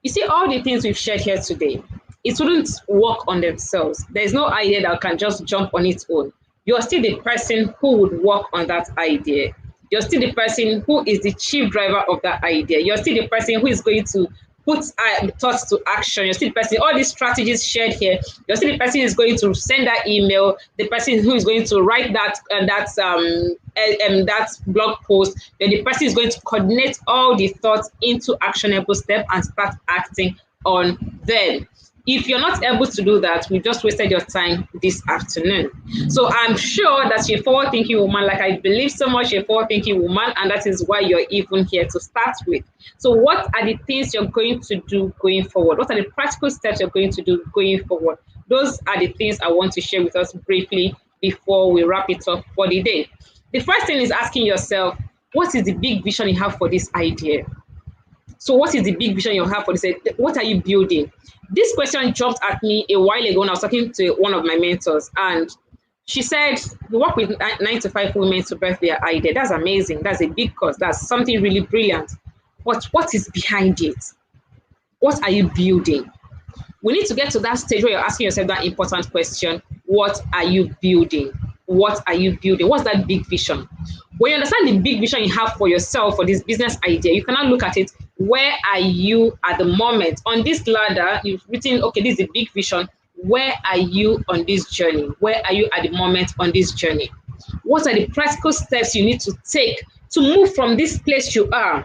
you see all the things we've shared here today, it wouldn't work on themselves. There's no idea that can just jump on its own. You're still the person who would work on that idea. You're still the person who is the chief driver of that idea. You're still the person who is going to put thoughts to action. You're still the person, all these strategies shared here, you're still the person who is going to send that email, the person who is going to write that blog post, then the person is going to coordinate all the thoughts into actionable steps and start acting on them. If you're not able to do that, we just wasted your time this afternoon. So I'm sure that you're a forward-thinking woman, like I believe so much you're a forward-thinking woman, and that is why you're even here to start with. So what are the things you're going to do going forward? What are the practical steps you're going to do going forward? Those are the things I want to share with us briefly before we wrap it up for the day. The first thing is asking yourself, what is the big vision you have for this idea? So what is the big vision you have for this? What are you building? This question jumped at me a while ago when I was talking to one of my mentors, and she said, we work with 9 to 5 women to birth their idea. That's amazing. That's a big cause. That's something really brilliant. But what is behind it? What are you building? We need to get to that stage where you're asking yourself that important question. What are you building? What are you building? What's that big vision? When you understand the big vision you have for yourself, for this business idea, you cannot look at it. Where are you at the moment? On this ladder, you've written, okay, this is the big vision. Where are you on this journey? Where are you at the moment on this journey? What are the practical steps you need to take to move from this place you are?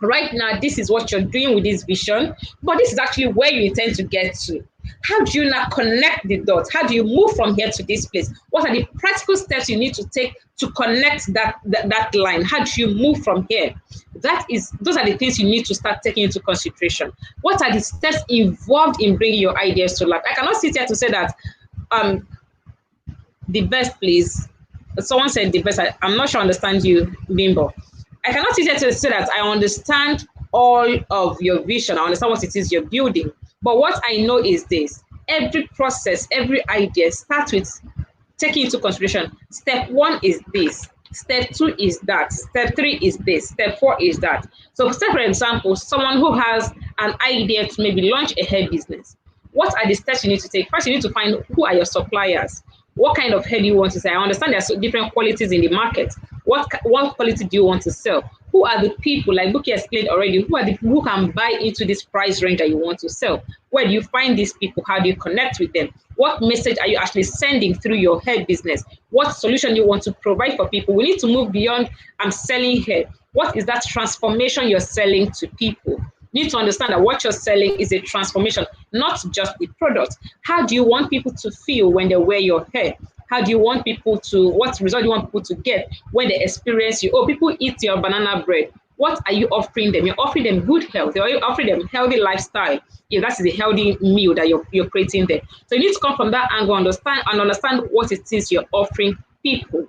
Right now, this is what you're doing with this vision, but this is actually where you intend to get to. How do you now connect the dots? How do you move from here to this place? What are the practical steps you need to take to connect that line? How do you move from here? Those are the things you need to start taking into consideration. What are the steps involved in bringing your ideas to life? I cannot sit here to say that the best, please. Someone said the best. I'm not sure I understand you, Bimbo. I cannot sit here to say that I understand all of your vision. I understand what it is you're building. But what I know is this: every process, every idea starts with taking into consideration. Step 1 is this. Step 2 is that. Step 3 is this. Step 4 is that. So, say for example, someone who has an idea to maybe launch a hair business. What are the steps you need to take? First, you need to find who are your suppliers. What kind of hair do you want to sell? I understand there's different qualities in the market. What quality do you want to sell? Who are the people, like Buki explained already, who are the people who can buy into this price range that you want to sell? Where do you find these people? How do you connect with them? What message are you actually sending through your hair business? What solution you want to provide for people? We need to move beyond I'm selling hair. What is that transformation you're selling to people? You need to understand that what you're selling is a transformation, not just the product. How do you want people to feel when they wear your hair? How do you want people to, what result do you want people to get when they experience you? Oh, people eat your banana bread. What are you offering them? You're offering them good health. You're offering them healthy lifestyle. If that's the healthy meal that you're creating there. So you need to come from that angle, understand what it is you're offering people.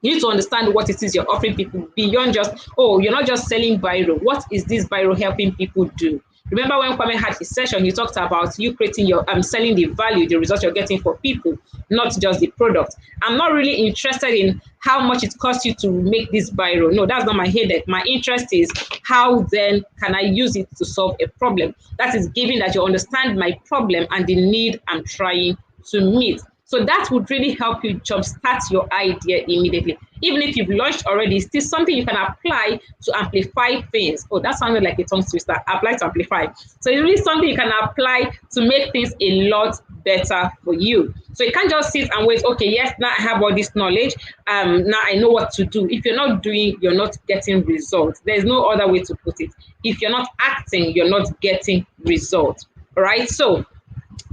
You need to understand what it is you're offering people beyond just, oh, you're not just selling Biro. What is this Biro helping people do? Remember when Kwame had his session, he talked about you creating your, selling the value, the results you're getting for people, not just the product. I'm not really interested in how much it costs you to make this Biro. No, that's not my headache. My interest is how then can I use it to solve a problem? That is given that you understand my problem and the need I'm trying to meet. So that would really help you jumpstart your idea immediately. Even if you've launched already, it's still something you can apply to amplify things. Oh, that sounded like a tongue twister. Apply to amplify. So it's really something you can apply to make things a lot better for you. So you can't just sit and wait, okay, yes, now I have all this knowledge, now I know what to do. If you're not doing, you're not getting results. There's no other way to put it. If you're not acting, you're not getting results. All right, so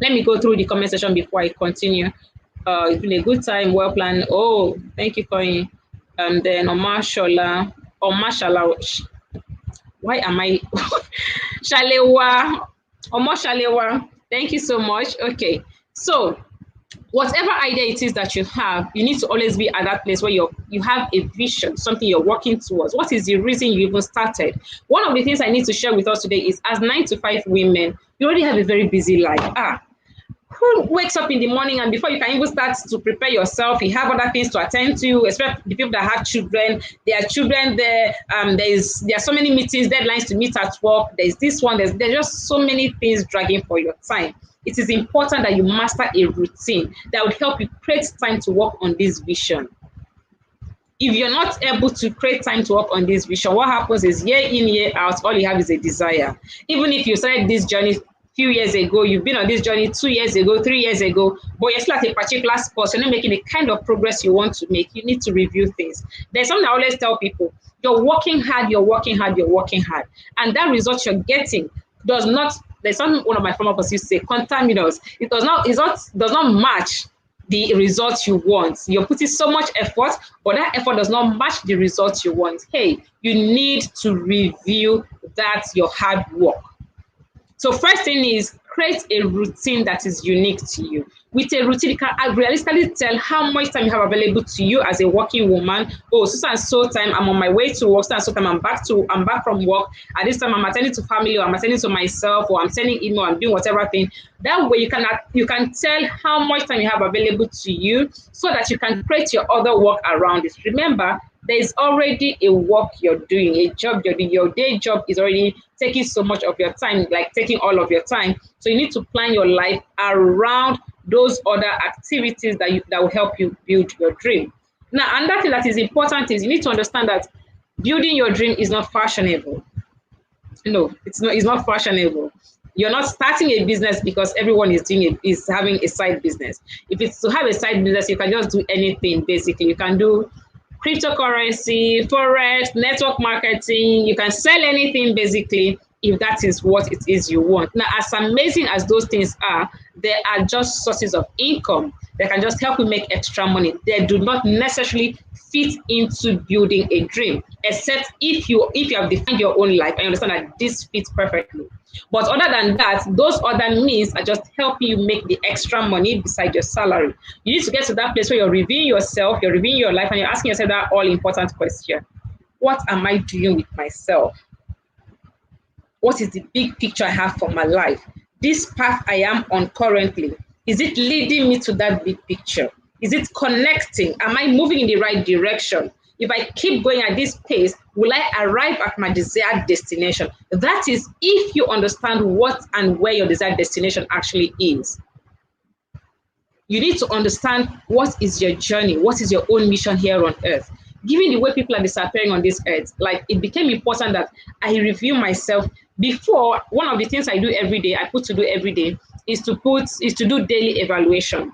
let me go through the comment section before I continue. It's been a good time, well planned. Oh, thank you, Koyin. And then Omashola, why am I Shalewa, Shalewa, thank you so much. Okay, so whatever idea it is that you have, you need to always be at that place where you have a vision, something you're working towards. What is the reason you even started? One of the things I need to share with us today is, as 9 to 5 women, you already have a very busy life. Who wakes up in the morning and before you can even start to prepare yourself, you have other things to attend to, especially the people that have children. There are children there. There are so many meetings, deadlines to meet at work. There's this one. There's just so many things dragging for your time. It is important that you master a routine that would help you create time to work on this vision. If you're not able to create time to work on this vision, what happens is year in, year out, all you have is a desire. Even if you started this journey few years ago, you've been on this journey 2 years ago, 3 years ago, but you're still at a particular spot, so you're not making the kind of progress you want to make. You need to review things. There's something I always tell people: you're working hard, you're working hard, you're working hard, and that result you're getting does not. There's something one of my former bosses used to say: contaminous. It does not match the results you want. You're putting so much effort, but that effort does not match the results you want. Hey, you need to review that your hard work. So first thing is, create a routine that is unique to you. With a routine, you can realistically tell how much time you have available to you as a working woman. Oh, so and so time I'm on my way to work, so and so time I'm back from work. At this time I'm attending to family, or I'm attending to myself, or I'm sending email, I'm doing whatever thing. That way you can tell how much time you have available to you, so that you can create your other work around it. Remember, there's already a work you're doing, a job you're doing. Your day job is already taking so much of your time, like taking all of your time. So you need to plan your life around those other activities that will help you build your dream. Now, another thing that is important is you need to understand that building your dream is not fashionable. No, it's not fashionable. You're not starting a business because everyone is having a side business. If it's to have a side business, you can just do anything. Basically, you can do cryptocurrency, forex, network marketing. You can sell anything basically, if that is what it is you want. Now, as amazing as those things are, they are just sources of income. They can just help you make extra money. They do not necessarily fit into building a dream, except if you have defined your own life and you understand that this fits perfectly. But other than that, those other means are just helping you make the extra money beside your salary. You need to get to that place where you're reviewing yourself, you're reviewing your life, and you're asking yourself that all-important question: what am I doing with myself? What is the big picture I have for my life? This path I am on currently, is it leading me to that big picture? Is it connecting? Am I moving in the right direction? If I keep going at this pace, will I arrive at my desired destination? That is if you understand what and where your desired destination actually is. You need to understand what is your journey, what is your own mission here on earth. Given the way people are disappearing on this earth, like, it became important that I review myself. Before, one of the things I do every day, is to do daily evaluation.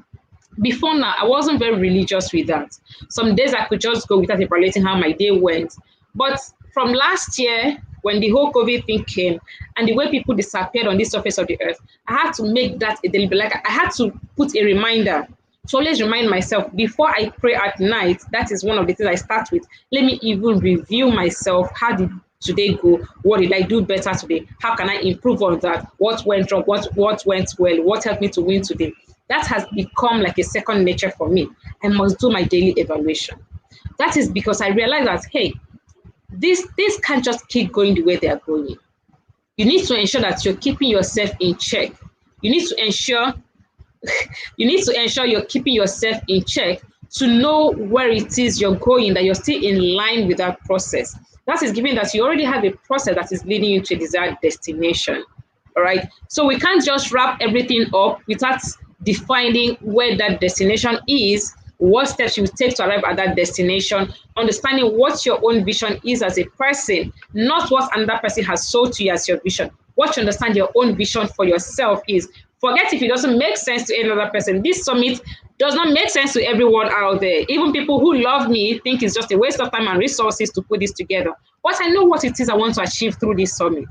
Before now, I wasn't very religious with that. Some days I could just go without evaluating how my day went. But from last year, when the whole COVID thing came and the way people disappeared on the surface of the earth, I had to make that a daily, like, I had to put a reminder to always remind myself before I pray at night. That is one of the things I start with. Let me even review myself. How did today go? What did I do better today? How can I improve on that? What went wrong? What went well? What helped me to win today? That has become like a second nature for me. I must do my daily evaluation. That is because I realized that, hey, these can't just keep going the way they are going. You need to ensure that you're keeping yourself in check. You need to ensure you're keeping yourself in check to know where it is you're going, that you're still in line with that process. That is given that you already have a process that is leading you to a desired destination. All right. So we can't just wrap everything up without defining where that destination is, what steps you take to arrive at that destination, understanding what your own vision is as a person, not what another person has sold to you as your vision. What you understand your own vision for yourself is. Forget if it doesn't make sense to any other person. This summit does not make sense to everyone out there. Even people who love me think it's just a waste of time and resources to put this together. But I know what it is I want to achieve through this summit.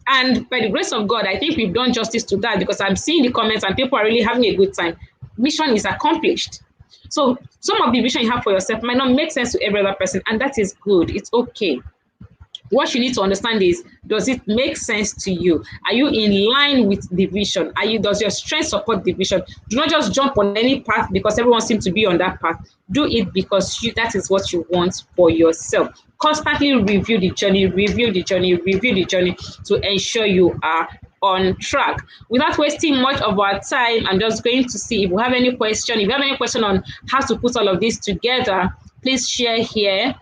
And by the grace of God, I think we've done justice to that, because I'm seeing the comments and people are really having a good time. Mission is accomplished. So some of the vision you have for yourself might not make sense to every other person, and that is good. It's okay. What you need to understand is, does it make sense to you? Are you in line with the vision? Does your strength support the vision? Do not just jump on any path because everyone seems to be on that path. Do it because that is what you want for yourself. Constantly review the journey to ensure you are on track. Without wasting much of our time, I'm just going to see if we have any question. If you have any question on how to put all of this together, please share here.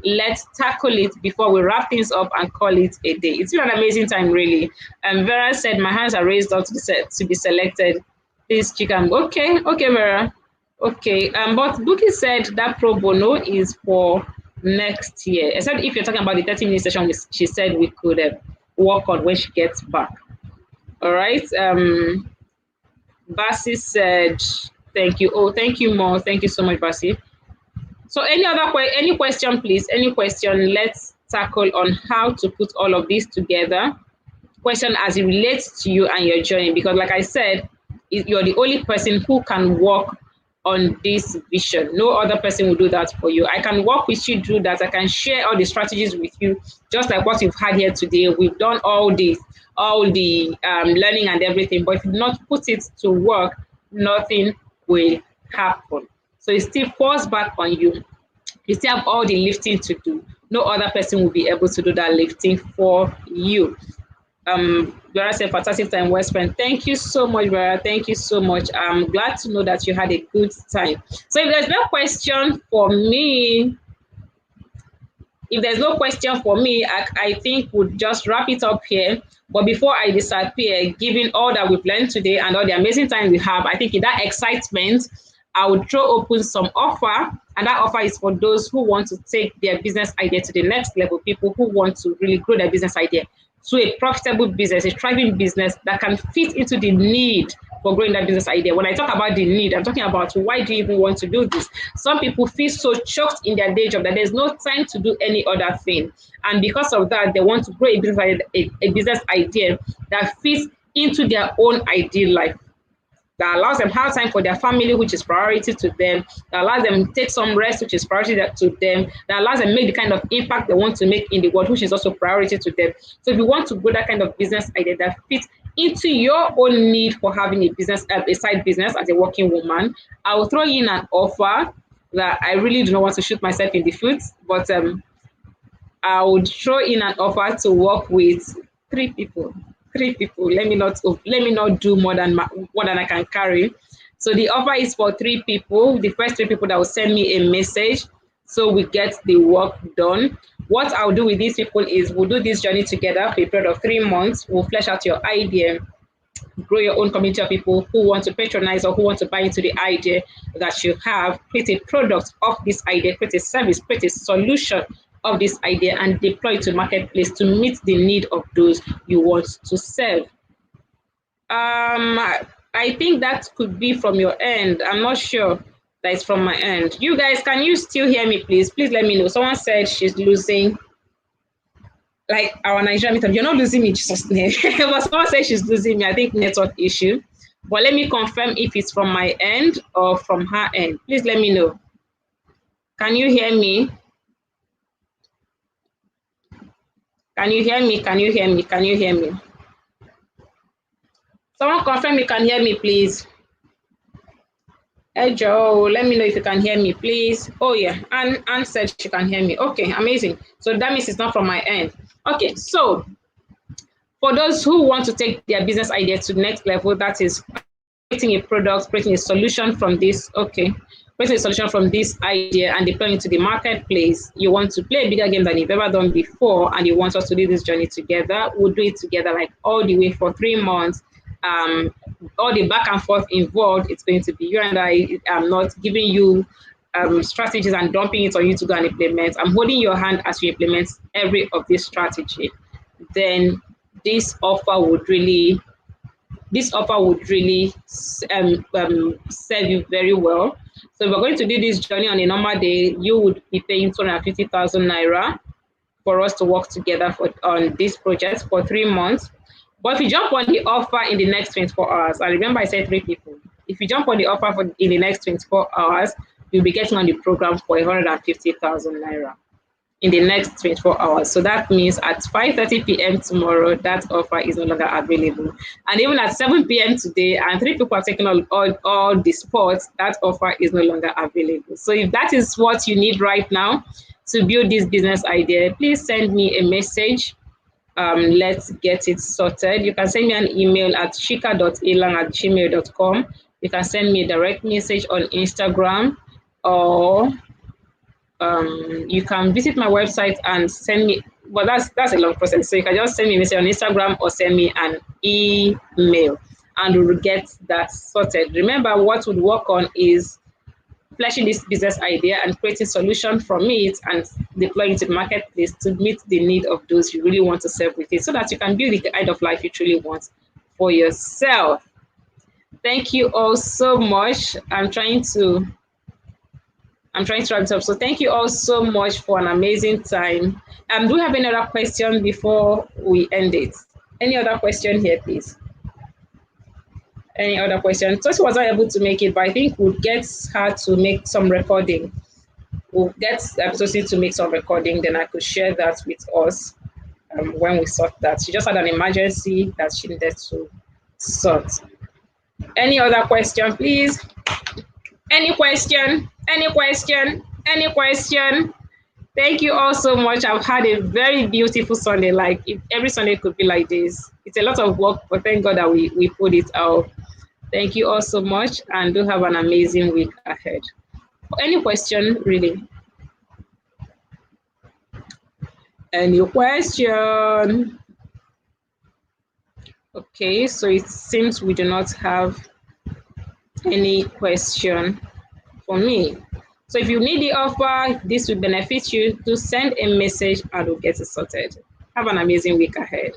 Let's tackle it before we wrap things up and call it a day. It's been an amazing time, really. Vera said, my hands are raised up to be selected. Please, Chikam. Okay, Vera. Okay, but Buki said that pro bono is for next year. Except if you're talking about the 30-minute session, she said we could work on when she gets back. All right. Basi said, thank you. Oh, thank you, Mo. Thank you so much, Basi. So any question, please? Any question? Let's tackle on how to put all of this together. Question as it relates to you and your journey, because like I said, you're the only person who can work on this vision. No other person will do that for you. I can work with you through that. I can share all the strategies with you, just like what you've had here today. We've done all the learning and everything, but if you not put it to work, nothing will happen. So it still falls back on you. You still have all the lifting to do. No other person will be able to do that lifting for you. Vera said, fantastic time, West Point. Thank you so much, Vera. Thank you so much. I'm glad to know that you had a good time. So if there's no question for me, I think we'll just wrap it up here. But before I disappear, given all that we've learned today and all the amazing time we have, I think in that excitement, I would throw open some offer, and that offer is for those who want to take their business idea to the next level, people who want to really grow their business idea to a profitable business, a thriving business that can fit into the need for growing that business idea. When I talk about the need, I'm talking about why do you even want to do this? Some people feel so choked in their day job that there's no time to do any other thing. And because of that, they want to grow a business idea that fits into their own ideal life, that allows them to have time for their family, which is priority to them, that allows them to take some rest, which is priority to them, that allows them to make the kind of impact they want to make in the world, which is also priority to them. So if you want to grow that kind of business idea that fits into your own need for having a side business as a working woman, I will throw in an offer that I really do not want to shoot myself in the foot, but I would throw in an offer to work with 3 people. 3 people. Let me not do more than I can carry. So the offer is for 3 people. The first 3 people that will send me a message, so we get the work done. What I'll do with these people is we'll do this journey together for a period of 3 months. We'll flesh out your idea, grow your own community of people who want to patronize or who want to buy into the idea that you have, create a product of this idea, create a service, create a solution of this idea, and deploy it to marketplace to meet the need of those you want to serve. I think that could be from your end. I'm not sure that it's from my end. You guys, can you still hear me, please? Please let me know. Someone said she's losing, like our Nigerian meetup. You're not losing me, Jesus' name. But someone said she's losing me. I think network issue. But let me confirm if it's from my end or from her end. Please let me know. Can you hear me? Can you hear me? Can you hear me? Can you hear me? Someone confirm you can hear me, please. Hey, Joe, let me know if you can hear me, please. Oh, yeah, Anne said she can hear me. Okay, amazing. So that means it's not from my end. Okay, so for those who want to take their business idea to the next level, that is creating a product, creating a solution from this, creating a solution from this idea and deploying it to the marketplace. You want to play a bigger game than you've ever done before, and you want us to do this journey together. We'll do it together, like all the way for 3 months. All the back and forth involved, it's going to be you and I. I'm not giving you strategies and dumping it on you to go and implement. I'm holding your hand as you implement every of this strategy. Then this offer would really this offer would really serve you very well. So if we're going to do this journey on a normal day, you would be paying 250,000 naira for us to work together on this project for 3 months. But if you jump on the offer in the next 24 hours, and remember I said 3 people, if you jump on the offer in the next 24 hours, you'll be getting on the program for 150,000 naira in the next 24 hours. So that means at 5:30 p.m. tomorrow, that offer is no longer available. And even at 7 p.m. today, and 3 people are taking all the spots, that offer is no longer available. So if that is what you need right now to build this business idea, please send me a message. Let's get it sorted. You can send me an email at shika.elang@gmail.com. You can send me a direct message on Instagram, or you can visit my website and send me, but that's a long process. So you can just send me a message on Instagram or send me an email and we'll get that sorted. Remember, what would work on is fleshing this business idea and creating solution from it and deploying it to the marketplace to meet the need of those you really want to serve with it, so that you can build the kind of life you truly want for yourself. Thank you all so much. I'm trying to wrap it up. So thank you all so much for an amazing time. Do we have any other question before we end it? Any other question here, please? Any other question? Tosi was not able to make it, but I think we'll get her to make some recording. We'll get Tosi to make some recording, then I could share that with us when we sort that. She just had an emergency that she needed to sort. Any other question, please? Any question? Any question? Any question? Thank you all so much. I've had a very beautiful Sunday. Like, if every Sunday could be like this. It's a lot of work, but thank God that we put it out. Thank you all so much, and do have an amazing week ahead. Any question, really? Any question? Okay, so it seems we do not have any question for me. So if you need the offer, this will benefit you, to send a message and we'll get it sorted. Have an amazing week ahead.